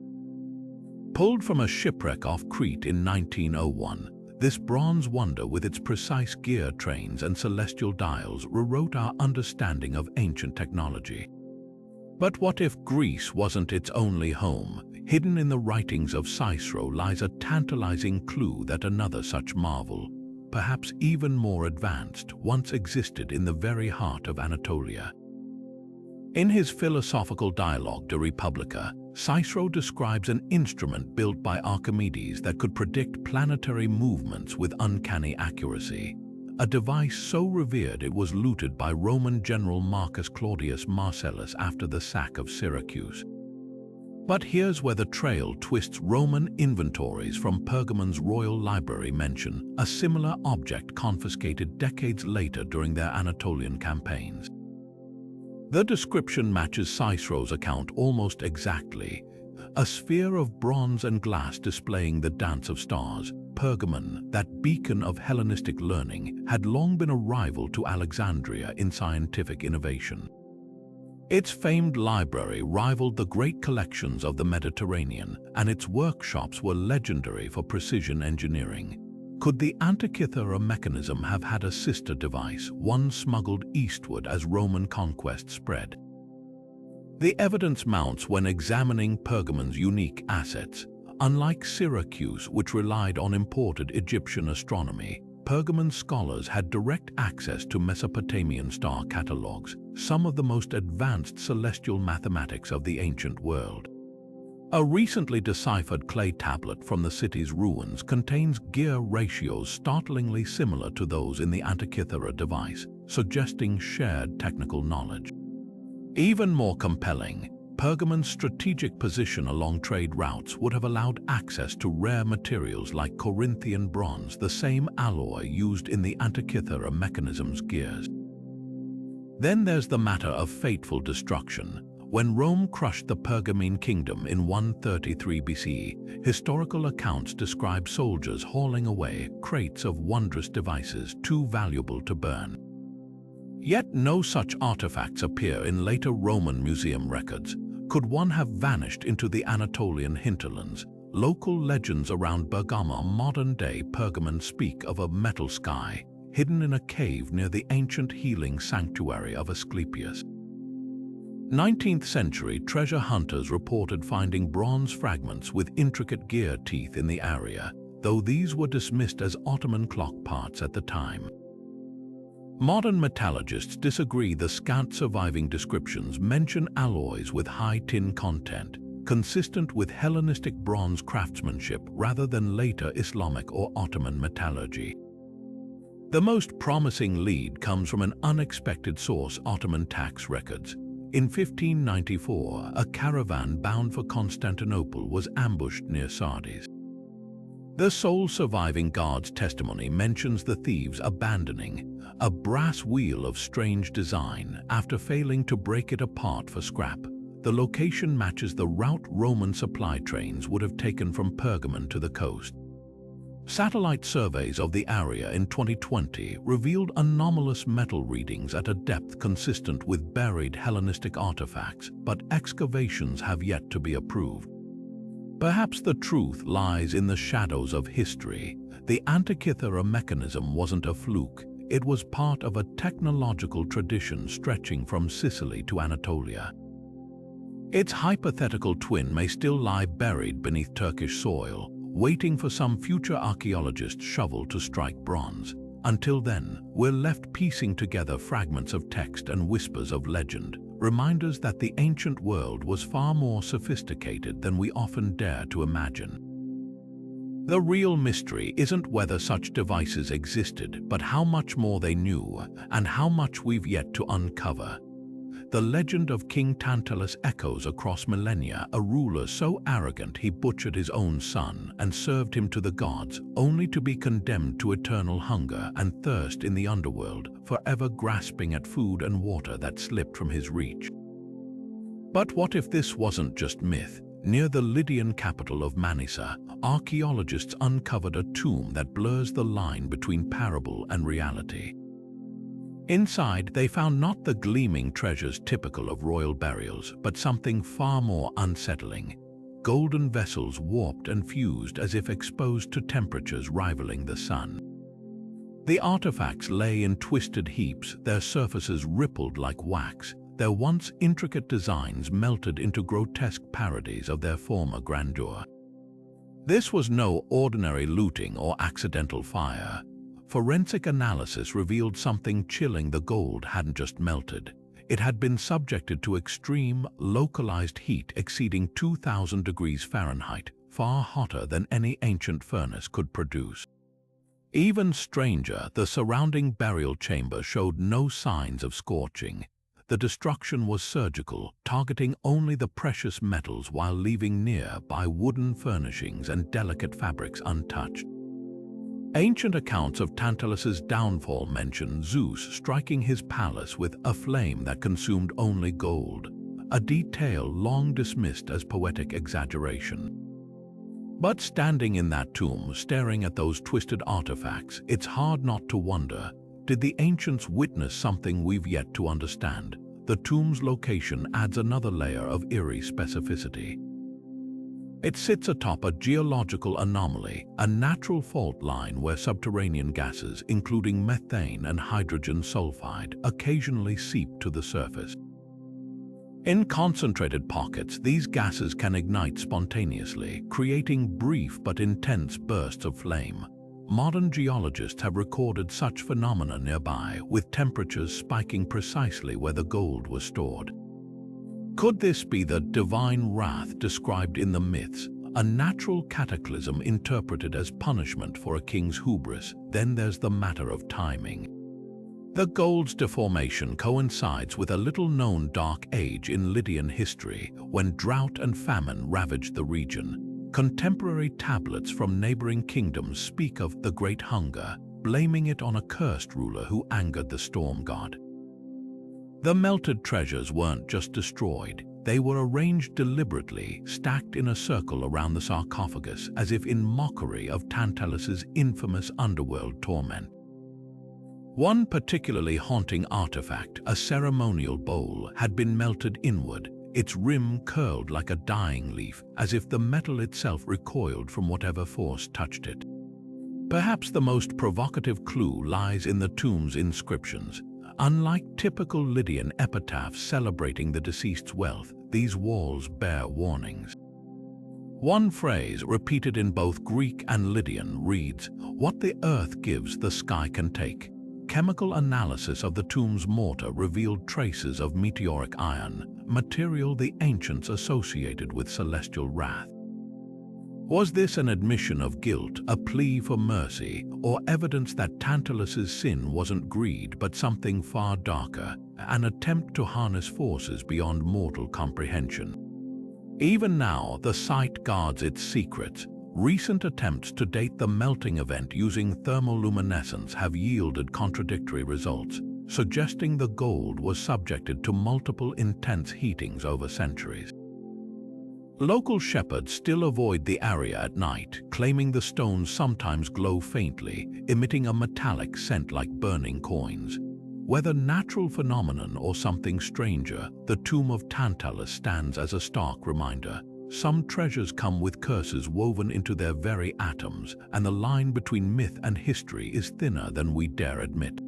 Pulled from a shipwreck off Crete in 1901, this bronze wonder with its precise gear trains and celestial dials rewrote our understanding of ancient technology. But what if Greece wasn't its only home? Hidden in the writings of Cicero lies a tantalizing clue that another such marvel, perhaps even more advanced, once existed in the very heart of Anatolia. In his philosophical dialogue De Republica, Cicero describes an instrument built by Archimedes that could predict planetary movements with uncanny accuracy, a device so revered it was looted by Roman general Marcus Claudius Marcellus after the sack of Syracuse. But here's where the trail twists. Roman inventories from Pergamon's royal library mention a similar object confiscated decades later during their Anatolian campaigns. The description matches Cicero's account almost exactly. a sphere of bronze and glass displaying the dance of stars. Pergamon, that beacon of Hellenistic learning, had long been a rival to Alexandria in scientific innovation. Its famed library rivaled the great collections of the Mediterranean, and its workshops were legendary for precision engineering. Could the Antikythera mechanism have had a sister device, one smuggled eastward as Roman conquest spread? The evidence mounts when examining Pergamon's unique assets. Unlike Syracuse, which relied on imported Egyptian astronomy, Pergamon scholars had direct access to Mesopotamian star catalogues, some of the most advanced celestial mathematics of the ancient world. A recently deciphered clay tablet from the city's ruins contains gear ratios startlingly similar to those in the Antikythera device, suggesting shared technical knowledge. Even more compelling, Pergamon's strategic position along trade routes would have allowed access to rare materials like Corinthian bronze, the same alloy used in the Antikythera mechanism's gears. Then there's the matter of fateful destruction. When Rome crushed the Pergamene kingdom in 133 BCE, historical accounts describe soldiers hauling away crates of wondrous devices too valuable to burn. Yet no such artifacts appear in later Roman museum records. Could one have vanished into the Anatolian hinterlands? Local legends around Bergama, modern-day Pergamon, speak of a metal sky hidden in a cave near the ancient healing sanctuary of Asclepius. 19th century treasure hunters reported finding bronze fragments with intricate gear teeth in the area, though these were dismissed as Ottoman clock parts at the time. Modern metallurgists disagree. The scant surviving descriptions mention alloys with high tin content, consistent with Hellenistic bronze craftsmanship rather than later Islamic or Ottoman metallurgy. The most promising lead comes from an unexpected source: Ottoman tax records. In 1594, a caravan bound for Constantinople was ambushed near Sardis. The sole surviving guard's testimony mentions the thieves abandoning a brass wheel of strange design after failing to break it apart for scrap. The location matches the route Roman supply trains would have taken from Pergamon to the coast. Satellite surveys of the area in 2020 revealed anomalous metal readings at a depth consistent with buried Hellenistic artifacts, but excavations have yet to be approved. Perhaps the truth lies in the shadows of history. The Antikythera mechanism wasn't a fluke. It was part of a technological tradition stretching from Sicily to Anatolia. Its hypothetical twin may still lie buried beneath Turkish soil, waiting for some future archaeologist's shovel to strike bronze. Until then, we're left piecing together fragments of text and whispers of legend, reminders that the ancient world was far more sophisticated than we often dare to imagine. The real mystery isn't whether such devices existed, but how much more they knew, and how much we've yet to uncover. The legend of King Tantalus echoes across millennia, a ruler so arrogant he butchered his own son and served him to the gods, only to be condemned to eternal hunger and thirst in the underworld, forever grasping at food and water that slipped from his reach. But what if this wasn't just myth? Near the Lydian capital of Manisa, archaeologists uncovered a tomb that blurs the line between parable and reality. Inside, they found not the gleaming treasures typical of royal burials, but something far more unsettling: golden vessels warped and fused as if exposed to temperatures rivaling the sun. The artifacts lay in twisted heaps, their surfaces rippled like wax, their once intricate designs melted into grotesque parodies of their former grandeur. This was no ordinary looting or accidental fire. Forensic analysis revealed something chilling: the gold hadn't just melted. It had been subjected to extreme, localized heat exceeding 2,000 degrees Fahrenheit, far hotter than any ancient furnace could produce. Even stranger, the surrounding burial chamber showed no signs of scorching. The destruction was surgical, targeting only the precious metals while leaving nearby wooden furnishings and delicate fabrics untouched. Ancient accounts of Tantalus's downfall mention Zeus striking his palace with a flame that consumed only gold, a detail long dismissed as poetic exaggeration. But standing in that tomb, staring at those twisted artifacts, it's hard not to wonder, did the ancients witness something we've yet to understand? The tomb's location adds another layer of eerie specificity. It sits atop a geological anomaly, a natural fault line where subterranean gases, including methane and hydrogen sulfide, occasionally seep to the surface. In concentrated pockets, these gases can ignite spontaneously, creating brief but intense bursts of flame. Modern geologists have recorded such phenomena nearby, with temperatures spiking precisely where the gold was stored. Could this be the divine wrath described in the myths, a natural cataclysm interpreted as punishment for a king's hubris? Then there's the matter of timing. The gold's deformation coincides with a little-known dark age in Lydian history, when drought and famine ravaged the region. Contemporary tablets from neighboring kingdoms speak of the Great Hunger, blaming it on a cursed ruler who angered the storm god. The melted treasures weren't just destroyed, they were arranged deliberately, stacked in a circle around the sarcophagus, as if in mockery of Tantalus's infamous underworld torment. One particularly haunting artifact, a ceremonial bowl, had been melted inward, its rim curled like a dying leaf, as if the metal itself recoiled from whatever force touched it. Perhaps the most provocative clue lies in the tomb's inscriptions. Unlike typical Lydian epitaphs celebrating the deceased's wealth, these walls bear warnings. One phrase, repeated in both Greek and Lydian, reads, "What the earth gives, the sky can take." Chemical analysis of the tomb's mortar revealed traces of meteoric iron, material the ancients associated with celestial wrath. Was this an admission of guilt, a plea for mercy, or evidence that Tantalus's sin wasn't greed but something far darker, an attempt to harness forces beyond mortal comprehension? Even now, the site guards its secrets. Recent attempts to date the melting event using thermoluminescence have yielded contradictory results, suggesting the gold was subjected to multiple intense heatings over centuries. Local shepherds still avoid the area at night, claiming the stones sometimes glow faintly, emitting a metallic scent like burning coins. Whether natural phenomenon or something stranger, the tomb of Tantalus stands as a stark reminder. Some treasures come with curses woven into their very atoms, and the line between myth and history is thinner than we dare admit.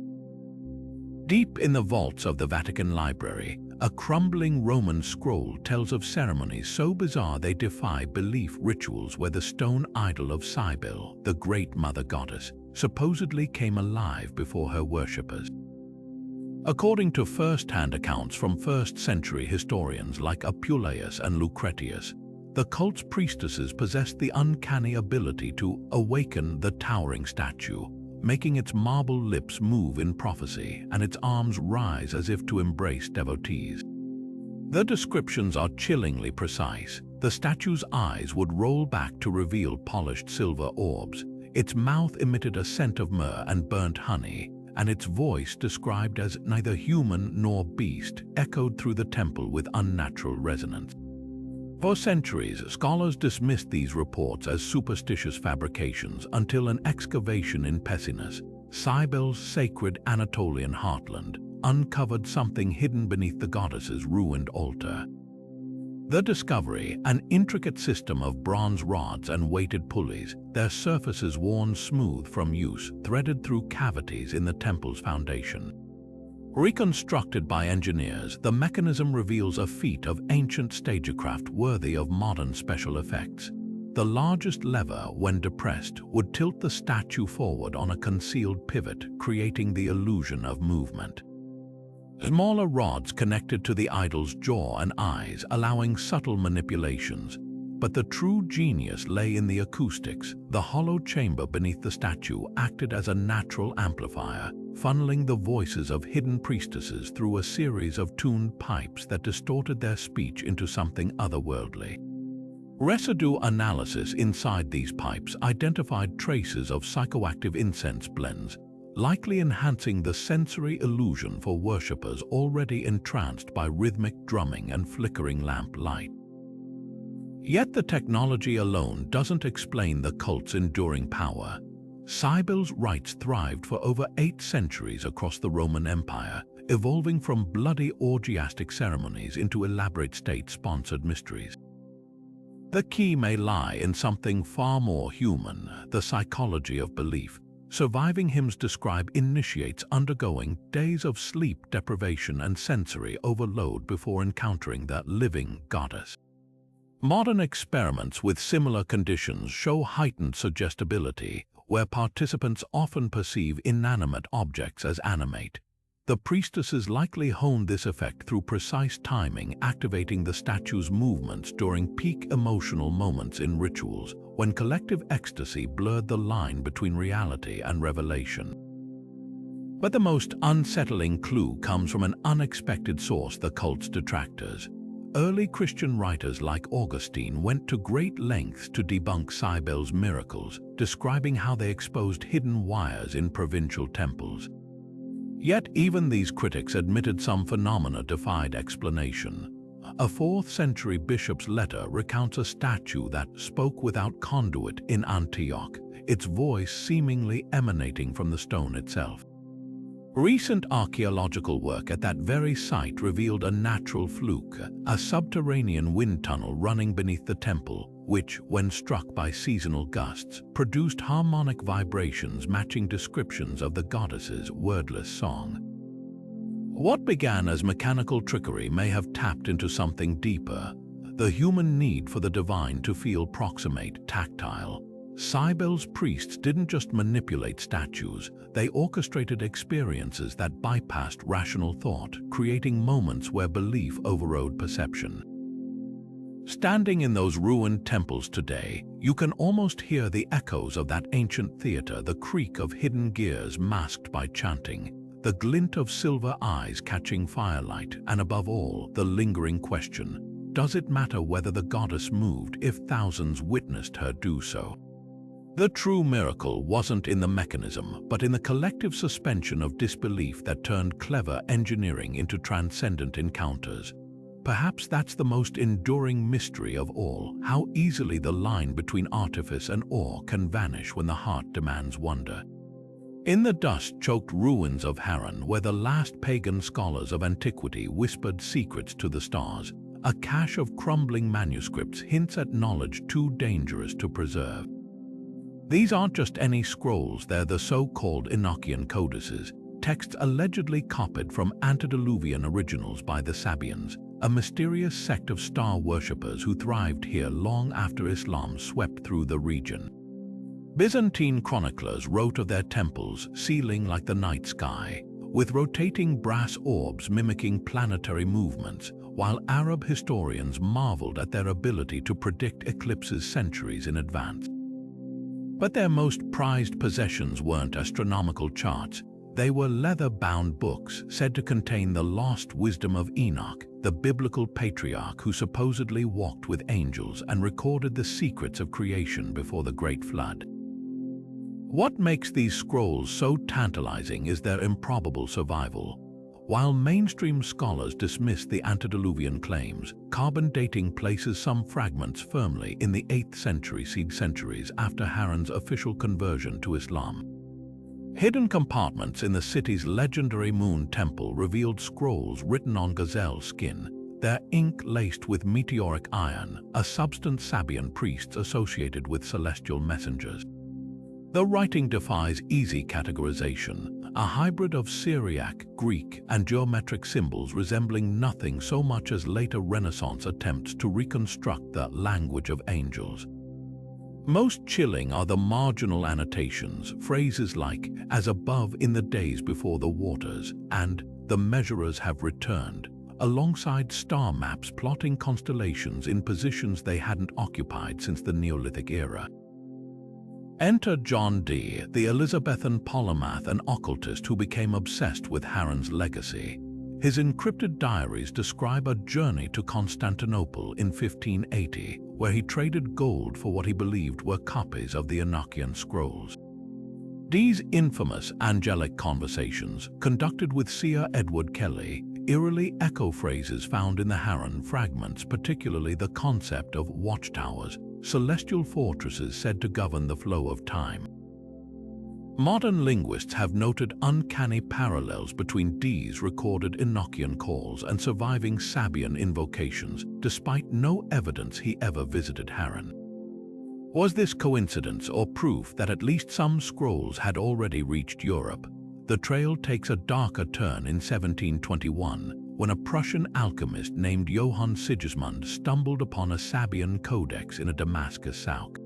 Deep in the vaults of the Vatican Library, a crumbling Roman scroll tells of ceremonies so bizarre they defy belief, rituals where the stone idol of Cybele, the great mother goddess, supposedly came alive before her worshippers. According to first-hand accounts from first-century historians like Apuleius and Lucretius, the cult's priestesses possessed the uncanny ability to awaken the towering statue, making its marble lips move in prophecy and its arms rise as if to embrace devotees. The descriptions are chillingly precise. The statue's eyes would roll back to reveal polished silver orbs, its mouth emitted a scent of myrrh and burnt honey, and its voice, described as neither human nor beast, echoed through the temple with unnatural resonance. For centuries, scholars dismissed these reports as superstitious fabrications until an excavation in Pessinus, Cybele's sacred Anatolian heartland, uncovered something hidden beneath the goddess's ruined altar. The discovery, an intricate system of bronze rods and weighted pulleys, their surfaces worn smooth from use, threaded through cavities in the temple's foundation. Reconstructed by engineers, the mechanism reveals a feat of ancient stagecraft worthy of modern special effects. The largest lever, when depressed, would tilt the statue forward on a concealed pivot, creating the illusion of movement. Smaller rods connected to the idol's jaw and eyes, allowing subtle manipulations. But the true genius lay in the acoustics. The hollow chamber beneath the statue acted as a natural amplifier, funneling the voices of hidden priestesses through a series of tuned pipes that distorted their speech into something otherworldly. Residue analysis inside these pipes identified traces of psychoactive incense blends, likely enhancing the sensory illusion for worshippers already entranced by rhythmic drumming and flickering lamp light. Yet the technology alone doesn't explain the cult's enduring power. Cybele's rites thrived for over 8 centuries across the Roman Empire, evolving from bloody orgiastic ceremonies into elaborate state-sponsored mysteries. The key may lie in something far more human, the psychology of belief. Surviving hymns describe initiates undergoing days of sleep deprivation and sensory overload before encountering the living goddess. Modern experiments with similar conditions show heightened suggestibility, where participants often perceive inanimate objects as animate. The priestesses likely honed this effect through precise timing, activating the statue's movements during peak emotional moments in rituals, when collective ecstasy blurred the line between reality and revelation. But the most unsettling clue comes from an unexpected source: the cult's detractors. Early Christian writers like Augustine went to great lengths to debunk Cybele's miracles, describing how they exposed hidden wires in provincial temples. Yet even these critics admitted some phenomena defied explanation. A 4th century bishop's letter recounts a statue that spoke without conduit in Antioch, its voice seemingly emanating from the stone itself. Recent archaeological work at that very site revealed a natural fluke, a subterranean wind tunnel running beneath the temple, which, when struck by seasonal gusts, produced harmonic vibrations matching descriptions of the goddess's wordless song. What began as mechanical trickery may have tapped into something deeper: the human need for the divine to feel proximate, tactile. Cybele's priests didn't just manipulate statues, they orchestrated experiences that bypassed rational thought, creating moments where belief overrode perception. Standing in those ruined temples today, you can almost hear the echoes of that ancient theater: the creak of hidden gears masked by chanting, the glint of silver eyes catching firelight, and above all, the lingering question: does it matter whether the goddess moved if thousands witnessed her do so? The true miracle wasn't in the mechanism, but in the collective suspension of disbelief that turned clever engineering into transcendent encounters. Perhaps that's the most enduring mystery of all: how easily the line between artifice and awe can vanish when the heart demands wonder. In the dust-choked ruins of Haran, where the last pagan scholars of antiquity whispered secrets to the stars, a cache of crumbling manuscripts hints at knowledge too dangerous to preserve. These aren't just any scrolls, they're the so-called Enochian codices, texts allegedly copied from antediluvian originals by the Sabians, a mysterious sect of star worshippers who thrived here long after Islam swept through the region. Byzantine chroniclers wrote of their temples sealing like the night sky, with rotating brass orbs mimicking planetary movements, while Arab historians marveled at their ability to predict eclipses centuries in advance. But their most prized possessions weren't astronomical charts. They were leather-bound books said to contain the lost wisdom of Enoch, the biblical patriarch who supposedly walked with angels and recorded the secrets of creation before the Great Flood. What makes these scrolls so tantalizing is their improbable survival. While mainstream scholars dismiss the antediluvian claims, carbon dating places some fragments firmly in the 8th century, centuries after Haran's official conversion to Islam. Hidden compartments in the city's legendary Moon Temple revealed scrolls written on gazelle skin, their ink laced with meteoric iron, a substance Sabian priests associated with celestial messengers. The writing defies easy categorization, a hybrid of Syriac, Greek, and geometric symbols resembling nothing so much as later Renaissance attempts to reconstruct the language of angels. Most chilling are the marginal annotations, phrases like, "as above in the days before the waters," and "the measurers have returned," alongside star maps plotting constellations in positions they hadn't occupied since the Neolithic era. Enter John Dee, the Elizabethan polymath and occultist who became obsessed with Haran's legacy. His encrypted diaries describe a journey to Constantinople in 1580, where he traded gold for what he believed were copies of the Enochian scrolls. These infamous angelic conversations, conducted with seer Edward Kelly, eerily echo phrases found in the Harran fragments, particularly the concept of watchtowers, celestial fortresses said to govern the flow of time. Modern linguists have noted uncanny parallels between these recorded Enochian calls and surviving Sabian invocations, despite no evidence he ever visited Harran. Was this coincidence or proof that at least some scrolls had already reached Europe? The trail takes a darker turn in 1721, when a Prussian alchemist named Johann Sigismund stumbled upon a Sabian codex in a Damascus souk.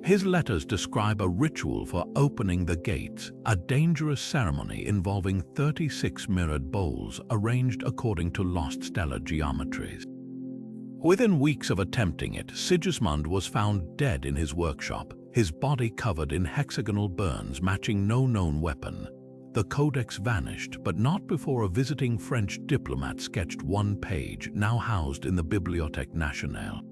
His letters describe a ritual for opening the gates, a dangerous ceremony involving 36 mirrored bowls arranged according to lost stellar geometries. Within weeks of attempting it, Sigismund was found dead in his workshop, his body covered in hexagonal burns matching no known weapon. The codex vanished, but not before a visiting French diplomat sketched one page, now housed in the Bibliothèque Nationale.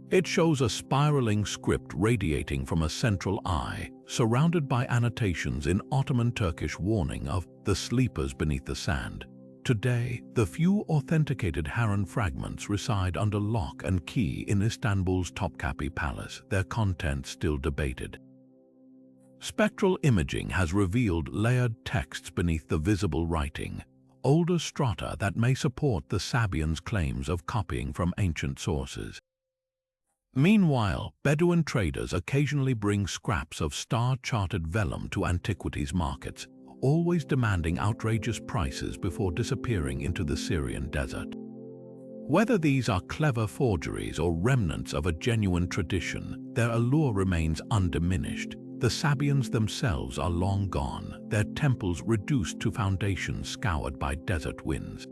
It shows a spiraling script radiating from a central eye, surrounded by annotations in Ottoman Turkish warning of the sleepers beneath the sand. Today, the few authenticated Harran fragments reside under lock and key in Istanbul's Topkapi Palace, their contents still debated. Spectral imaging has revealed layered texts beneath the visible writing, older strata that may support the Sabians' claims of copying from ancient sources. Meanwhile, Bedouin traders occasionally bring scraps of star-charted vellum to antiquities markets, always demanding outrageous prices before disappearing into the Syrian desert. Whether these are clever forgeries or remnants of a genuine tradition, their allure remains undiminished. The Sabians themselves are long gone, their temples reduced to foundations scoured by desert winds.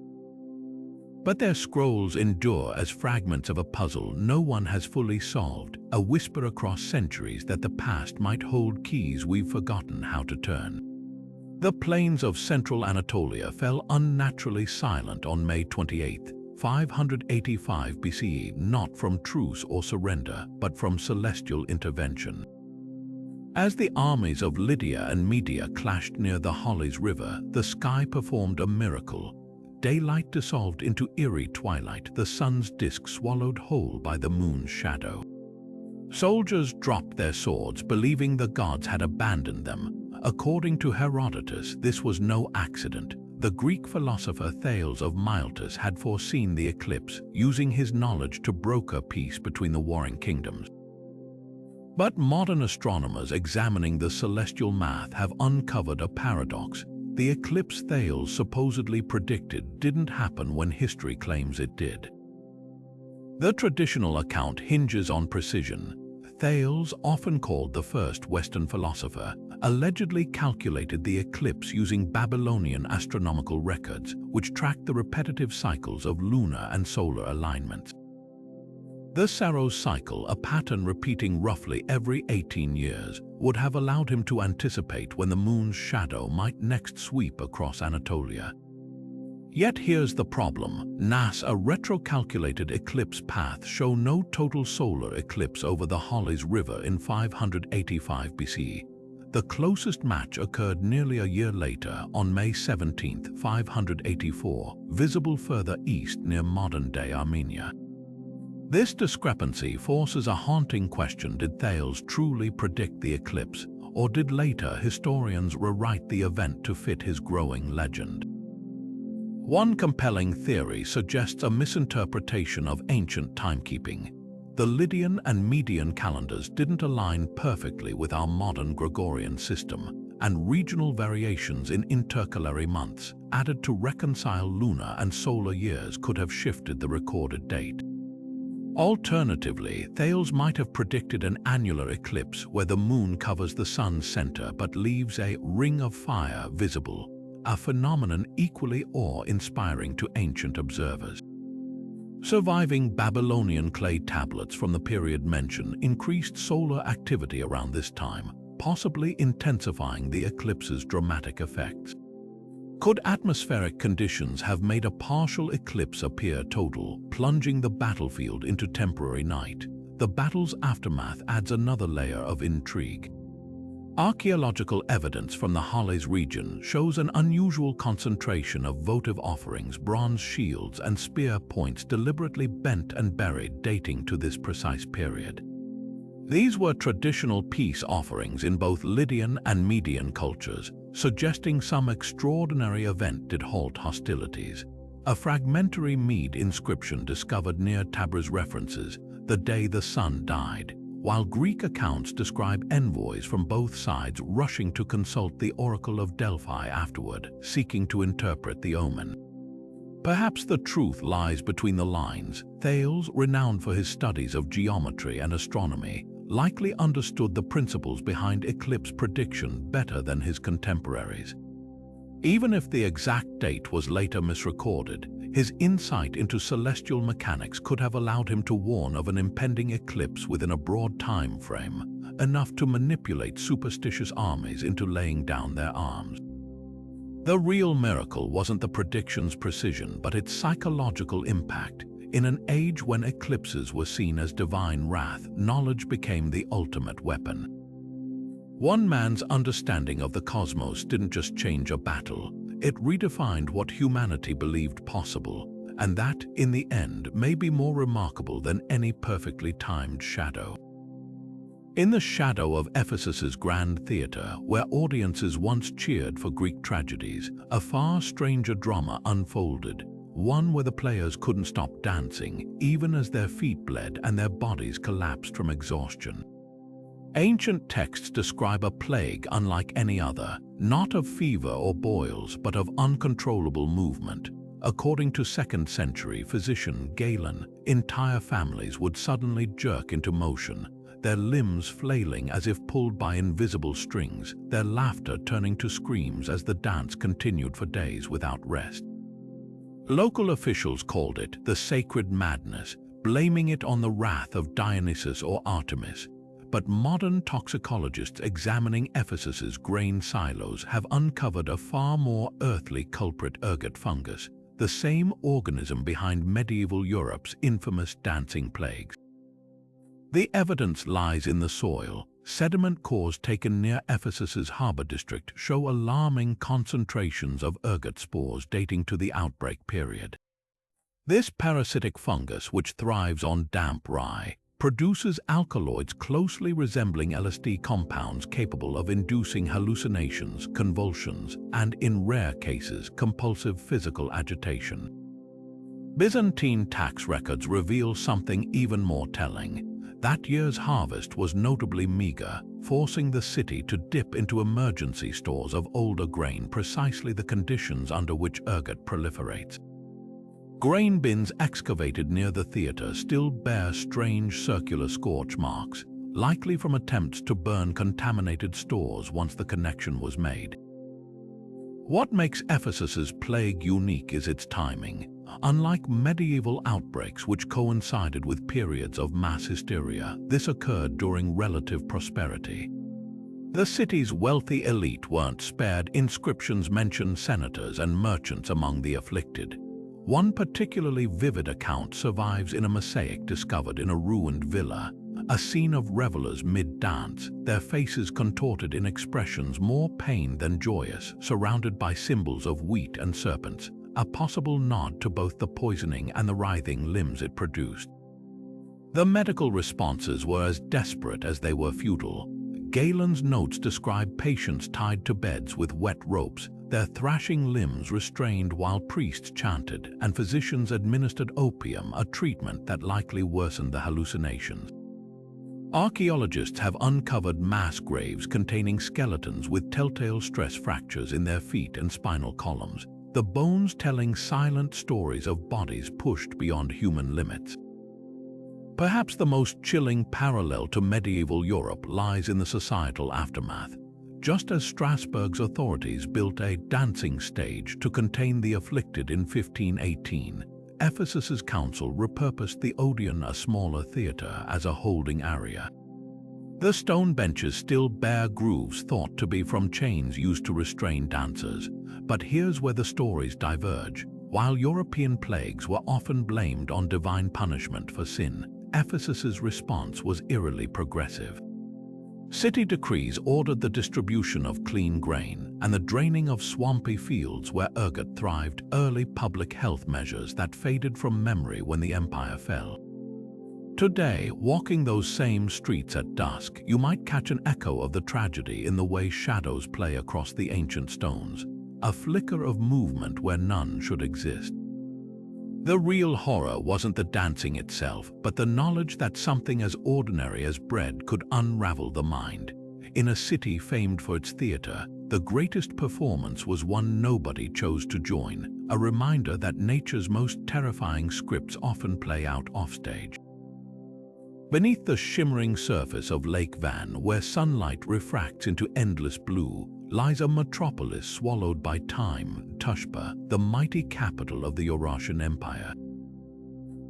But their scrolls endure as fragments of a puzzle no one has fully solved, a whisper across centuries that the past might hold keys we've forgotten how to turn. The plains of central Anatolia fell unnaturally silent on May 28, 585 BCE, not from truce or surrender, but from celestial intervention. As the armies of Lydia and Media clashed near the Halys River, the sky performed a miracle. Daylight dissolved into eerie twilight, the sun's disk swallowed whole by the moon's shadow. Soldiers dropped their swords, believing the gods had abandoned them. According to Herodotus, this was no accident. The Greek philosopher Thales of Miletus had foreseen the eclipse, using his knowledge to broker peace between the warring kingdoms. But modern astronomers examining the celestial math have uncovered a paradox. The eclipse Thales supposedly predicted didn't happen when history claims it did. The traditional account hinges on precision. Thales, often called the first Western philosopher, allegedly calculated the eclipse using Babylonian astronomical records, which tracked the repetitive cycles of lunar and solar alignments. The Saros cycle, a pattern repeating roughly every 18 years, would have allowed him to anticipate when the moon's shadow might next sweep across Anatolia. Yet here's the problem. NASA retrocalculated eclipse paths show no total solar eclipse over the Halys River in 585 BCE. The closest match occurred nearly a year later, on May 17, 584, visible further east near modern-day Armenia. This discrepancy forces a haunting question: did Thales truly predict the eclipse, or did later historians rewrite the event to fit his growing legend? One compelling theory suggests a misinterpretation of ancient timekeeping. The Lydian and Median calendars didn't align perfectly with our modern Gregorian system, and regional variations in intercalary months, added to reconcile lunar and solar years, could have shifted the recorded date. Alternatively, Thales might have predicted an annular eclipse where the moon covers the sun's center but leaves a ring of fire visible, a phenomenon equally awe-inspiring to ancient observers. Surviving Babylonian clay tablets from the period mentioned increased solar activity around this time, possibly intensifying the eclipse's dramatic effects. Could atmospheric conditions have made a partial eclipse appear total, plunging the battlefield into temporary night? The battle's aftermath adds another layer of intrigue. Archaeological evidence from the Halys region shows an unusual concentration of votive offerings, bronze shields, and spear points deliberately bent and buried, dating to this precise period. These were traditional peace offerings in both Lydian and Median cultures, suggesting some extraordinary event did halt hostilities. A fragmentary Mede inscription discovered near Tabriz references the day the sun died, while Greek accounts describe envoys from both sides rushing to consult the Oracle of Delphi afterward, seeking to interpret the omen. Perhaps the truth lies between the lines. Thales, renowned for his studies of geometry and astronomy, likely understood the principles behind eclipse prediction better than his contemporaries. Even if the exact date was later misrecorded, his insight into celestial mechanics could have allowed him to warn of an impending eclipse within a broad time frame, enough to manipulate superstitious armies into laying down their arms. The real miracle wasn't the prediction's precision, but its psychological impact. In an age when eclipses were seen as divine wrath, knowledge became the ultimate weapon. One man's understanding of the cosmos didn't just change a battle, it redefined what humanity believed possible, and that, in the end, may be more remarkable than any perfectly timed shadow. In the shadow of Ephesus's grand theatre, where audiences once cheered for Greek tragedies, a far stranger drama unfolded, one where the players couldn't stop dancing, even as their feet bled and their bodies collapsed from exhaustion. Ancient texts describe a plague unlike any other, not of fever or boils, but of uncontrollable movement. According to 2nd century physician Galen, entire families would suddenly jerk into motion, their limbs flailing as if pulled by invisible strings, their laughter turning to screams as the dance continued for days without rest. Local officials called it the sacred madness, blaming it on the wrath of Dionysus or Artemis. But modern toxicologists examining Ephesus's grain silos have uncovered a far more earthly culprit: ergot fungus, the same organism behind medieval Europe's infamous dancing plagues. The evidence lies in the soil. Sediment cores taken near Ephesus's harbor district show alarming concentrations of ergot spores dating to the outbreak period. This parasitic fungus, which thrives on damp rye, produces alkaloids closely resembling LSD compounds capable of inducing hallucinations, convulsions, and, in rare cases, compulsive physical agitation. Byzantine tax records reveal something even more telling. That year's harvest was notably meager, forcing the city to dip into emergency stores of older grain, precisely the conditions under which ergot proliferates. Grain bins excavated near the theatre still bear strange circular scorch marks, likely from attempts to burn contaminated stores once the connection was made. What makes Ephesus's plague unique is its timing. Unlike medieval outbreaks which coincided with periods of mass hysteria, this occurred during relative prosperity. The city's wealthy elite weren't spared. Inscriptions mention senators and merchants among the afflicted. One particularly vivid account survives in a mosaic discovered in a ruined villa, a scene of revelers mid-dance, their faces contorted in expressions more pain than joyous, surrounded by symbols of wheat and serpents, a possible nod to both the poisoning and the writhing limbs it produced. The medical responses were as desperate as they were futile. Galen's notes describe patients tied to beds with wet ropes, their thrashing limbs restrained while priests chanted, and physicians administered opium, a treatment that likely worsened the hallucinations. Archaeologists have uncovered mass graves containing skeletons with telltale stress fractures in their feet and spinal columns, the bones telling silent stories of bodies pushed beyond human limits. Perhaps the most chilling parallel to medieval Europe lies in the societal aftermath. Just as Strasbourg's authorities built a dancing stage to contain the afflicted in 1518, Ephesus's council repurposed the Odeon, a smaller theatre, as a holding area. The stone benches still bear grooves thought to be from chains used to restrain dancers, but here's where the stories diverge. While European plagues were often blamed on divine punishment for sin, Ephesus's response was eerily progressive. City decrees ordered the distribution of clean grain and the draining of swampy fields where ergot thrived, early public health measures that faded from memory when the empire fell. Today, walking those same streets at dusk, you might catch an echo of the tragedy in the way shadows play across the ancient stones, a flicker of movement where none should exist. The real horror wasn't the dancing itself, but the knowledge that something as ordinary as bread could unravel the mind. In a city famed for its theater, the greatest performance was one nobody chose to join, a reminder that nature's most terrifying scripts often play out offstage. Beneath the shimmering surface of Lake Van, where sunlight refracts into endless blue, lies a metropolis swallowed by time, Hattusa, the mighty capital of the Eurasian Empire.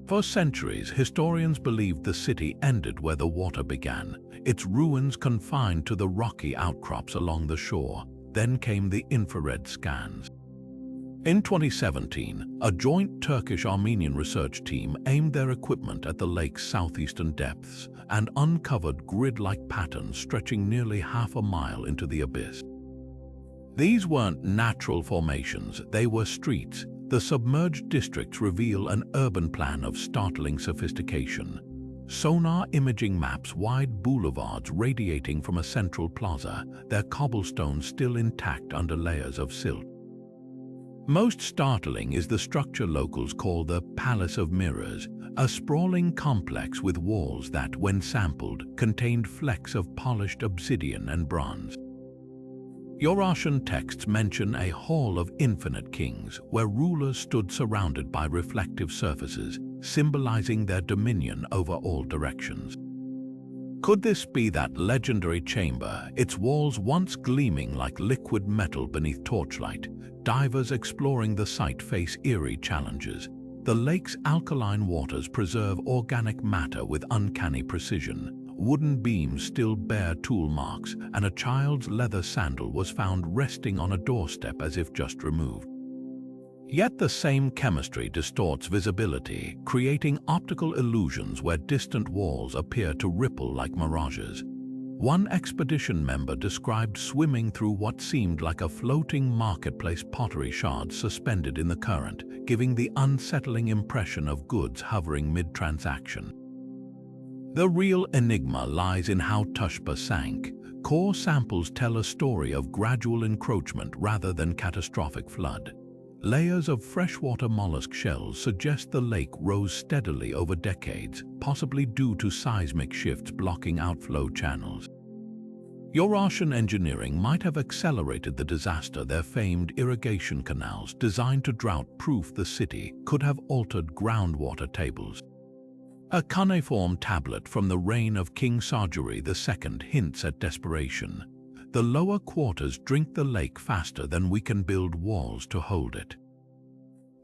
For centuries, historians believed the city ended where the water began, its ruins confined to the rocky outcrops along the shore. Then came the infrared scans. In 2017, a joint Turkish-Armenian research team aimed their equipment at the lake's southeastern depths and uncovered grid-like patterns stretching nearly half a mile into the abyss. These weren't natural formations, they were streets. The submerged districts reveal an urban plan of startling sophistication. Sonar imaging maps wide boulevards radiating from a central plaza, their cobblestones still intact under layers of silt. Most startling is the structure locals call the Palace of Mirrors, a sprawling complex with walls that, when sampled, contained flecks of polished obsidian and bronze. Eurasian texts mention a hall of infinite kings, where rulers stood surrounded by reflective surfaces, symbolizing their dominion over all directions. Could this be that legendary chamber, its walls once gleaming like liquid metal beneath torchlight? Divers exploring the site face eerie challenges. The lake's alkaline waters preserve organic matter with uncanny precision. Wooden beams still bear tool marks, and a child's leather sandal was found resting on a doorstep as if just removed. Yet the same chemistry distorts visibility, creating optical illusions where distant walls appear to ripple like mirages. One expedition member described swimming through what seemed like a floating marketplace, pottery shards suspended in the current, giving the unsettling impression of goods hovering mid-transaction. The real enigma lies in how Hattusa sank. Core samples tell a story of gradual encroachment rather than catastrophic flood. Layers of freshwater mollusk shells suggest the lake rose steadily over decades, possibly due to seismic shifts blocking outflow channels. Eurasian engineering might have accelerated the disaster. Their famed irrigation canals, designed to drought-proof the city, could have altered groundwater tables. A cuneiform tablet from the reign of King Sargery II hints at desperation. The lower quarters drink the lake faster than we can build walls to hold it.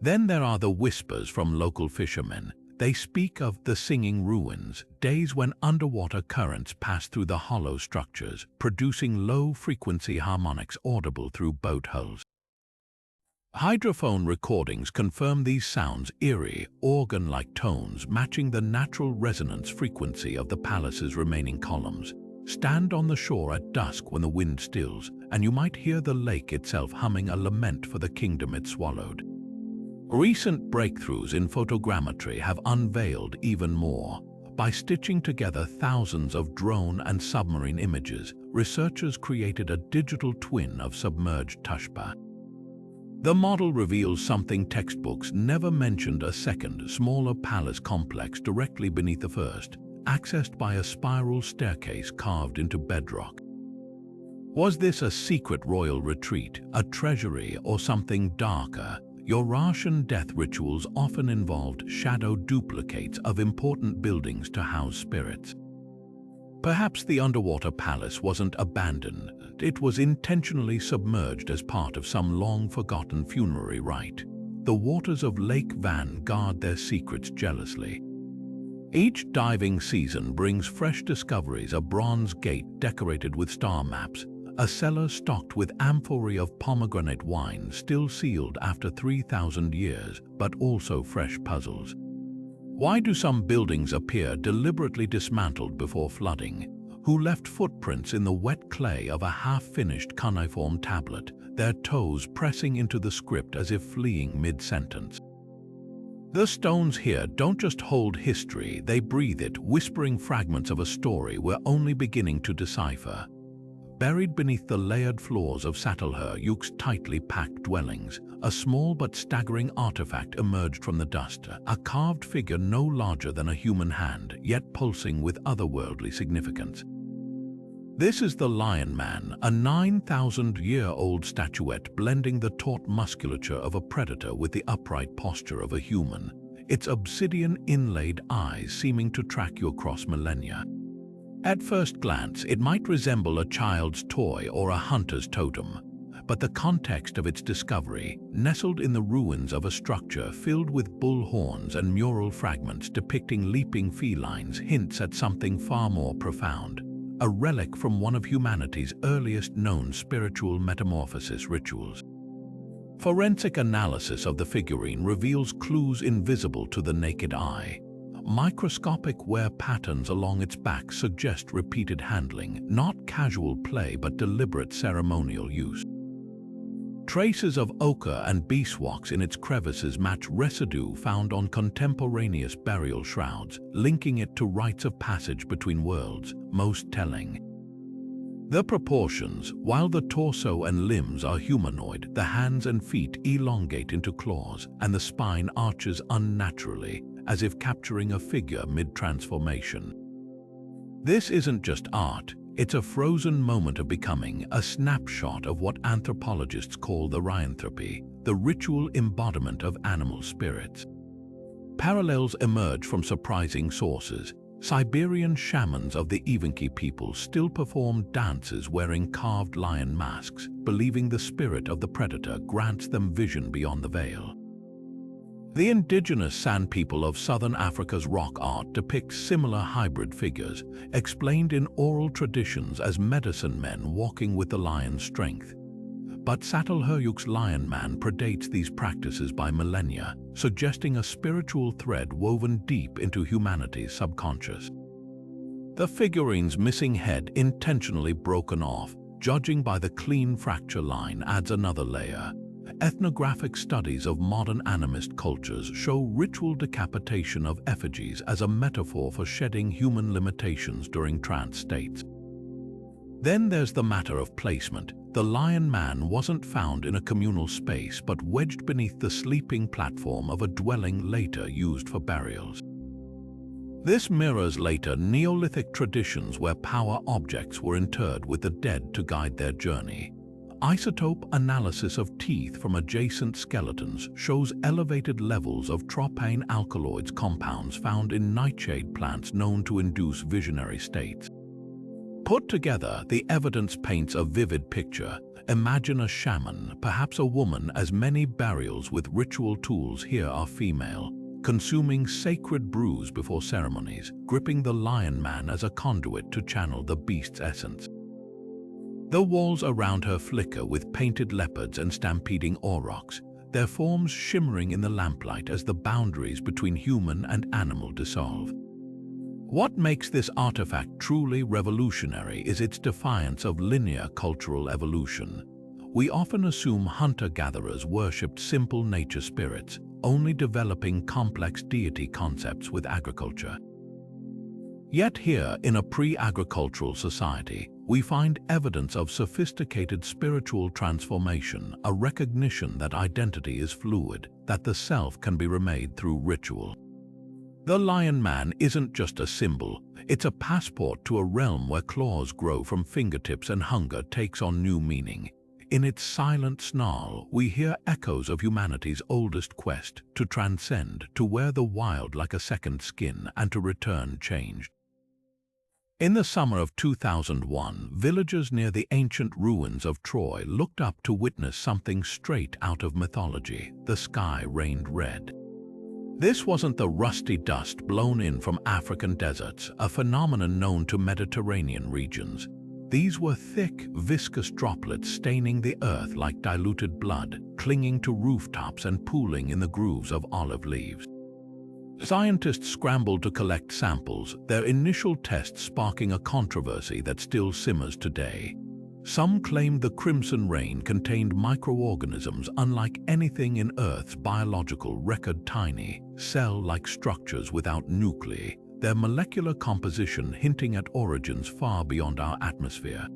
Then there are the whispers from local fishermen. They speak of the singing ruins, days when underwater currents pass through the hollow structures, producing low-frequency harmonics audible through boat hulls. Hydrophone recordings confirm these sounds, eerie, organ-like tones matching the natural resonance frequency of the palace's remaining columns. Stand on the shore at dusk when the wind stills, and you might hear the lake itself humming a lament for the kingdom it swallowed. Recent breakthroughs in photogrammetry have unveiled even more. By stitching together thousands of drone and submarine images, researchers created a digital twin of submerged Hattusa. The model reveals something textbooks never mentioned: a second, smaller palace complex directly beneath the first, accessed by a spiral staircase carved into bedrock. Was this a secret royal retreat, a treasury, or something darker? Eurasian death rituals often involved shadow duplicates of important buildings to house spirits. Perhaps the underwater palace wasn't abandoned, it was intentionally submerged as part of some long-forgotten funerary rite. The waters of Lake Van guard their secrets jealously. Each diving season brings fresh discoveries: a bronze gate decorated with star maps, a cellar stocked with amphorae of pomegranate wine still sealed after 3,000 years, but also fresh puzzles. Why do some buildings appear deliberately dismantled before flooding? who left footprints in the wet clay of a half-finished cuneiform tablet, their toes pressing into the script as if fleeing mid-sentence. The stones here don't just hold history, they breathe it, whispering fragments of a story we're only beginning to decipher. Buried beneath the layered floors of Catalhoyuk's tightly packed dwellings, a small but staggering artifact emerged from the dust, a carved figure no larger than a human hand, yet pulsing with otherworldly significance. This is the Lion Man, a 9,000-year-old statuette blending the taut musculature of a predator with the upright posture of a human, its obsidian-inlaid eyes seeming to track you across millennia. At first glance, it might resemble a child's toy or a hunter's totem, but the context of its discovery, nestled in the ruins of a structure filled with bull horns and mural fragments depicting leaping felines, hints at something far more profound. A relic from one of humanity's earliest known spiritual metamorphosis rituals. Forensic analysis of the figurine reveals clues invisible to the naked eye. Microscopic wear patterns along its back suggest repeated handling, not casual play but deliberate ceremonial use. Traces of ochre and beeswax in its crevices match residue found on contemporaneous burial shrouds, linking it to rites of passage between worlds, most telling. The proportions, while the torso and limbs are humanoid, the hands and feet elongate into claws, and the spine arches unnaturally, as if capturing a figure mid-transformation. This isn't just art. It's a frozen moment of becoming, a snapshot of what anthropologists call the rhynthropy, the ritual embodiment of animal spirits. Parallels emerge from surprising sources. Siberian shamans of the Evenki people still perform dances wearing carved lion masks, believing the spirit of the predator grants them vision beyond the veil. The indigenous San people of southern Africa's rock art depict similar hybrid figures, explained in oral traditions as medicine men walking with the lion's strength. But Catalhoyuk's Lion Man predates these practices by millennia, suggesting a spiritual thread woven deep into humanity's subconscious. The figurine's missing head, intentionally broken off, judging by the clean fracture line, adds another layer. Ethnographic studies of modern animist cultures show ritual decapitation of effigies as a metaphor for shedding human limitations during trance states. Then there's the matter of placement. The Lion Man wasn't found in a communal space but wedged beneath the sleeping platform of a dwelling later used for burials. This mirrors later Neolithic traditions where power objects were interred with the dead to guide their journey. Isotope analysis of teeth from adjacent skeletons shows elevated levels of tropane alkaloids compounds found in nightshade plants known to induce visionary states. Put together, the evidence paints a vivid picture. Imagine a shaman, perhaps a woman, as many burials with ritual tools here are female, consuming sacred brews before ceremonies, gripping the Lion Man as a conduit to channel the beast's essence. The walls around her flicker with painted leopards and stampeding aurochs, their forms shimmering in the lamplight as the boundaries between human and animal dissolve. What makes this artifact truly revolutionary is its defiance of linear cultural evolution. We often assume hunter-gatherers worshipped simple nature spirits, only developing complex deity concepts with agriculture. Yet here, in a pre-agricultural society, we find evidence of sophisticated spiritual transformation, a recognition that identity is fluid, that the self can be remade through ritual. The Lion Man isn't just a symbol, it's a passport to a realm where claws grow from fingertips and hunger takes on new meaning. In its silent snarl, we hear echoes of humanity's oldest quest to transcend, to wear the wild like a second skin, and to return changed. In the summer of 2001, villagers near the ancient ruins of Troy looked up to witness something straight out of mythology. The sky rained red. This wasn't the rusty dust blown in from African deserts, a phenomenon known to Mediterranean regions. These were thick, viscous droplets staining the earth like diluted blood, clinging to rooftops and pooling in the grooves of olive leaves. Scientists scrambled to collect samples, their initial tests sparking a controversy that still simmers today. Some claimed the Crimson Rain contained microorganisms unlike anything in Earth's biological record, tiny, cell-like structures without nuclei, their molecular composition hinting at origins far beyond our atmosphere.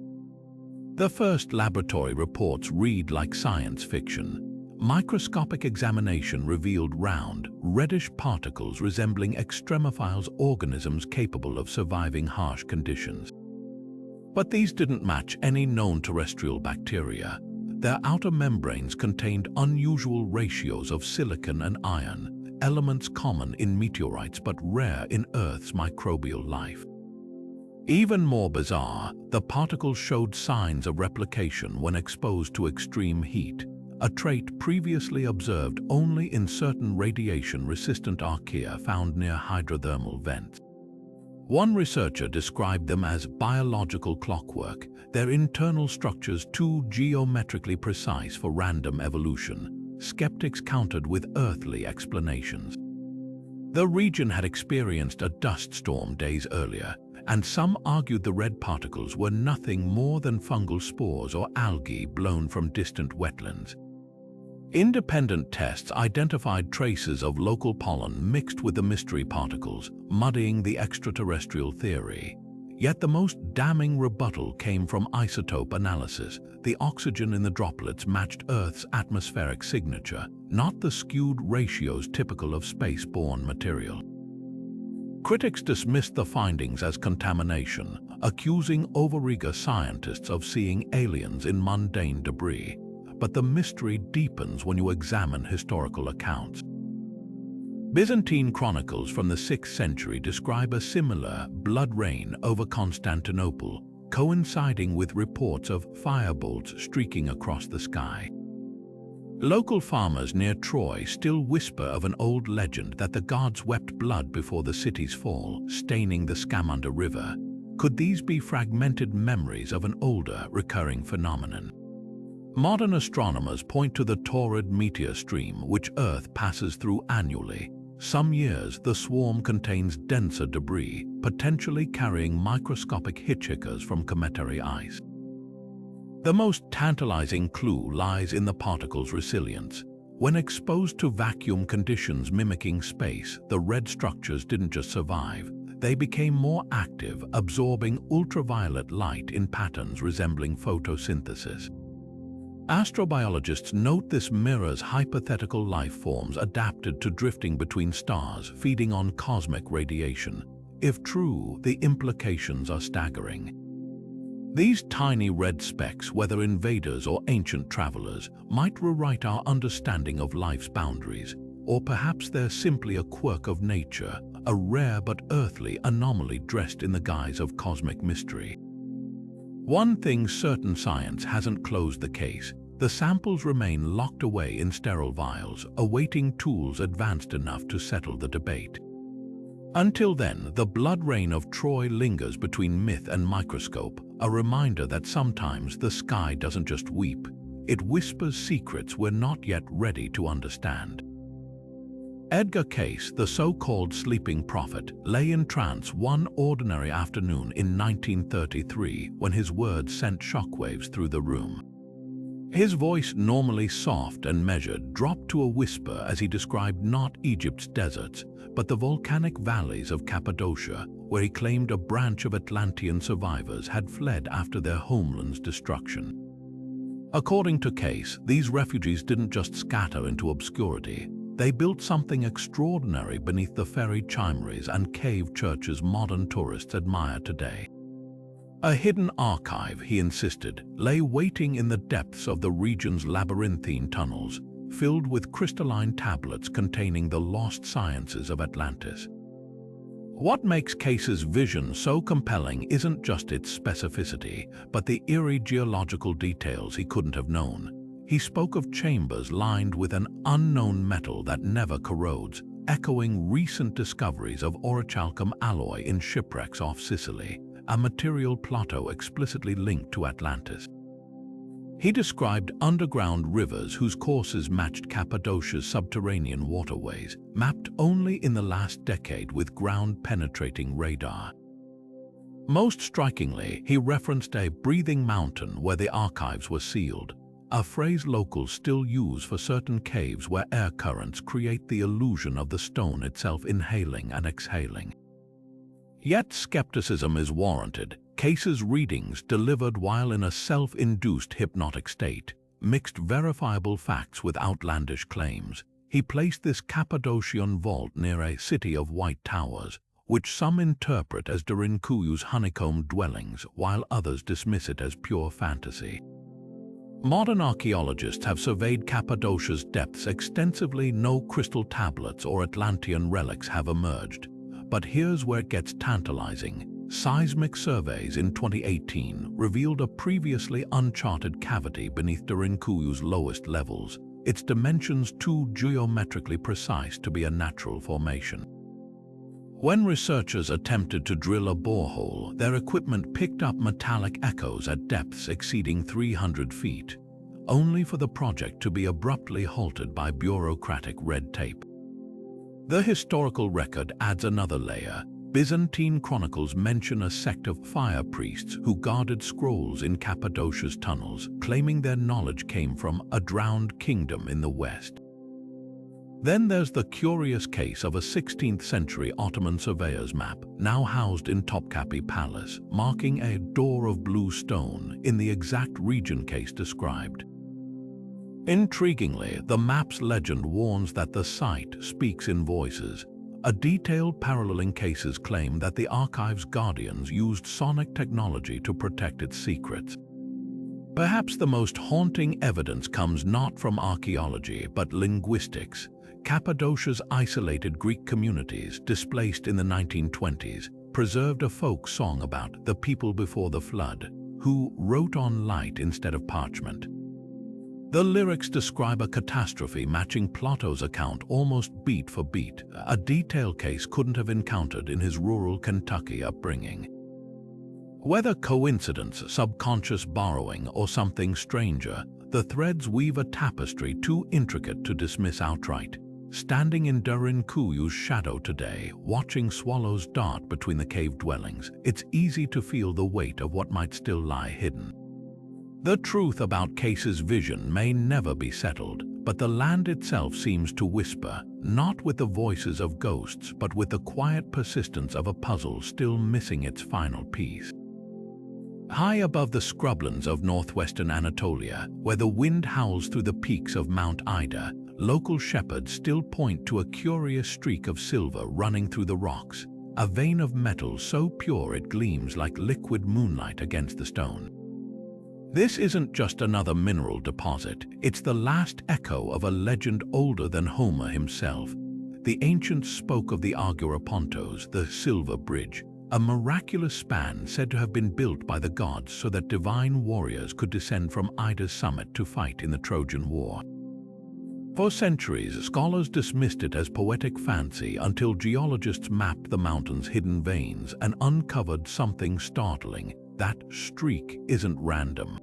The first laboratory reports read like science fiction. Microscopic examination revealed round, reddish particles resembling extremophiles, organisms capable of surviving harsh conditions. But these didn't match any known terrestrial bacteria. Their outer membranes contained unusual ratios of silicon and iron, elements common in meteorites but rare in Earth's microbial life. Even more bizarre, the particles showed signs of replication when exposed to extreme heat, a trait previously observed only in certain radiation-resistant archaea found near hydrothermal vents. One researcher described them as biological clockwork, their internal structures too geometrically precise for random evolution. Skeptics countered with earthly explanations. The region had experienced a dust storm days earlier, and some argued the red particles were nothing more than fungal spores or algae blown from distant wetlands. Independent tests identified traces of local pollen mixed with the mystery particles, muddying the extraterrestrial theory. Yet the most damning rebuttal came from isotope analysis. The oxygen in the droplets matched Earth's atmospheric signature, not the skewed ratios typical of space-borne material. Critics dismissed the findings as contamination, accusing overeager scientists of seeing aliens in mundane debris. But the mystery deepens when you examine historical accounts. Byzantine chronicles from the 6th century describe a similar blood rain over Constantinople, coinciding with reports of firebolts streaking across the sky. Local farmers near Troy still whisper of an old legend that the gods wept blood before the city's fall, staining the Scamander River. Could these be fragmented memories of an older, recurring phenomenon? Modern astronomers point to the Taurid meteor stream which Earth passes through annually. Some years, the swarm contains denser debris, potentially carrying microscopic hitchhickers from cometary ice. The most tantalizing clue lies in the particles' resilience. When exposed to vacuum conditions mimicking space, the red structures didn't just survive. They became more active, absorbing ultraviolet light in patterns resembling photosynthesis. Astrobiologists note this mirrors hypothetical life forms adapted to drifting between stars, feeding on cosmic radiation. If true, the implications are staggering. These tiny red specks, whether invaders or ancient travelers, might rewrite our understanding of life's boundaries. Or perhaps they're simply a quirk of nature, a rare but earthly anomaly dressed in the guise of cosmic mystery. One thing certain: science hasn't closed the case. The samples remain locked away in sterile vials, awaiting tools advanced enough to settle the debate. Until then, the blood rain of Troy lingers between myth and microscope, a reminder that sometimes the sky doesn't just weep, it whispers secrets we're not yet ready to understand. Edgar Cayce, the so-called sleeping prophet, lay in trance one ordinary afternoon in 1933 when his words sent shockwaves through the room. His voice, normally soft and measured, dropped to a whisper as he described not Egypt's deserts, but the volcanic valleys of Cappadocia, where he claimed a branch of Atlantean survivors had fled after their homeland's destruction. According to Cayce, these refugees didn't just scatter into obscurity. They built something extraordinary beneath the fairy chimeries and cave churches modern tourists admire today. A hidden archive, he insisted, lay waiting in the depths of the region's labyrinthine tunnels, filled with crystalline tablets containing the lost sciences of Atlantis. What makes Cayce's vision so compelling isn't just its specificity, but the eerie geological details he couldn't have known. He spoke of chambers lined with an unknown metal that never corrodes, echoing recent discoveries of orichalcum alloy in shipwrecks off Sicily, a material plateau explicitly linked to Atlantis. He described underground rivers whose courses matched Cappadocia's subterranean waterways, mapped only in the last decade with ground-penetrating radar. Most strikingly, he referenced a breathing mountain where the archives were sealed, a phrase locals still use for certain caves where air currents create the illusion of the stone itself inhaling and exhaling. Yet skepticism is warranted. Case's readings, delivered while in a self-induced hypnotic state, mixed verifiable facts with outlandish claims. He placed this Cappadocian vault near a city of white towers, which some interpret as Durinkuyu's honeycombed dwellings, while others dismiss it as pure fantasy. Modern archaeologists have surveyed Cappadocia's depths extensively. No crystal tablets or Atlantean relics have emerged. But here's where it gets tantalizing. Seismic surveys in 2018 revealed a previously uncharted cavity beneath Durinkuyu's lowest levels, its dimensions too geometrically precise to be a natural formation. When researchers attempted to drill a borehole, their equipment picked up metallic echoes at depths exceeding 300 feet, only for the project to be abruptly halted by bureaucratic red tape. The historical record adds another layer. Byzantine chronicles mention a sect of fire priests who guarded scrolls in Cappadocia's tunnels, claiming their knowledge came from a drowned kingdom in the west. Then there's the curious case of a 16th-century Ottoman surveyor's map, now housed in Topkapi Palace, marking a door of blue stone in the exact region case described. Intriguingly, the map's legend warns that the site speaks in voices. A detailed paralleling case's claim that the archive's guardians used sonic technology to protect its secrets. Perhaps the most haunting evidence comes not from archaeology but linguistics. Cappadocia's isolated Greek communities, displaced in the 1920s, preserved a folk song about the people before the flood, who wrote on light instead of parchment. The lyrics describe a catastrophe matching Plato's account almost beat for beat, a detail case couldn't have encountered in his rural Kentucky upbringing. Whether coincidence, subconscious borrowing, or something stranger, the threads weave a tapestry too intricate to dismiss outright. Standing in Durinkuyu's shadow today, watching swallows dart between the cave dwellings, it's easy to feel the weight of what might still lie hidden. The truth about Case's vision may never be settled, but the land itself seems to whisper, not with the voices of ghosts, but with the quiet persistence of a puzzle still missing its final piece. High above the scrublands of northwestern Anatolia, where the wind howls through the peaks of Mount Ida, local shepherds still point to a curious streak of silver running through the rocks, a vein of metal so pure it gleams like liquid moonlight against the stone. This isn't just another mineral deposit, it's the last echo of a legend older than Homer himself. The ancients spoke of the Agora Pontos, the Silver Bridge, a miraculous span said to have been built by the gods so that divine warriors could descend from Ida's summit to fight in the Trojan War. For centuries, scholars dismissed it as poetic fancy until geologists mapped the mountain's hidden veins and uncovered something startling. That streak isn't random.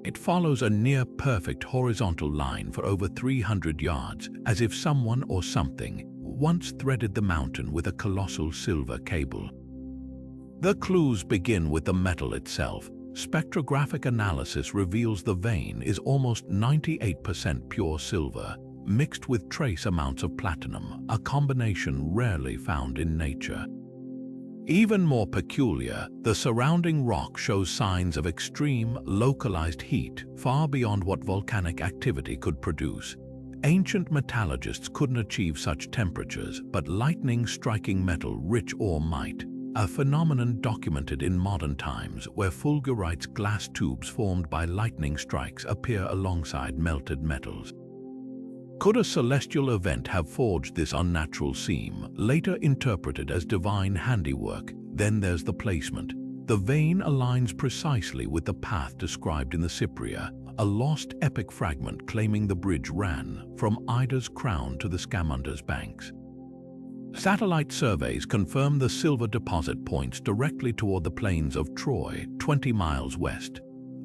It follows a near-perfect horizontal line for over 300 yards, as if someone or something once threaded the mountain with a colossal silver cable. The clues begin with the metal itself. Spectrographic analysis reveals the vein is almost 98% pure silver, mixed with trace amounts of platinum, a combination rarely found in nature. Even more peculiar, the surrounding rock shows signs of extreme, localized heat far beyond what volcanic activity could produce. Ancient metallurgists couldn't achieve such temperatures, but lightning striking metal rich ore might, a phenomenon documented in modern times where fulgurite's glass tubes formed by lightning strikes appear alongside melted metals. Could a celestial event have forged this unnatural seam, later interpreted as divine handiwork? Then there's the placement. The vein aligns precisely with the path described in the Cypria, a lost epic fragment claiming the bridge ran from Ida's crown to the Scamunder's banks. Satellite surveys confirm the silver deposit points directly toward the plains of Troy, 20 miles west.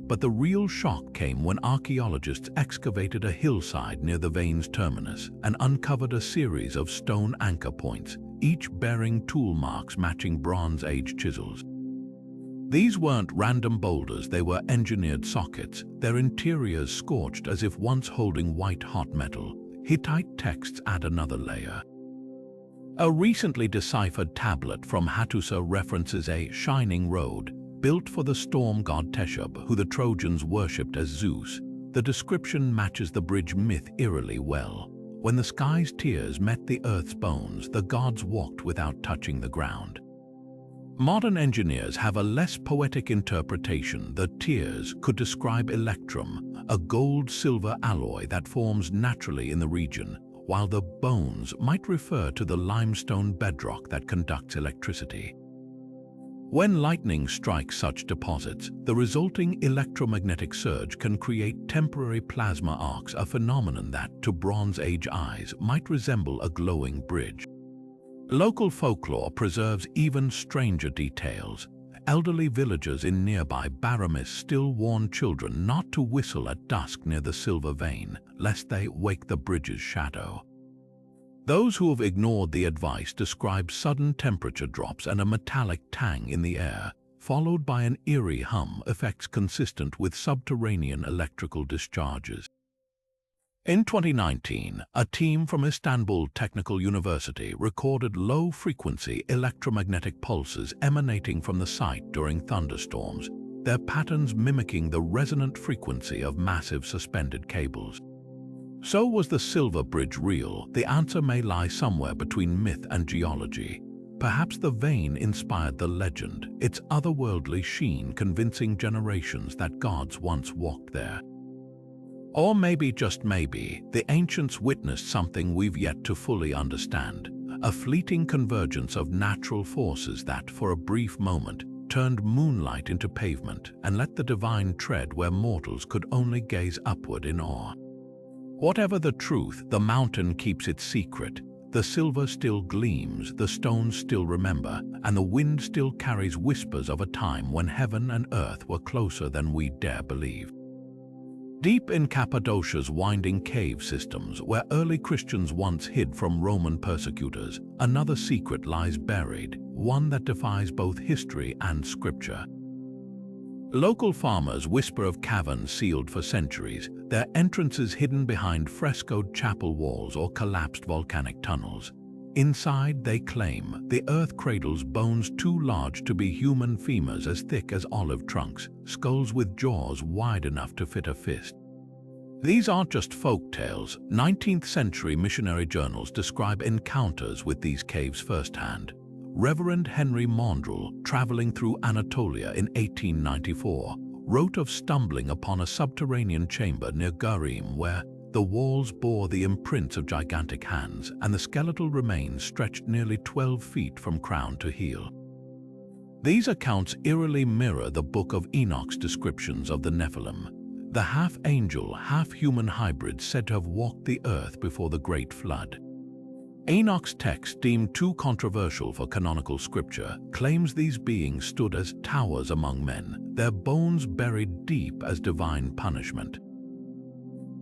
But the real shock came when archaeologists excavated a hillside near the vein's terminus and uncovered a series of stone anchor points, each bearing tool marks matching Bronze Age chisels. These weren't random boulders, they were engineered sockets, their interiors scorched as if once holding white-hot metal. Hittite texts add another layer. A recently deciphered tablet from Hattusa references a shining road, built for the storm god Teshub, who the Trojans worshipped as Zeus. The description matches the bridge myth eerily well. When the sky's tears met the earth's bones, the gods walked without touching the ground. Modern engineers have a less poetic interpretation. The tears could describe electrum, a gold-silver alloy that forms naturally in the region, while the bones might refer to the limestone bedrock that conducts electricity. When lightning strikes such deposits, the resulting electromagnetic surge can create temporary plasma arcs, a phenomenon that, to Bronze Age eyes, might resemble a glowing bridge. Local folklore preserves even stranger details. Elderly villagers in nearby Baramis still warn children not to whistle at dusk near the silver vein, lest they wake the bridge's shadow. Those who have ignored the advice describe sudden temperature drops and a metallic tang in the air, followed by an eerie hum, effects consistent with subterranean electrical discharges. In 2019, a team from Istanbul Technical University recorded low-frequency electromagnetic pulses emanating from the site during thunderstorms, their patterns mimicking the resonant frequency of massive suspended cables. So was the Silver Bridge real? The answer may lie somewhere between myth and geology. Perhaps the vein inspired the legend, its otherworldly sheen convincing generations that gods once walked there. Or maybe, just maybe, the ancients witnessed something we've yet to fully understand, a fleeting convergence of natural forces that, for a brief moment, turned moonlight into pavement and let the divine tread where mortals could only gaze upward in awe. Whatever the truth, the mountain keeps its secret. The silver still gleams, the stones still remember, and the wind still carries whispers of a time when heaven and earth were closer than we dare believe. Deep in Cappadocia's winding cave systems, where early Christians once hid from Roman persecutors, another secret lies buried, one that defies both history and scripture. Local farmers whisper of caverns sealed for centuries, their entrances hidden behind frescoed chapel walls or collapsed volcanic tunnels. Inside, they claim, the earth cradles bones too large to be human femurs as thick as olive trunks, skulls with jaws wide enough to fit a fist. These aren't just folk tales. 19th-century missionary journals describe encounters with these caves firsthand. Reverend Henry Mondrel, traveling through Anatolia in 1894, wrote of stumbling upon a subterranean chamber near Garim where the walls bore the imprints of gigantic hands and the skeletal remains stretched nearly 12 feet from crown to heel. These accounts eerily mirror the Book of Enoch's descriptions of the Nephilim, the half-angel, half-human hybrids said to have walked the earth before the Great Flood. Enoch's text, deemed too controversial for canonical scripture, claims these beings stood as towers among men, their bones buried deep as divine punishment.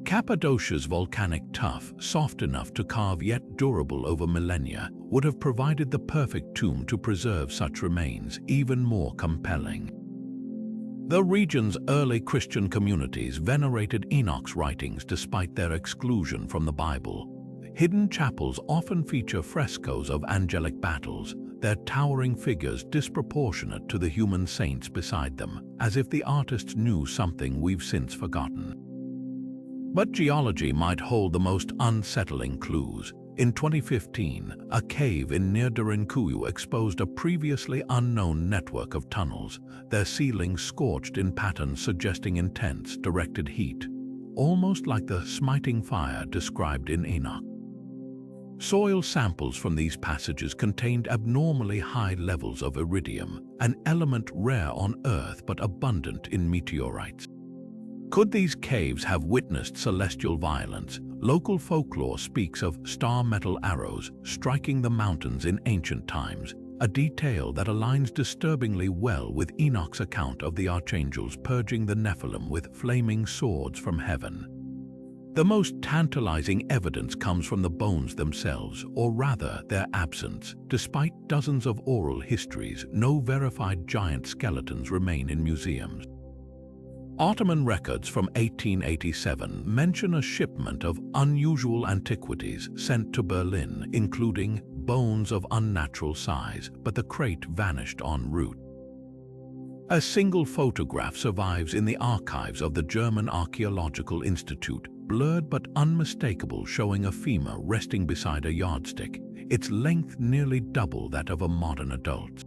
Cappadocia's volcanic tuff, soft enough to carve yet durable over millennia, would have provided the perfect tomb to preserve such remains, even more compelling. The region's early Christian communities venerated Enoch's writings despite their exclusion from the Bible. Hidden chapels often feature frescoes of angelic battles, their towering figures disproportionate to the human saints beside them, as if the artists knew something we've since forgotten. But geology might hold the most unsettling clues. In 2015, a cave in near Derinkuyu exposed a previously unknown network of tunnels, their ceilings scorched in patterns suggesting intense, directed heat, almost like the smiting fire described in Enoch. Soil samples from these passages contained abnormally high levels of iridium, an element rare on Earth but abundant in meteorites. Could these caves have witnessed celestial violence? Local folklore speaks of star metal arrows striking the mountains in ancient times, a detail that aligns disturbingly well with Enoch's account of the archangels purging the Nephilim with flaming swords from heaven. The most tantalizing evidence comes from the bones themselves, or rather their absence. Despite dozens of oral histories, no verified giant skeletons remain in museums. Ottoman records from 1887 mention a shipment of unusual antiquities sent to Berlin, including bones of unnatural size, but the crate vanished en route. A single photograph survives in the archives of the German Archaeological Institute, blurred but unmistakable, showing a femur resting beside a yardstick, its length nearly double that of a modern adult.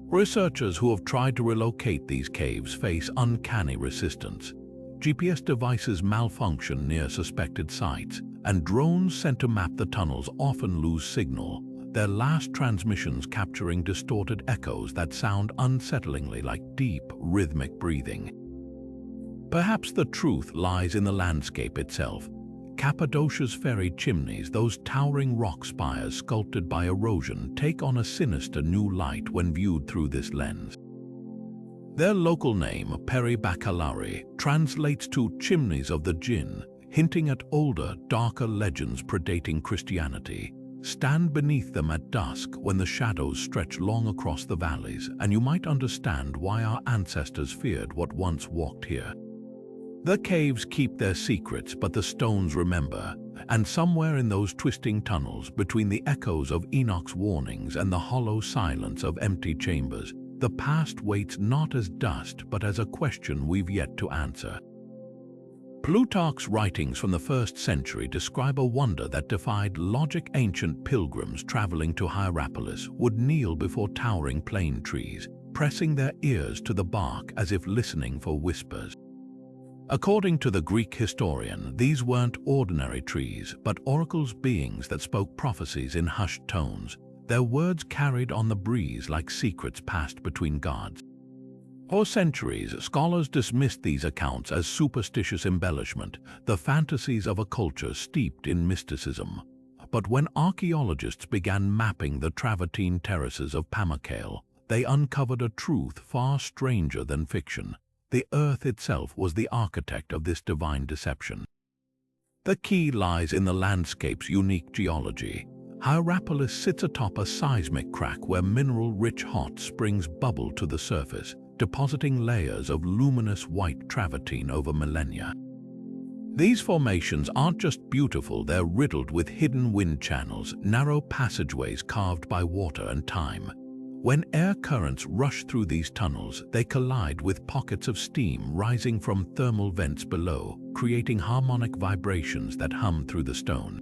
Researchers who have tried to relocate these caves face uncanny resistance. GPS devices malfunction near suspected sites, and drones sent to map the tunnels often lose signal, their last transmissions capturing distorted echoes that sound unsettlingly like deep, rhythmic breathing. Perhaps the truth lies in the landscape itself. Cappadocia's fairy chimneys, those towering rock spires sculpted by erosion, take on a sinister new light when viewed through this lens. Their local name, Peri Baccalaurii, translates to chimneys of the jinn, hinting at older, darker legends predating Christianity. Stand beneath them at dusk when the shadows stretch long across the valleys, and you might understand why our ancestors feared what once walked here. The caves keep their secrets, but the stones remember, and somewhere in those twisting tunnels, between the echoes of Enoch's warnings and the hollow silence of empty chambers, the past waits not as dust but as a question we've yet to answer. Plutarch's writings from the 1st century describe a wonder that defied logic. Ancient pilgrims traveling to Hierapolis would kneel before towering plane trees, pressing their ears to the bark as if listening for whispers. According to the Greek historian, these weren't ordinary trees, but oracles, beings that spoke prophecies in hushed tones, their words carried on the breeze like secrets passed between gods. For centuries, scholars dismissed these accounts as superstitious embellishment, the fantasies of a culture steeped in mysticism. But when archaeologists began mapping the travertine terraces of Pamukkale, they uncovered a truth far stranger than fiction. The earth itself was the architect of this divine deception. The key lies in the landscape's unique geology. Hierapolis sits atop a seismic crack where mineral-rich hot springs bubble to the surface, depositing layers of luminous white travertine over millennia. These formations aren't just beautiful, they're riddled with hidden wind channels, narrow passageways carved by water and time. When air currents rush through these tunnels, they collide with pockets of steam rising from thermal vents below, creating harmonic vibrations that hum through the stone.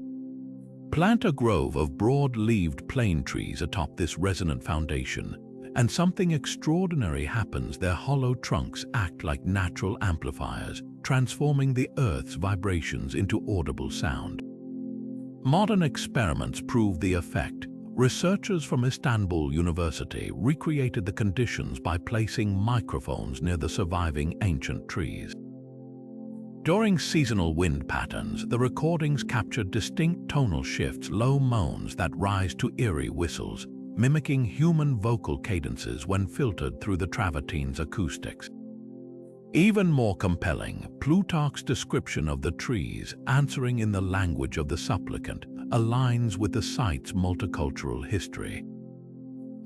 Plant a grove of broad-leaved plane trees atop this resonant foundation, and something extraordinary happens. Their hollow trunks act like natural amplifiers, transforming the Earth's vibrations into audible sound. Modern experiments prove the effect. Researchers from Istanbul University recreated the conditions by placing microphones near the surviving ancient trees. During seasonal wind patterns, the recordings captured distinct tonal shifts, low moans that rise to eerie whistles, mimicking human vocal cadences when filtered through the travertine's acoustics. Even more compelling, Plutarch's description of the trees, answering in the language of the supplicant, aligns with the site's multicultural history.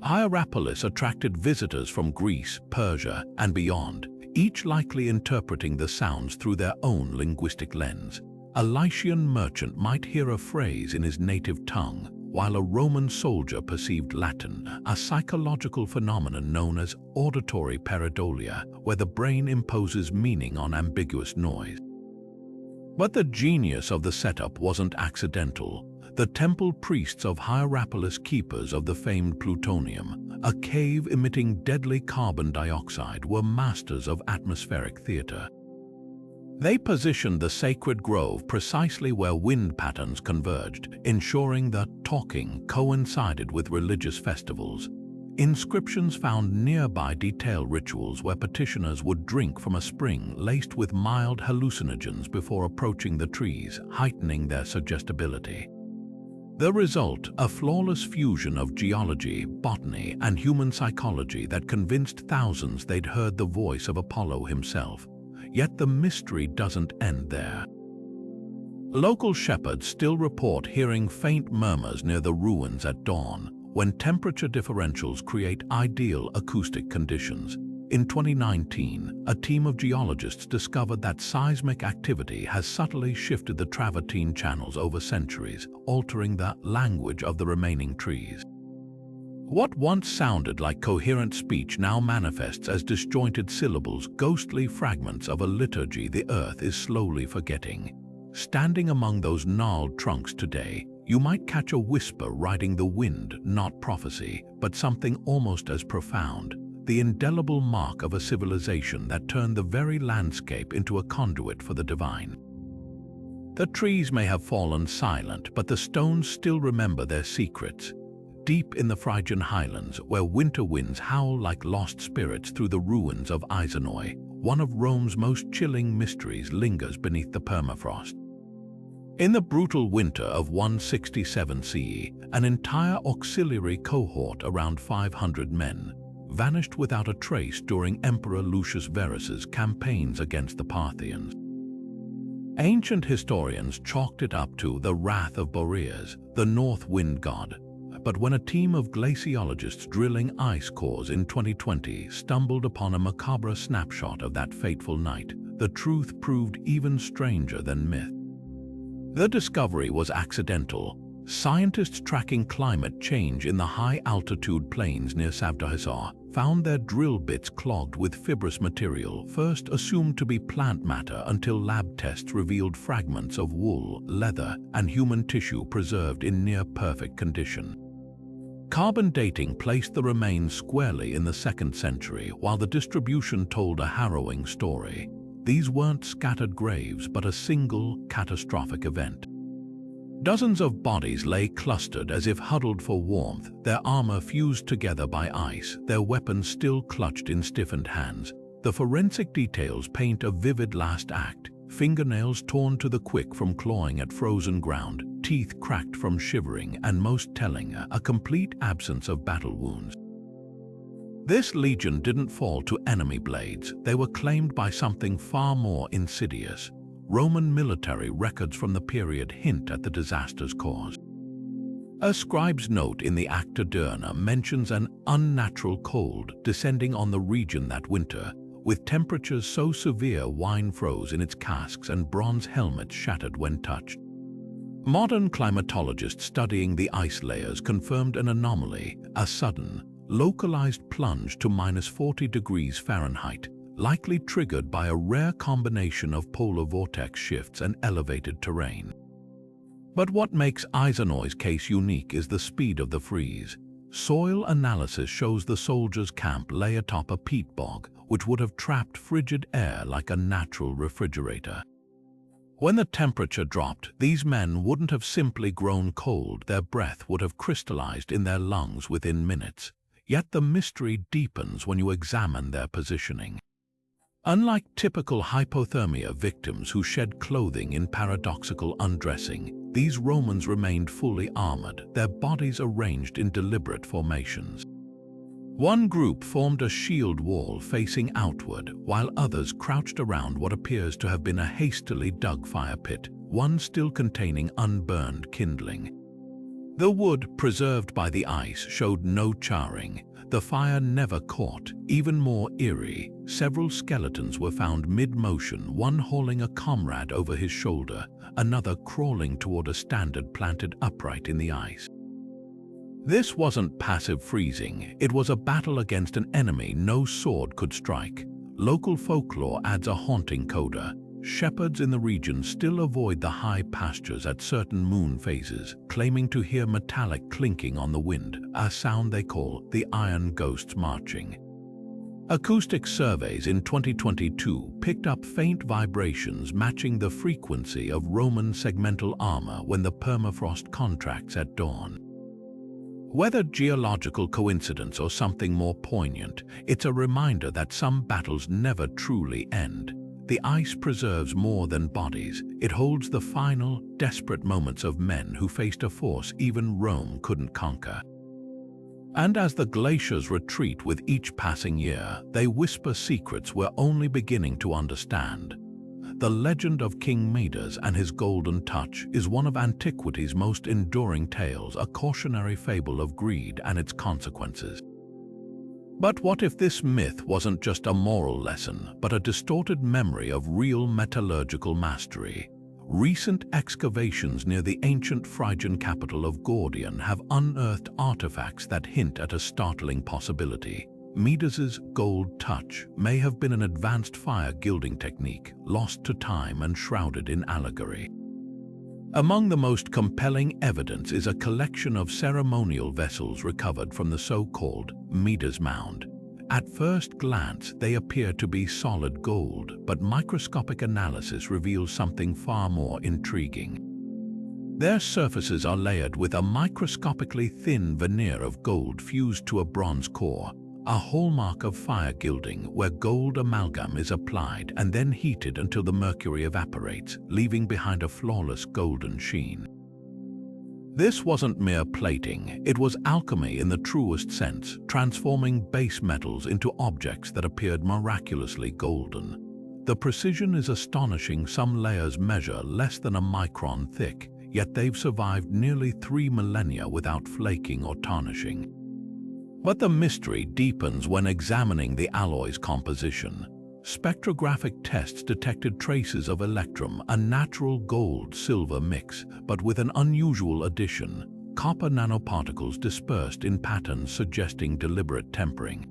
Hierapolis attracted visitors from Greece, Persia, and beyond, each likely interpreting the sounds through their own linguistic lens. A Lycian merchant might hear a phrase in his native tongue, while a Roman soldier perceived Latin, a psychological phenomenon known as auditory pareidolia, where the brain imposes meaning on ambiguous noise. But the genius of the setup wasn't accidental. The temple priests of Hierapolis, keepers of the famed plutonium, a cave emitting deadly carbon dioxide, were masters of atmospheric theater. They positioned the sacred grove precisely where wind patterns converged, ensuring that talking coincided with religious festivals. Inscriptions found nearby detail rituals where petitioners would drink from a spring laced with mild hallucinogens before approaching the trees, heightening their suggestibility. The result, a flawless fusion of geology, botany, and human psychology that convinced thousands they'd heard the voice of Apollo himself. Yet the mystery doesn't end there. Local shepherds still report hearing faint murmurs near the ruins at dawn, when temperature differentials create ideal acoustic conditions. In 2019, a team of geologists discovered that seismic activity has subtly shifted the travertine channels over centuries, altering the language of the remaining trees. What once sounded like coherent speech now manifests as disjointed syllables, ghostly fragments of a liturgy the earth is slowly forgetting. Standing among those gnarled trunks today, you might catch a whisper riding the wind, not prophecy, but something almost as profound. The indelible mark of a civilization that turned the very landscape into a conduit for the divine. The trees may have fallen silent, but the stones still remember their secrets. Deep in the Phrygian highlands, where winter winds howl like lost spirits through the ruins of Aizanoi, one of Rome's most chilling mysteries lingers beneath the permafrost. In the brutal winter of 167 CE, an entire auxiliary cohort, around 500 men, vanished without a trace during Emperor Lucius Verus's campaigns against the Parthians. Ancient historians chalked it up to the wrath of Boreas, the north wind god. But when a team of glaciologists drilling ice cores in 2020 stumbled upon a macabre snapshot of that fateful night, the truth proved even stranger than myth. The discovery was accidental. Scientists tracking climate change in the high-altitude plains near Hattusa found their drill bits clogged with fibrous material, first assumed to be plant matter until lab tests revealed fragments of wool, leather, and human tissue preserved in near-perfect condition. Carbon dating placed the remains squarely in the 2nd century, while the distribution told a harrowing story. These weren't scattered graves, but a single, catastrophic event. Dozens of bodies lay clustered as if huddled for warmth, their armor fused together by ice, their weapons still clutched in stiffened hands. The forensic details paint a vivid last act: fingernails torn to the quick from clawing at frozen ground, teeth cracked from shivering, and most telling, a complete absence of battle wounds. This legion didn't fall to enemy blades. They were claimed by something far more insidious. Roman military records from the period hint at the disaster's cause. A scribe's note in the Acta Diurna mentions an unnatural cold descending on the region that winter, with temperatures so severe wine froze in its casks and bronze helmets shattered when touched. Modern climatologists studying the ice layers confirmed an anomaly, a sudden, localized plunge to -40 degrees Fahrenheit, likely triggered by a rare combination of polar vortex shifts and elevated terrain. But what makes Aizanoi's case unique is the speed of the freeze. Soil analysis shows the soldiers' camp lay atop a peat bog, which would have trapped frigid air like a natural refrigerator. When the temperature dropped, these men wouldn't have simply grown cold, their breath would have crystallized in their lungs within minutes. Yet the mystery deepens when you examine their positioning. Unlike typical hypothermia victims who shed clothing in paradoxical undressing, these Romans remained fully armored, their bodies arranged in deliberate formations. One group formed a shield wall facing outward, while others crouched around what appears to have been a hastily dug fire pit, one still containing unburned kindling. The wood, preserved by the ice, showed no charring. The fire never caught. Even more eerie, several skeletons were found mid-motion, one hauling a comrade over his shoulder, another crawling toward a standard planted upright in the ice. This wasn't passive freezing, it was a battle against an enemy no sword could strike. Local folklore adds a haunting coda. Shepherds in the region still avoid the high pastures at certain moon phases, claiming to hear metallic clinking on the wind, a sound they call the Iron Ghosts Marching. Acoustic surveys in 2022 picked up faint vibrations matching the frequency of Roman segmental armor when the permafrost contracts at dawn. Whether geological coincidence or something more poignant, it's a reminder that some battles never truly end. The ice preserves more than bodies. It holds the final, desperate moments of men who faced a force even Rome couldn't conquer. And as the glaciers retreat with each passing year, they whisper secrets we're only beginning to understand. The legend of King Midas and his golden touch is one of antiquity's most enduring tales, a cautionary fable of greed and its consequences. But what if this myth wasn't just a moral lesson, but a distorted memory of real metallurgical mastery? Recent excavations near the ancient Phrygian capital of Gordion have unearthed artifacts that hint at a startling possibility. Midas's gold touch may have been an advanced fire gilding technique, lost to time and shrouded in allegory. Among the most compelling evidence is a collection of ceremonial vessels recovered from the so-called Midas Mound. At first glance, they appear to be solid gold, but microscopic analysis reveals something far more intriguing. Their surfaces are layered with a microscopically thin veneer of gold fused to a bronze core, a hallmark of fire gilding where gold amalgam is applied and then heated until the mercury evaporates, leaving behind a flawless golden sheen. This wasn't mere plating, it was alchemy in the truest sense, transforming base metals into objects that appeared miraculously golden. The precision is astonishing. Some layers measure less than a micron thick, yet they've survived nearly 3 millennia without flaking or tarnishing. But the mystery deepens when examining the alloy's composition. Spectrographic tests detected traces of electrum, a natural gold-silver mix, but with an unusual addition: copper nanoparticles dispersed in patterns suggesting deliberate tempering.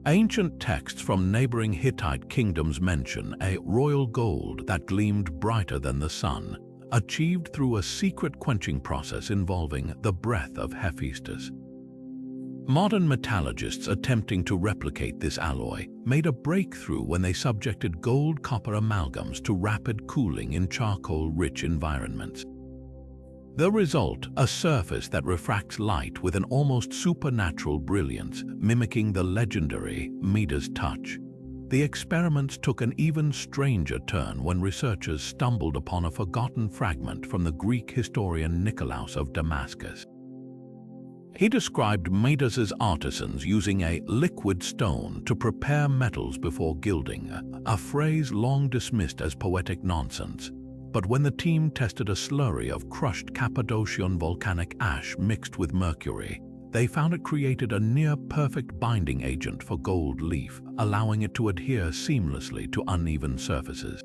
Ancient texts from neighboring Hittite kingdoms mention a royal gold that gleamed brighter than the sun, achieved through a secret quenching process involving the breath of Hephaestus. Modern metallurgists attempting to replicate this alloy made a breakthrough when they subjected gold-copper amalgams to rapid cooling in charcoal-rich environments. The result, a surface that refracts light with an almost supernatural brilliance, mimicking the legendary Midas touch. The experiments took an even stranger turn when researchers stumbled upon a forgotten fragment from the Greek historian Nicolaus of Damascus. He described Midas's artisans using a liquid stone to prepare metals before gilding, a phrase long dismissed as poetic nonsense. But when the team tested a slurry of crushed Cappadocian volcanic ash mixed with mercury, they found it created a near-perfect binding agent for gold leaf, allowing it to adhere seamlessly to uneven surfaces.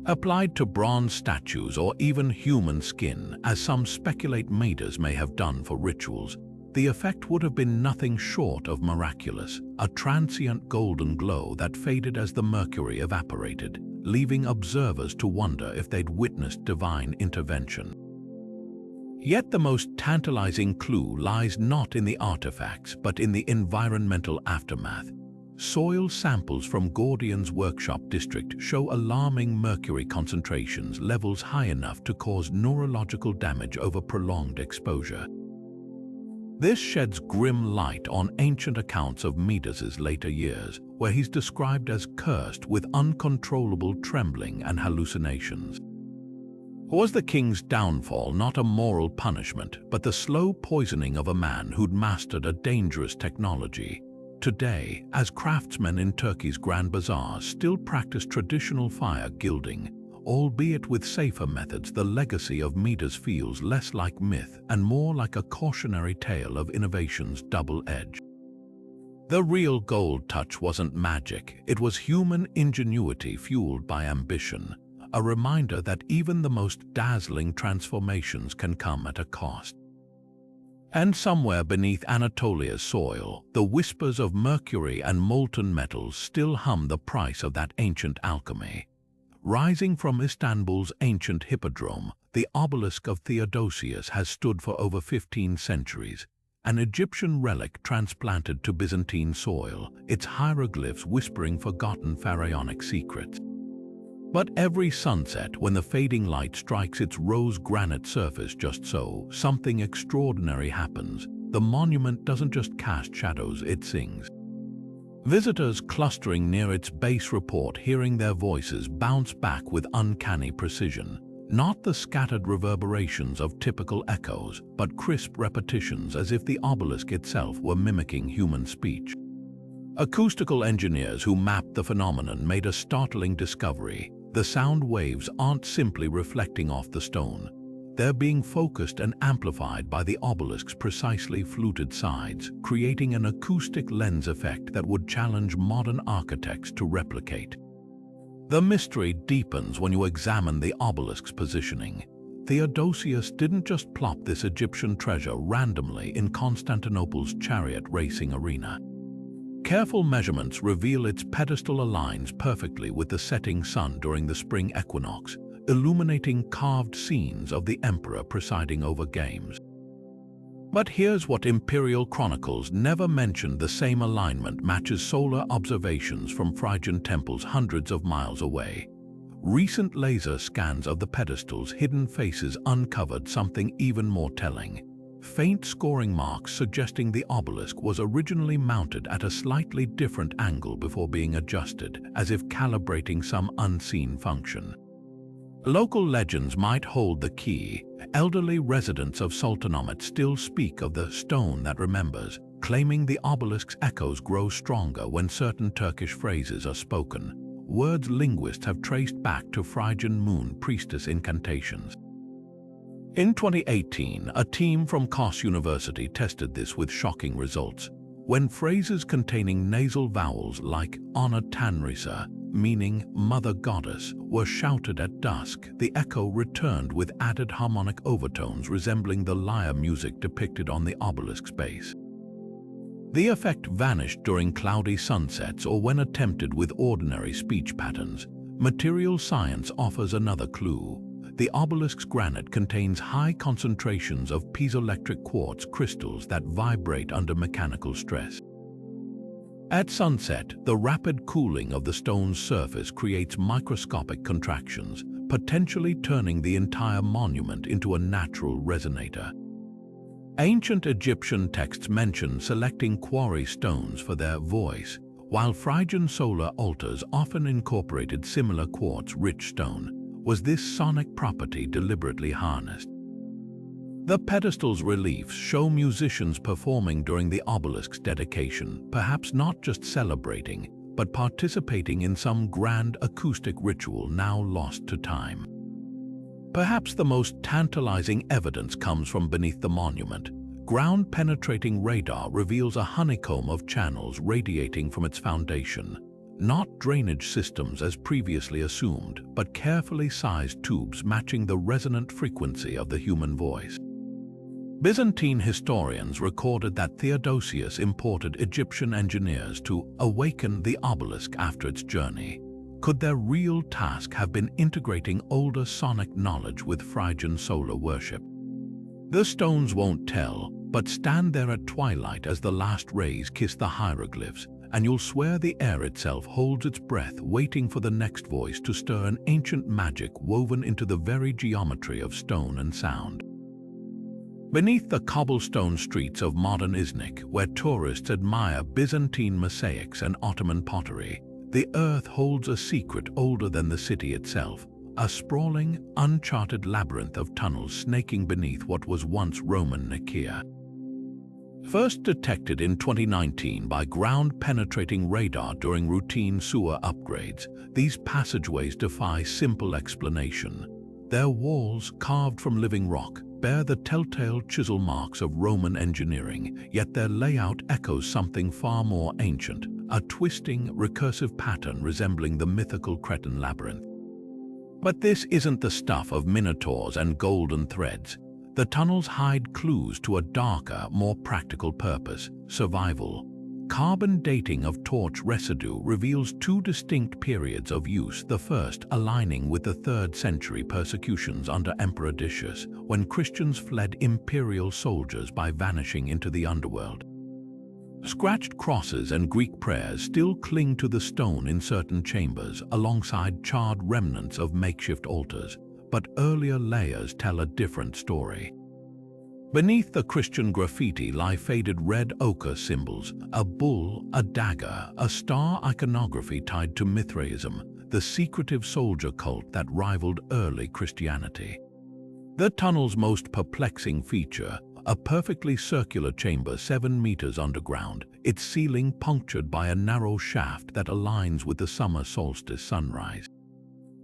Applied to bronze statues or even human skin, as some speculate Midas may have done for rituals, the effect would have been nothing short of miraculous, a transient golden glow that faded as the mercury evaporated, leaving observers to wonder if they'd witnessed divine intervention. Yet the most tantalizing clue lies not in the artifacts, but in the environmental aftermath. Soil samples from Gordion's workshop district show alarming mercury concentrations, levels high enough to cause neurological damage over prolonged exposure. This sheds grim light on ancient accounts of Midas's later years, where he's described as cursed with uncontrollable trembling and hallucinations. Was the king's downfall not a moral punishment, but the slow poisoning of a man who'd mastered a dangerous technology? Today, as craftsmen in Turkey's Grand Bazaars still practice traditional fire gilding, albeit with safer methods, the legacy of Midas feels less like myth and more like a cautionary tale of innovation's double edge. The real gold touch wasn't magic, it was human ingenuity fueled by ambition, a reminder that even the most dazzling transformations can come at a cost. And somewhere beneath Anatolia's soil, the whispers of mercury and molten metals still hum the price of that ancient alchemy. Rising from Istanbul's ancient hippodrome, the obelisk of Theodosius has stood for over 15 centuries, an Egyptian relic transplanted to Byzantine soil, its hieroglyphs whispering forgotten pharaonic secrets. But every sunset, when the fading light strikes its rose granite surface just so, something extraordinary happens. The monument doesn't just cast shadows, it sings. Visitors clustering near its base report hearing their voices bounce back with uncanny precision, not the scattered reverberations of typical echoes, but crisp repetitions as if the obelisk itself were mimicking human speech. Acoustical engineers who mapped the phenomenon made a startling discovery. The sound waves aren't simply reflecting off the stone. They're being focused and amplified by the obelisk's precisely fluted sides, creating an acoustic lens effect that would challenge modern architects to replicate. The mystery deepens when you examine the obelisk's positioning. Theodosius didn't just plop this Egyptian treasure randomly in Constantinople's chariot racing arena. Careful measurements reveal its pedestal aligns perfectly with the setting sun during the spring equinox, illuminating carved scenes of the emperor presiding over games. But here's what imperial chronicles never mentioned: the same alignment matches solar observations from Phrygian temples hundreds of miles away. Recent laser scans of the pedestal's hidden faces uncovered something even more telling. Faint scoring marks suggesting the obelisk was originally mounted at a slightly different angle before being adjusted, as if calibrating some unseen function. Local legends might hold the key. Elderly residents of Sultanahmet still speak of the stone that remembers, claiming the obelisk's echoes grow stronger when certain Turkish phrases are spoken, words linguists have traced back to Phrygian moon priestess incantations. In 2018, a team from Kos University tested this with shocking results. When phrases containing nasal vowels like Ana Tanrisa, meaning Mother Goddess, were shouted at dusk, the echo returned with added harmonic overtones resembling the lyre music depicted on the obelisk's base. The effect vanished during cloudy sunsets or when attempted with ordinary speech patterns. Material science offers another clue. The obelisk's granite contains high concentrations of piezoelectric quartz crystals that vibrate under mechanical stress. At sunset, the rapid cooling of the stone's surface creates microscopic contractions, potentially turning the entire monument into a natural resonator. Ancient Egyptian texts mention selecting quarry stones for their voice, while Phrygian solar altars often incorporated similar quartz-rich stone. Was this sonic property deliberately harnessed? The pedestal's reliefs show musicians performing during the obelisk's dedication, perhaps not just celebrating, but participating in some grand acoustic ritual now lost to time. Perhaps the most tantalizing evidence comes from beneath the monument. Ground-penetrating radar reveals a honeycomb of channels radiating from its foundation. Not drainage systems as previously assumed, but carefully sized tubes matching the resonant frequency of the human voice. Byzantine historians recorded that Theodosius imported Egyptian engineers to awaken the obelisk after its journey. Could their real task have been integrating older sonic knowledge with Phrygian solar worship? The stones won't tell, but stand there at twilight as the last rays kiss the hieroglyphs, and you'll swear the air itself holds its breath, waiting for the next voice to stir an ancient magic woven into the very geometry of stone and sound. Beneath the cobblestone streets of modern Iznik, where tourists admire Byzantine mosaics and Ottoman pottery, the earth holds a secret older than the city itself, a sprawling, uncharted labyrinth of tunnels snaking beneath what was once Roman Nicaea. First detected in 2019 by ground-penetrating radar during routine sewer upgrades, these passageways defy simple explanation. Their walls, carved from living rock, bear the telltale chisel marks of Roman engineering, yet their layout echoes something far more ancient, a twisting, recursive pattern resembling the mythical Cretan labyrinth. But this isn't the stuff of minotaurs and golden threads. The tunnels hide clues to a darker, more practical purpose: survival. Carbon dating of torch residue reveals two distinct periods of use, the first aligning with the 3rd century persecutions under Emperor Decius, when Christians fled imperial soldiers by vanishing into the underworld. Scratched crosses and Greek prayers still cling to the stone in certain chambers, alongside charred remnants of makeshift altars, but earlier layers tell a different story. Beneath the Christian graffiti lie faded red ochre symbols, a bull, a dagger, a star iconography tied to Mithraism, the secretive soldier cult that rivaled early Christianity. The tunnel's most perplexing feature, a perfectly circular chamber 7 meters underground, its ceiling punctured by a narrow shaft that aligns with the summer solstice sunrise.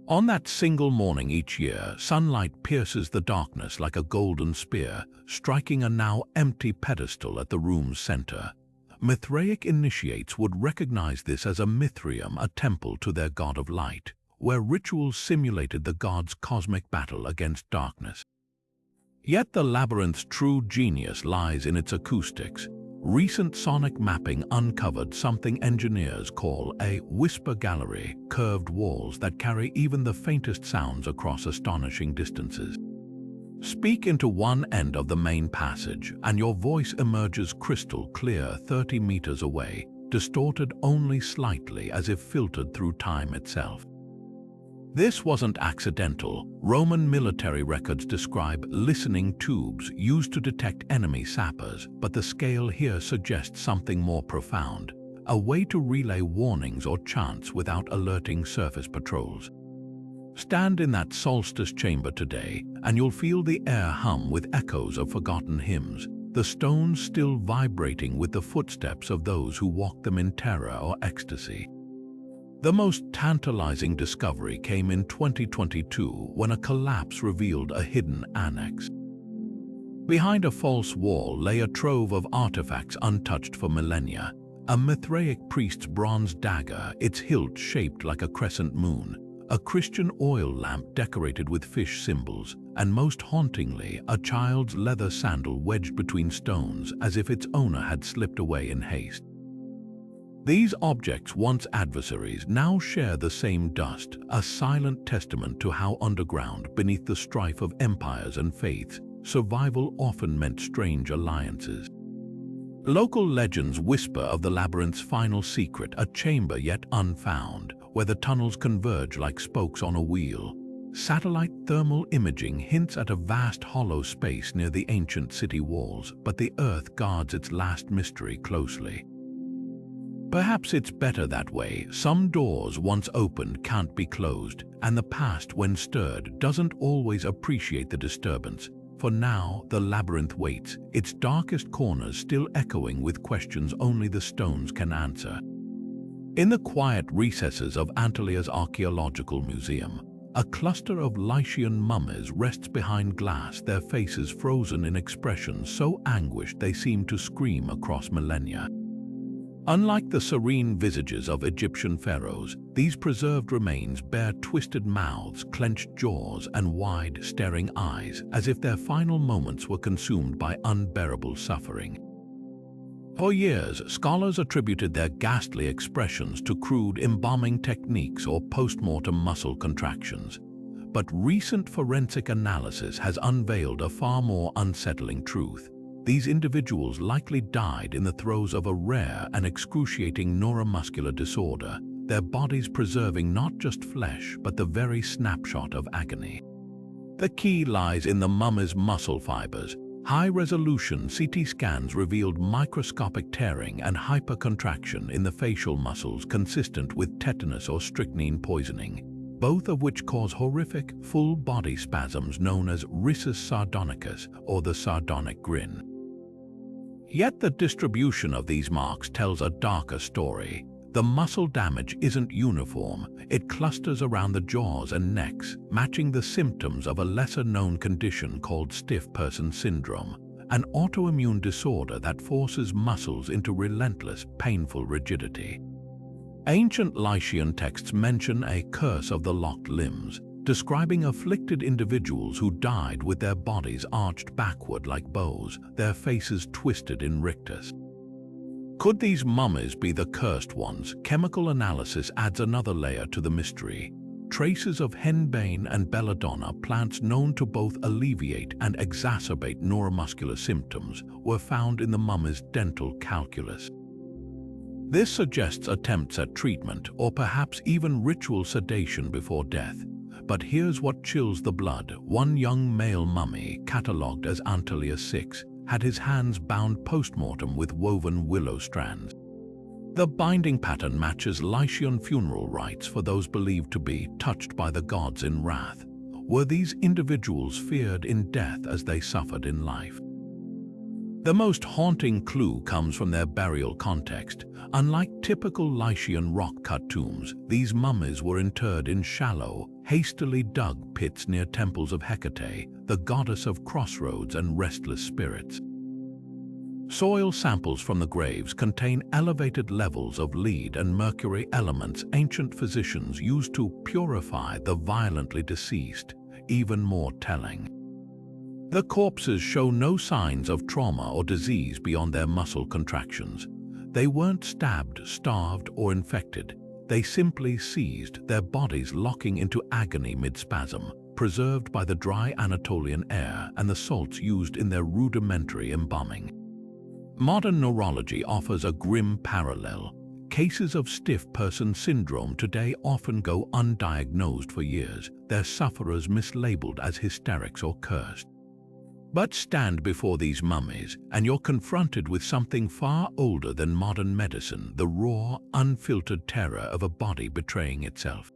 On that single morning each year, sunlight pierces the darkness like a golden spear, striking a now empty pedestal at the room's center. Mithraic initiates would recognize this as a Mithraeum, a temple to their god of light, where rituals simulated the god's cosmic battle against darkness. Yet the labyrinth's true genius lies in its acoustics. Recent sonic mapping uncovered something engineers call a whisper gallery, curved walls that carry even the faintest sounds across astonishing distances. Speak into one end of the main passage, and your voice emerges crystal clear 30 meters away, distorted only slightly as if filtered through time itself. This wasn't accidental. Roman military records describe listening tubes used to detect enemy sappers, but the scale here suggests something more profound, a way to relay warnings or chants without alerting surface patrols. Stand in that solstice chamber today, and you'll feel the air hum with echoes of forgotten hymns, the stones still vibrating with the footsteps of those who walked them in terror or ecstasy. The most tantalizing discovery came in 2022 when a collapse revealed a hidden annex. Behind a false wall lay a trove of artifacts untouched for millennia, a Mithraic priest's bronze dagger, its hilt shaped like a crescent moon, a Christian oil lamp decorated with fish symbols, and most hauntingly, a child's leather sandal wedged between stones as if its owner had slipped away in haste. These objects, once adversaries, now share the same dust, a silent testament to how underground, beneath the strife of empires and faiths, survival often meant strange alliances. Local legends whisper of the labyrinth's final secret, a chamber yet unfound, where the tunnels converge like spokes on a wheel. Satellite thermal imaging hints at a vast hollow space near the ancient city walls, but the Earth guards its last mystery closely. Perhaps it's better that way. Some doors once opened can't be closed, and the past, when stirred, doesn't always appreciate the disturbance. For now, the labyrinth waits, its darkest corners still echoing with questions only the stones can answer. In the quiet recesses of Anatolia's archaeological museum, a cluster of Lycian mummies rests behind glass, their faces frozen in expressions so anguished they seem to scream across millennia. Unlike the serene visages of Egyptian pharaohs, these preserved remains bear twisted mouths, clenched jaws, and wide, staring eyes, as if their final moments were consumed by unbearable suffering. For years, scholars attributed their ghastly expressions to crude embalming techniques or post-mortem muscle contractions. But recent forensic analysis has unveiled a far more unsettling truth. These individuals likely died in the throes of a rare and excruciating neuromuscular disorder, their bodies preserving not just flesh but the very snapshot of agony. The key lies in the mummy's muscle fibers. High-resolution CT scans revealed microscopic tearing and hypercontraction in the facial muscles consistent with tetanus or strychnine poisoning, both of which cause horrific, full-body spasms known as rhesus sardonicus, or the sardonic grin. Yet the distribution of these marks tells a darker story. The muscle damage isn't uniform. It clusters around the jaws and necks, matching the symptoms of a lesser-known condition called stiff person syndrome, an autoimmune disorder that forces muscles into relentless, painful rigidity. Ancient Lycian texts mention a curse of the locked limbs, describing afflicted individuals who died with their bodies arched backward like bows, their faces twisted in rictus. Could these mummies be the cursed ones? Chemical analysis adds another layer to the mystery. Traces of henbane and belladonna, plants known to both alleviate and exacerbate neuromuscular symptoms, were found in the mummy's dental calculus. This suggests attempts at treatment or perhaps even ritual sedation before death. But here's what chills the blood. One young male mummy, catalogued as Anatolia 6, had his hands bound post-mortem with woven willow strands. The binding pattern matches Lycian funeral rites for those believed to be touched by the gods in wrath. Were these individuals feared in death as they suffered in life? The most haunting clue comes from their burial context. Unlike typical Lycian rock-cut tombs, these mummies were interred in shallow, hastily dug pits near temples of Hecate, the goddess of crossroads and restless spirits. Soil samples from the graves contain elevated levels of lead and mercury, elements ancient physicians used to purify the violently deceased. Even more telling, the corpses show no signs of trauma or disease beyond their muscle contractions. They weren't stabbed, starved, or infected. They simply seized, their bodies locking into agony mid-spasm, preserved by the dry Anatolian air and the salts used in their rudimentary embalming. Modern neurology offers a grim parallel. Cases of stiff person syndrome today often go undiagnosed for years, their sufferers mislabeled as hysterics or cursed. But stand before these mummies, and you're confronted with something far older than modern medicine, the raw, unfiltered terror of a body betraying itself.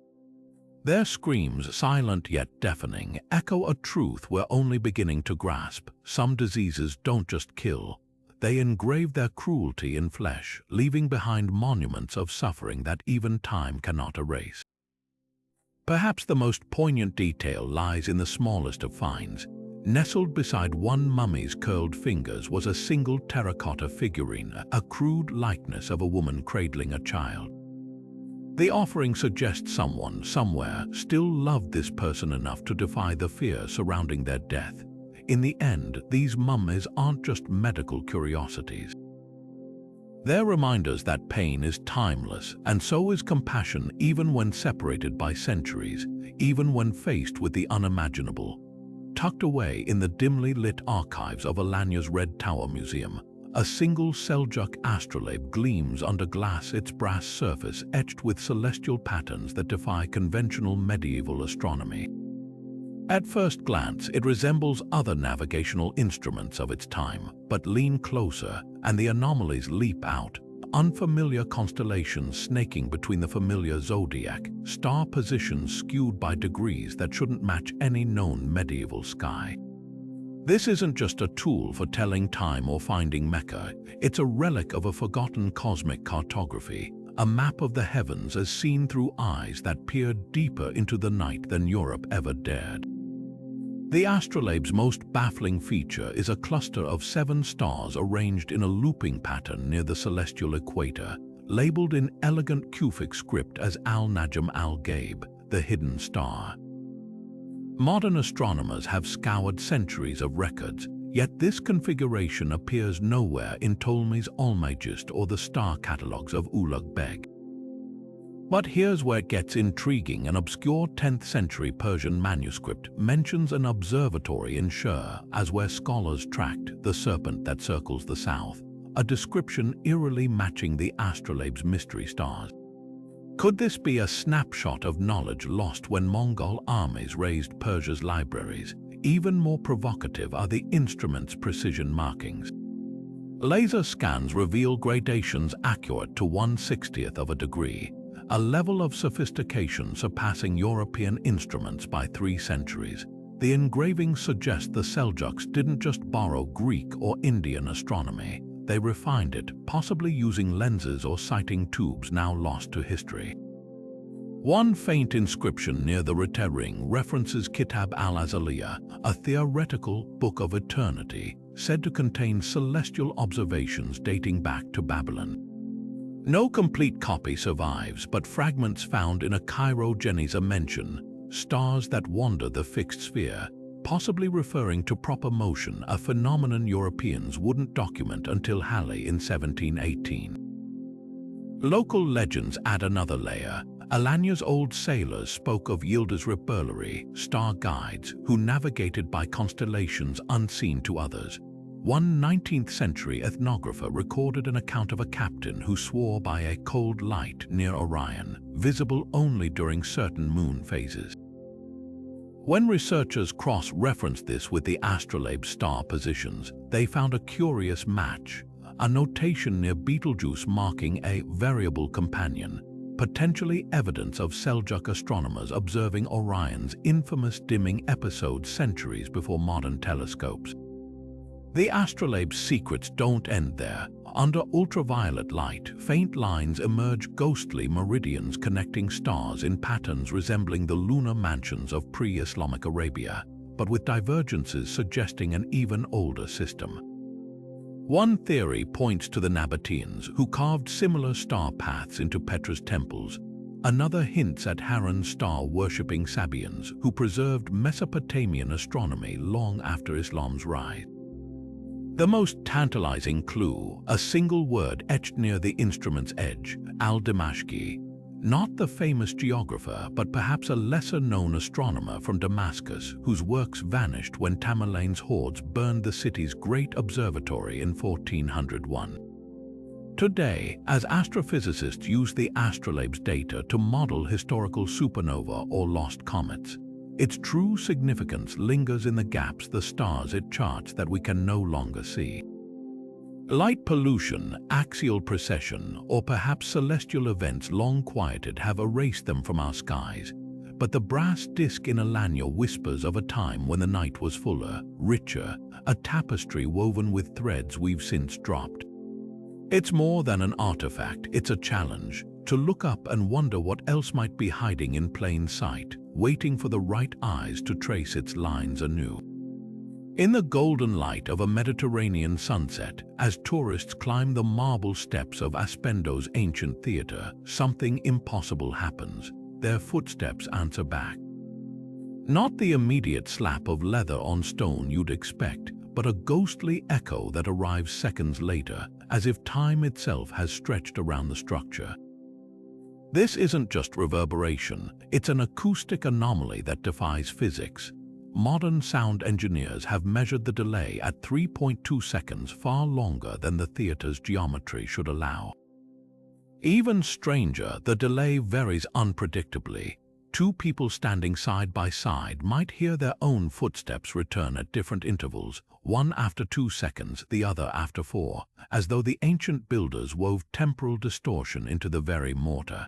Their screams, silent yet deafening, echo a truth we're only beginning to grasp. Some diseases don't just kill. They engrave their cruelty in flesh, leaving behind monuments of suffering that even time cannot erase. Perhaps the most poignant detail lies in the smallest of finds. Nestled beside one mummy's curled fingers was a single terracotta figurine, a crude likeness of a woman cradling a child. The offering suggests someone, somewhere, still loved this person enough to defy the fear surrounding their death. In the end, these mummies aren't just medical curiosities. They're reminders that pain is timeless, and so is compassion, even when separated by centuries, even when faced with the unimaginable. Tucked away in the dimly lit archives of Alanya's Red Tower Museum, a single Seljuk astrolabe gleams under glass, its brass surface etched with celestial patterns that defy conventional medieval astronomy. At first glance, it resembles other navigational instruments of its time, but lean closer, and the anomalies leap out. Unfamiliar constellations snaking between the familiar zodiac, star positions skewed by degrees that shouldn't match any known medieval sky. This isn't just a tool for telling time or finding Mecca, it's a relic of a forgotten cosmic cartography, a map of the heavens as seen through eyes that peered deeper into the night than Europe ever dared. The astrolabe's most baffling feature is a cluster of 7 stars arranged in a looping pattern near the celestial equator, labeled in elegant Kufic script as Al-Najm al-Ghaib, the hidden star. Modern astronomers have scoured centuries of records, yet this configuration appears nowhere in Ptolemy's Almagest or the star catalogues of Ulugh Beg. But here's where it gets intriguing. An obscure 10th century Persian manuscript mentions an observatory in Shur as where scholars tracked the serpent that circles the south, a description eerily matching the astrolabe's mystery stars. Could this be a snapshot of knowledge lost when Mongol armies razed Persia's libraries? Even more provocative are the instrument's precision markings. Laser scans reveal gradations accurate to 1/60th of a degree, a level of sophistication surpassing European instruments by 3 centuries. The engravings suggest the Seljuks didn't just borrow Greek or Indian astronomy, they refined it, possibly using lenses or sighting tubes now lost to history. One faint inscription near the Rete ring references Kitab al-Azaliyah, a theoretical book of eternity, said to contain celestial observations dating back to Babylon. No complete copy survives, but fragments found in a Cairo Geniza mention stars that wander the fixed sphere, possibly referring to proper motion, a phenomenon Europeans wouldn't document until Halley in 1718. Local legends add another layer. Alanya's old sailors spoke of Yıldız Rehberleri, star guides who navigated by constellations unseen to others. One 19th century ethnographer recorded an account of a captain who swore by a cold light near Orion, visible only during certain moon phases. When researchers cross-referenced this with the astrolabe star positions, they found a curious match, a notation near Betelgeuse marking a variable companion, potentially evidence of Seljuk astronomers observing Orion's infamous dimming episode centuries before modern telescopes. The astrolabe's secrets don't end there. Under ultraviolet light, faint lines emerge, ghostly meridians connecting stars in patterns resembling the lunar mansions of pre-Islamic Arabia, but with divergences suggesting an even older system. One theory points to the Nabateans, who carved similar star paths into Petra's temples. Another hints at Haran's star-worshipping Sabians, who preserved Mesopotamian astronomy long after Islam's rise. The most tantalizing clue, a single word etched near the instrument's edge, al-Dimashqi. Not the famous geographer, but perhaps a lesser-known astronomer from Damascus, whose works vanished when Tamerlane's hordes burned the city's great observatory in 1401. Today, as astrophysicists use the astrolabe's data to model historical supernova or lost comets, its true significance lingers in the gaps the stars it charts that we can no longer see. Light pollution, axial precession, or perhaps celestial events long quieted have erased them from our skies, but the brass disc in Alanya whispers of a time when the night was fuller, richer, a tapestry woven with threads we've since dropped. It's more than an artifact, it's a challenge, to look up and wonder what else might be hiding in plain sight, waiting for the right eyes to trace its lines anew. In the golden light of a Mediterranean sunset, as tourists climb the marble steps of Aspendo's ancient theatre, something impossible happens. Their footsteps answer back. Not the immediate slap of leather on stone you'd expect, but a ghostly echo that arrives seconds later, as if time itself has stretched around the structure. This isn't just reverberation, it's an acoustic anomaly that defies physics. Modern sound engineers have measured the delay at 3.2 seconds, far longer than the theater's geometry should allow. Even stranger, the delay varies unpredictably. Two people standing side by side might hear their own footsteps return at different intervals, one after 2 seconds, the other after 4, as though the ancient builders wove temporal distortion into the very mortar.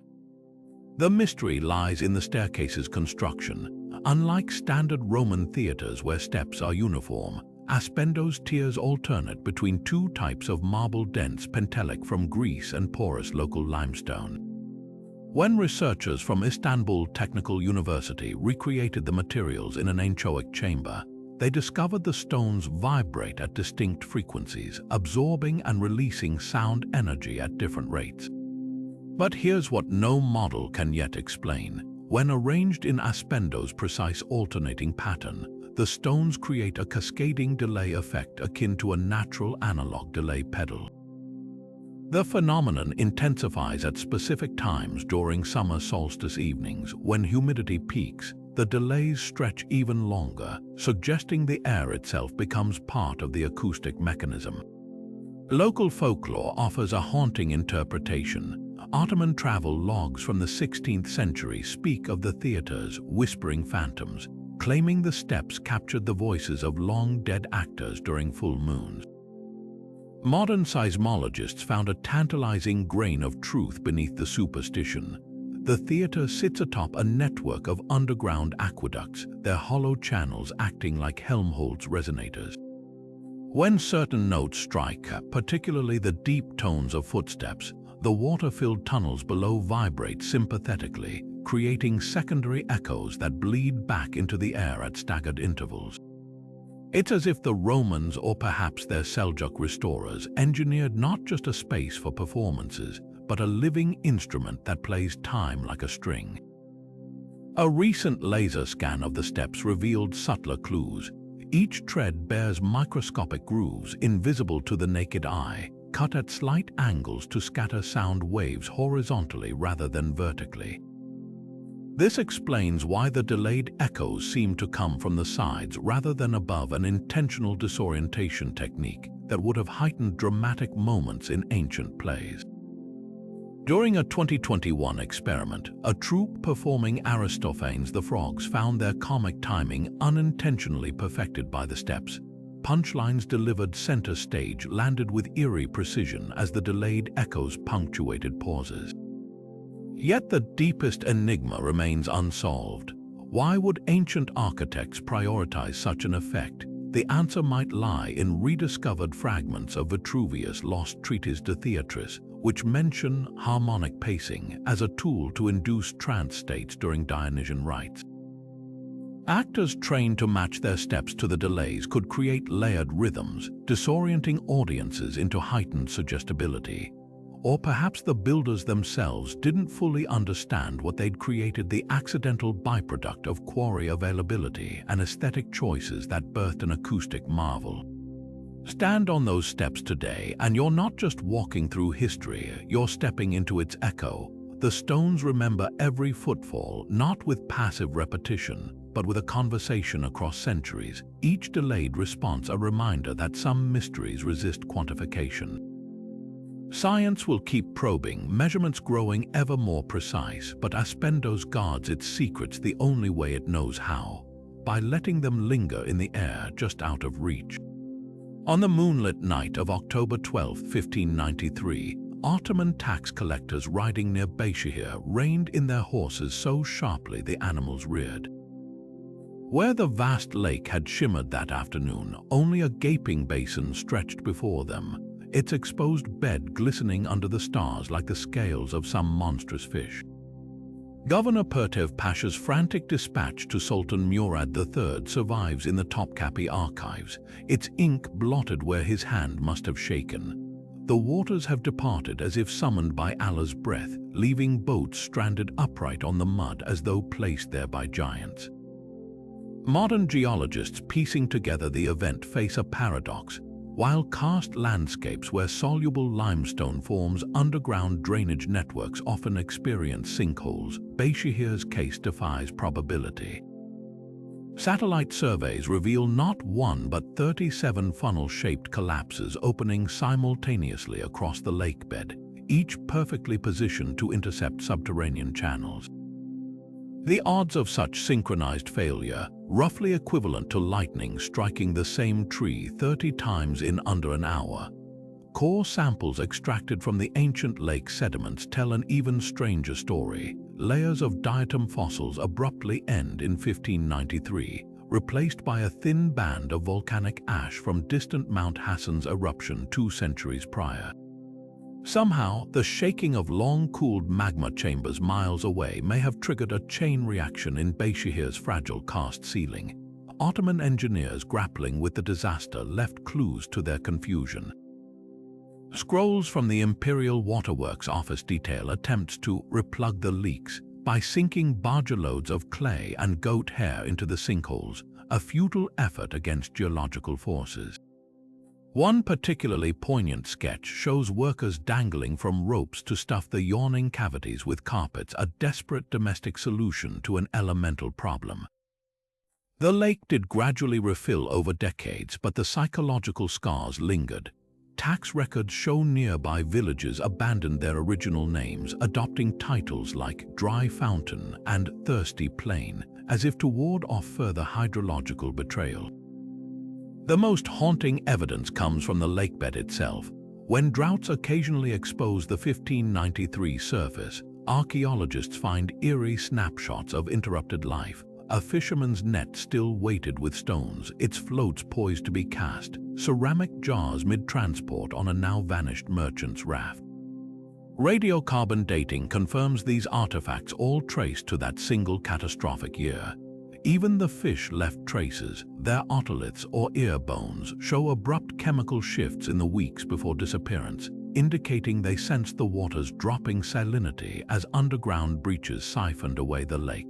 The mystery lies in the staircase's construction. Unlike standard Roman theaters where steps are uniform, Aspendo's tiers alternate between two types of marble-dense pentelic from Greece and porous local limestone. When researchers from Istanbul Technical University recreated the materials in an anechoic chamber, they discovered the stones vibrate at distinct frequencies, absorbing and releasing sound energy at different rates. But here's what no model can yet explain. When arranged in Aspendo's precise alternating pattern, the stones create a cascading delay effect akin to a natural analog delay pedal. The phenomenon intensifies at specific times during summer solstice evenings. When humidity peaks, the delays stretch even longer, suggesting the air itself becomes part of the acoustic mechanism. Local folklore offers a haunting interpretation. Ottoman travel logs from the 16th century speak of the theater's whispering phantoms, claiming the steps captured the voices of long-dead actors during full moons. Modern seismologists found a tantalizing grain of truth beneath the superstition. The theater sits atop a network of underground aqueducts, their hollow channels acting like Helmholtz resonators. When certain notes strike, particularly the deep tones of footsteps, the water-filled tunnels below vibrate sympathetically, creating secondary echoes that bleed back into the air at staggered intervals. It's as if the Romans, or perhaps their Seljuk restorers, engineered not just a space for performances, but a living instrument that plays time like a string. A recent laser scan of the steps revealed subtler clues. Each tread bears microscopic grooves invisible to the naked eye, cut at slight angles to scatter sound waves horizontally rather than vertically. This explains why the delayed echoes seem to come from the sides rather than above, an intentional disorientation technique that would have heightened dramatic moments in ancient plays. During a 2021 experiment, a troupe performing Aristophanes the Frogs found their comic timing unintentionally perfected by the steps. Punchlines delivered center stage landed with eerie precision as the delayed echoes punctuated pauses. Yet the deepest enigma remains unsolved. Why would ancient architects prioritize such an effect? The answer might lie in rediscovered fragments of Vitruvius' lost treatise De Theatris, which mention harmonic pacing as a tool to induce trance states during Dionysian rites. Actors trained to match their steps to the delays could create layered rhythms, disorienting audiences into heightened suggestibility. Or perhaps the builders themselves didn't fully understand what they'd created, the accidental byproduct of quarry availability and aesthetic choices that birthed an acoustic marvel. Stand on those steps today, and you're not just walking through history, you're stepping into its echo. The stones remember every footfall, not with passive repetition, but with a conversation across centuries, each delayed response a reminder that some mysteries resist quantification. Science will keep probing, measurements growing ever more precise, but Aspendos guards its secrets the only way it knows how, by letting them linger in the air just out of reach. On the moonlit night of October 12, 1593, Ottoman tax collectors riding near Beşehir reined in their horses so sharply the animals reared. Where the vast lake had shimmered that afternoon, only a gaping basin stretched before them, its exposed bed glistening under the stars like the scales of some monstrous fish. Governor Pertev Pasha's frantic dispatch to Sultan Murad III survives in the Topkapi archives, its ink blotted where his hand must have shaken. The waters have departed as if summoned by Allah's breath, leaving boats stranded upright on the mud as though placed there by giants. Modern geologists piecing together the event face a paradox. While karst landscapes where soluble limestone forms underground drainage networks often experience sinkholes, Beşehir's case defies probability. Satellite surveys reveal not one but 37 funnel-shaped collapses opening simultaneously across the lakebed, each perfectly positioned to intercept subterranean channels. The odds of such synchronized failure, roughly equivalent to lightning striking the same tree 30 times in under an hour. Core samples extracted from the ancient lake sediments tell an even stranger story. Layers of diatom fossils abruptly end in 1593, replaced by a thin band of volcanic ash from distant Mount Hassan's eruption 2 centuries prior. Somehow, the shaking of long-cooled magma chambers miles away may have triggered a chain reaction in Beşehir's fragile karst ceiling. Ottoman engineers grappling with the disaster left clues to their confusion. Scrolls from the Imperial Waterworks office detail attempts to replug the leaks by sinking bargeloads of clay and goat hair into the sinkholes, a futile effort against geological forces. One particularly poignant sketch shows workers dangling from ropes to stuff the yawning cavities with carpets, a desperate domestic solution to an elemental problem. The lake did gradually refill over decades, but the psychological scars lingered. Tax records show nearby villages abandoned their original names, adopting titles like Dry Fountain and Thirsty Plain, as if to ward off further hydrological betrayal. The most haunting evidence comes from the lakebed itself. When droughts occasionally expose the 1593 surface, archaeologists find eerie snapshots of interrupted life. A fisherman's net still weighted with stones, its floats poised to be cast, ceramic jars mid-transport on a now-vanished merchant's raft. Radiocarbon dating confirms these artifacts all traced to that single catastrophic year. Even the fish left traces. Their otoliths or ear bones show abrupt chemical shifts in the weeks before disappearance, indicating they sensed the water's dropping salinity as underground breaches siphoned away the lake.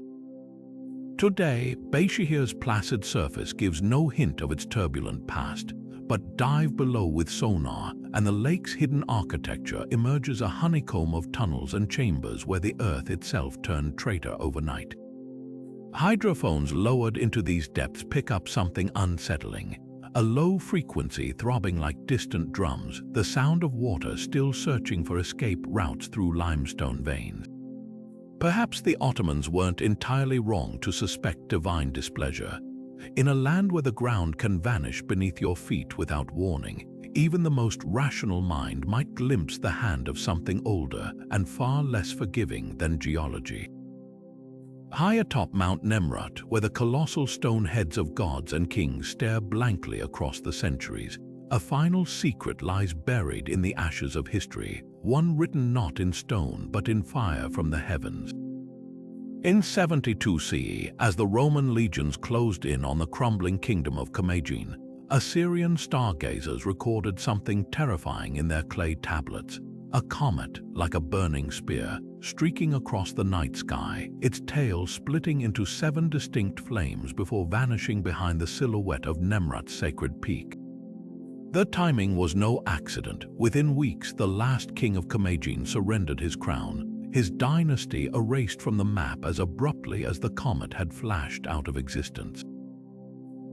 Today, Beşehir's placid surface gives no hint of its turbulent past, but dive below with sonar, and the lake's hidden architecture emerges a honeycomb of tunnels and chambers where the earth itself turned traitor overnight. Hydrophones lowered into these depths pick up something unsettling, a low frequency throbbing like distant drums, the sound of water still searching for escape routes through limestone veins. Perhaps the Ottomans weren't entirely wrong to suspect divine displeasure. In a land where the ground can vanish beneath your feet without warning, even the most rational mind might glimpse the hand of something older and far less forgiving than geology. High atop Mount Nemrut, where the colossal stone heads of gods and kings stare blankly across the centuries, a final secret lies buried in the ashes of history, one written not in stone but in fire from the heavens. In 72 CE, as the Roman legions closed in on the crumbling kingdom of Commagene, Assyrian stargazers recorded something terrifying in their clay tablets. A comet, like a burning spear, streaking across the night sky, its tail splitting into 7 distinct flames before vanishing behind the silhouette of Nemrut's sacred peak. The timing was no accident. Within weeks, the last king of Commagene surrendered his crown, his dynasty erased from the map as abruptly as the comet had flashed out of existence.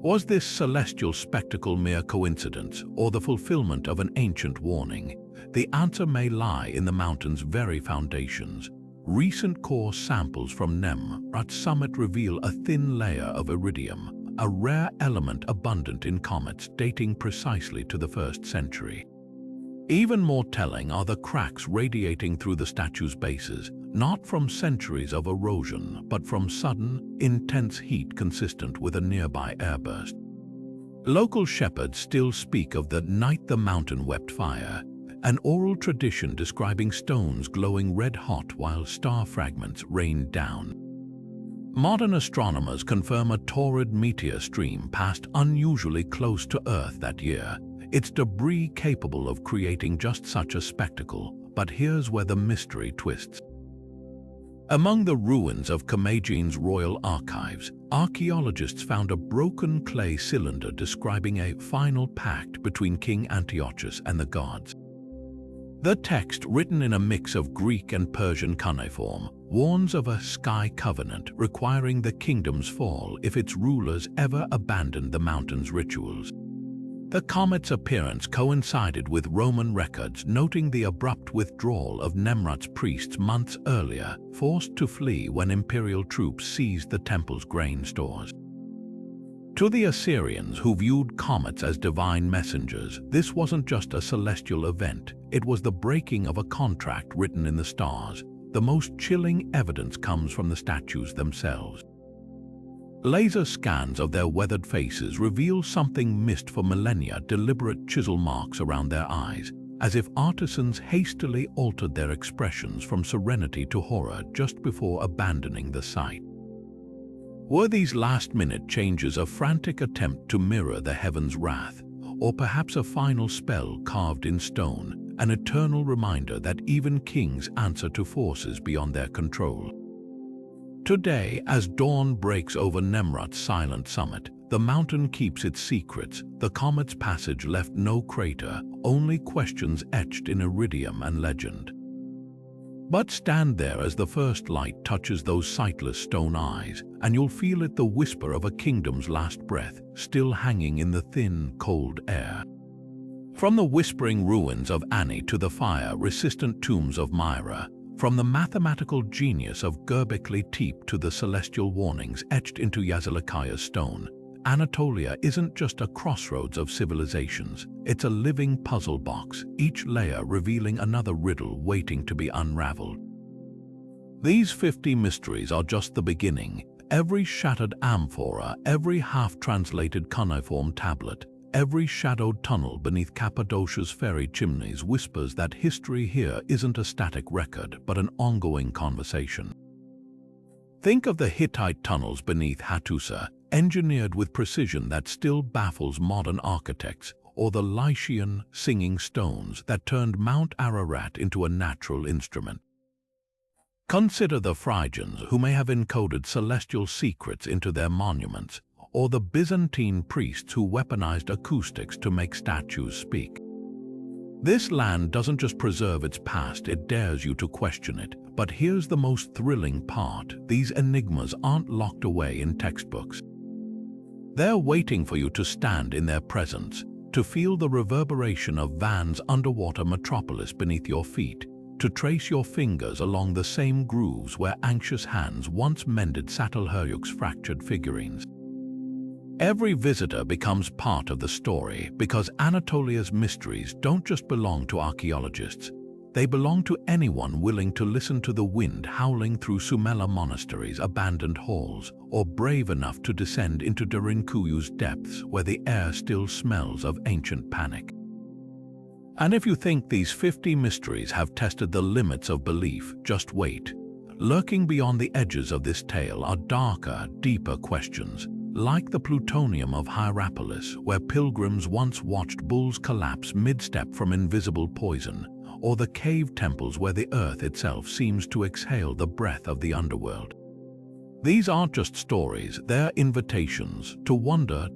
Was this celestial spectacle mere coincidence or the fulfillment of an ancient warning? The answer may lie in the mountain's very foundations. Recent core samples from Nemrut's summit reveal a thin layer of iridium, a rare element abundant in comets dating precisely to the 1st century. Even more telling are the cracks radiating through the statue's bases, not from centuries of erosion, but from sudden, intense heat consistent with a nearby airburst. Local shepherds still speak of the night the mountain wept fire, an oral tradition describing stones glowing red-hot while star fragments rained down. Modern astronomers confirm a torrid meteor stream passed unusually close to Earth that year, its debris capable of creating just such a spectacle, but here's where the mystery twists. Among the ruins of Commagene's royal archives, archaeologists found a broken clay cylinder describing a final pact between King Antiochus and the gods. The text, written in a mix of Greek and Persian cuneiform, warns of a sky covenant requiring the kingdom's fall if its rulers ever abandoned the mountain's rituals. The comet's appearance coincided with Roman records noting the abrupt withdrawal of Nemrut's priests months earlier, forced to flee when imperial troops seized the temple's grain stores. To the Assyrians, who viewed comets as divine messengers, this wasn't just a celestial event, it was the breaking of a contract written in the stars. The most chilling evidence comes from the statues themselves. Laser scans of their weathered faces reveal something missed for millennia: deliberate chisel marks around their eyes, as if artisans hastily altered their expressions from serenity to horror just before abandoning the site. Were these last-minute changes a frantic attempt to mirror the heavens' wrath, or perhaps a final spell carved in stone, an eternal reminder that even kings answer to forces beyond their control? Today, as dawn breaks over Nemrut's silent summit, the mountain keeps its secrets. The comet's passage left no crater, only questions etched in iridium and legend. But stand there as the first light touches those sightless stone eyes, and you'll feel it, the whisper of a kingdom's last breath, still hanging in the thin, cold air. From the whispering ruins of Ani to the fire-resistant tombs of Myra, from the mathematical genius of Göbekli Tepe to the celestial warnings etched into Yazilikai's stone, Anatolia isn't just a crossroads of civilizations, it's a living puzzle box, each layer revealing another riddle waiting to be unraveled. These 50 mysteries are just the beginning. Every shattered amphora, every half-translated cuneiform tablet, every shadowed tunnel beneath Cappadocia's fairy chimneys whispers that history here isn't a static record, but an ongoing conversation. Think of the Hittite tunnels beneath Hattusa, engineered with precision that still baffles modern architects, or the Lycian singing stones that turned Mount Ararat into a natural instrument. Consider the Phrygians, who may have encoded celestial secrets into their monuments, or the Byzantine priests who weaponized acoustics to make statues speak. This land doesn't just preserve its past, it dares you to question it. But here's the most thrilling part: these enigmas aren't locked away in textbooks. They're waiting for you to stand in their presence, to feel the reverberation of Van's underwater metropolis beneath your feet, to trace your fingers along the same grooves where anxious hands once mended Catalhoyuk's fractured figurines. Every visitor becomes part of the story because Anatolia's mysteries don't just belong to archaeologists. They belong to anyone willing to listen to the wind howling through Sumela Monastery's abandoned halls, or brave enough to descend into Darinkuyu's depths where the air still smells of ancient panic. And if you think these 50 mysteries have tested the limits of belief, just wait. Lurking beyond the edges of this tale are darker, deeper questions, like the plutonium of Hierapolis, where pilgrims once watched bulls collapse mid-step from invisible poison, or the cave temples where the earth itself seems to exhale the breath of the underworld. These aren't just stories, they're invitations to wander,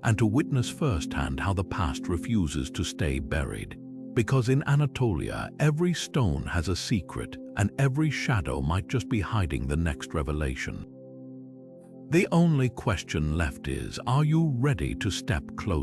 and to witness firsthand how the past refuses to stay buried. Because in Anatolia, every stone has a secret, and every shadow might just be hiding the next revelation. The only question left is, are you ready to step closer?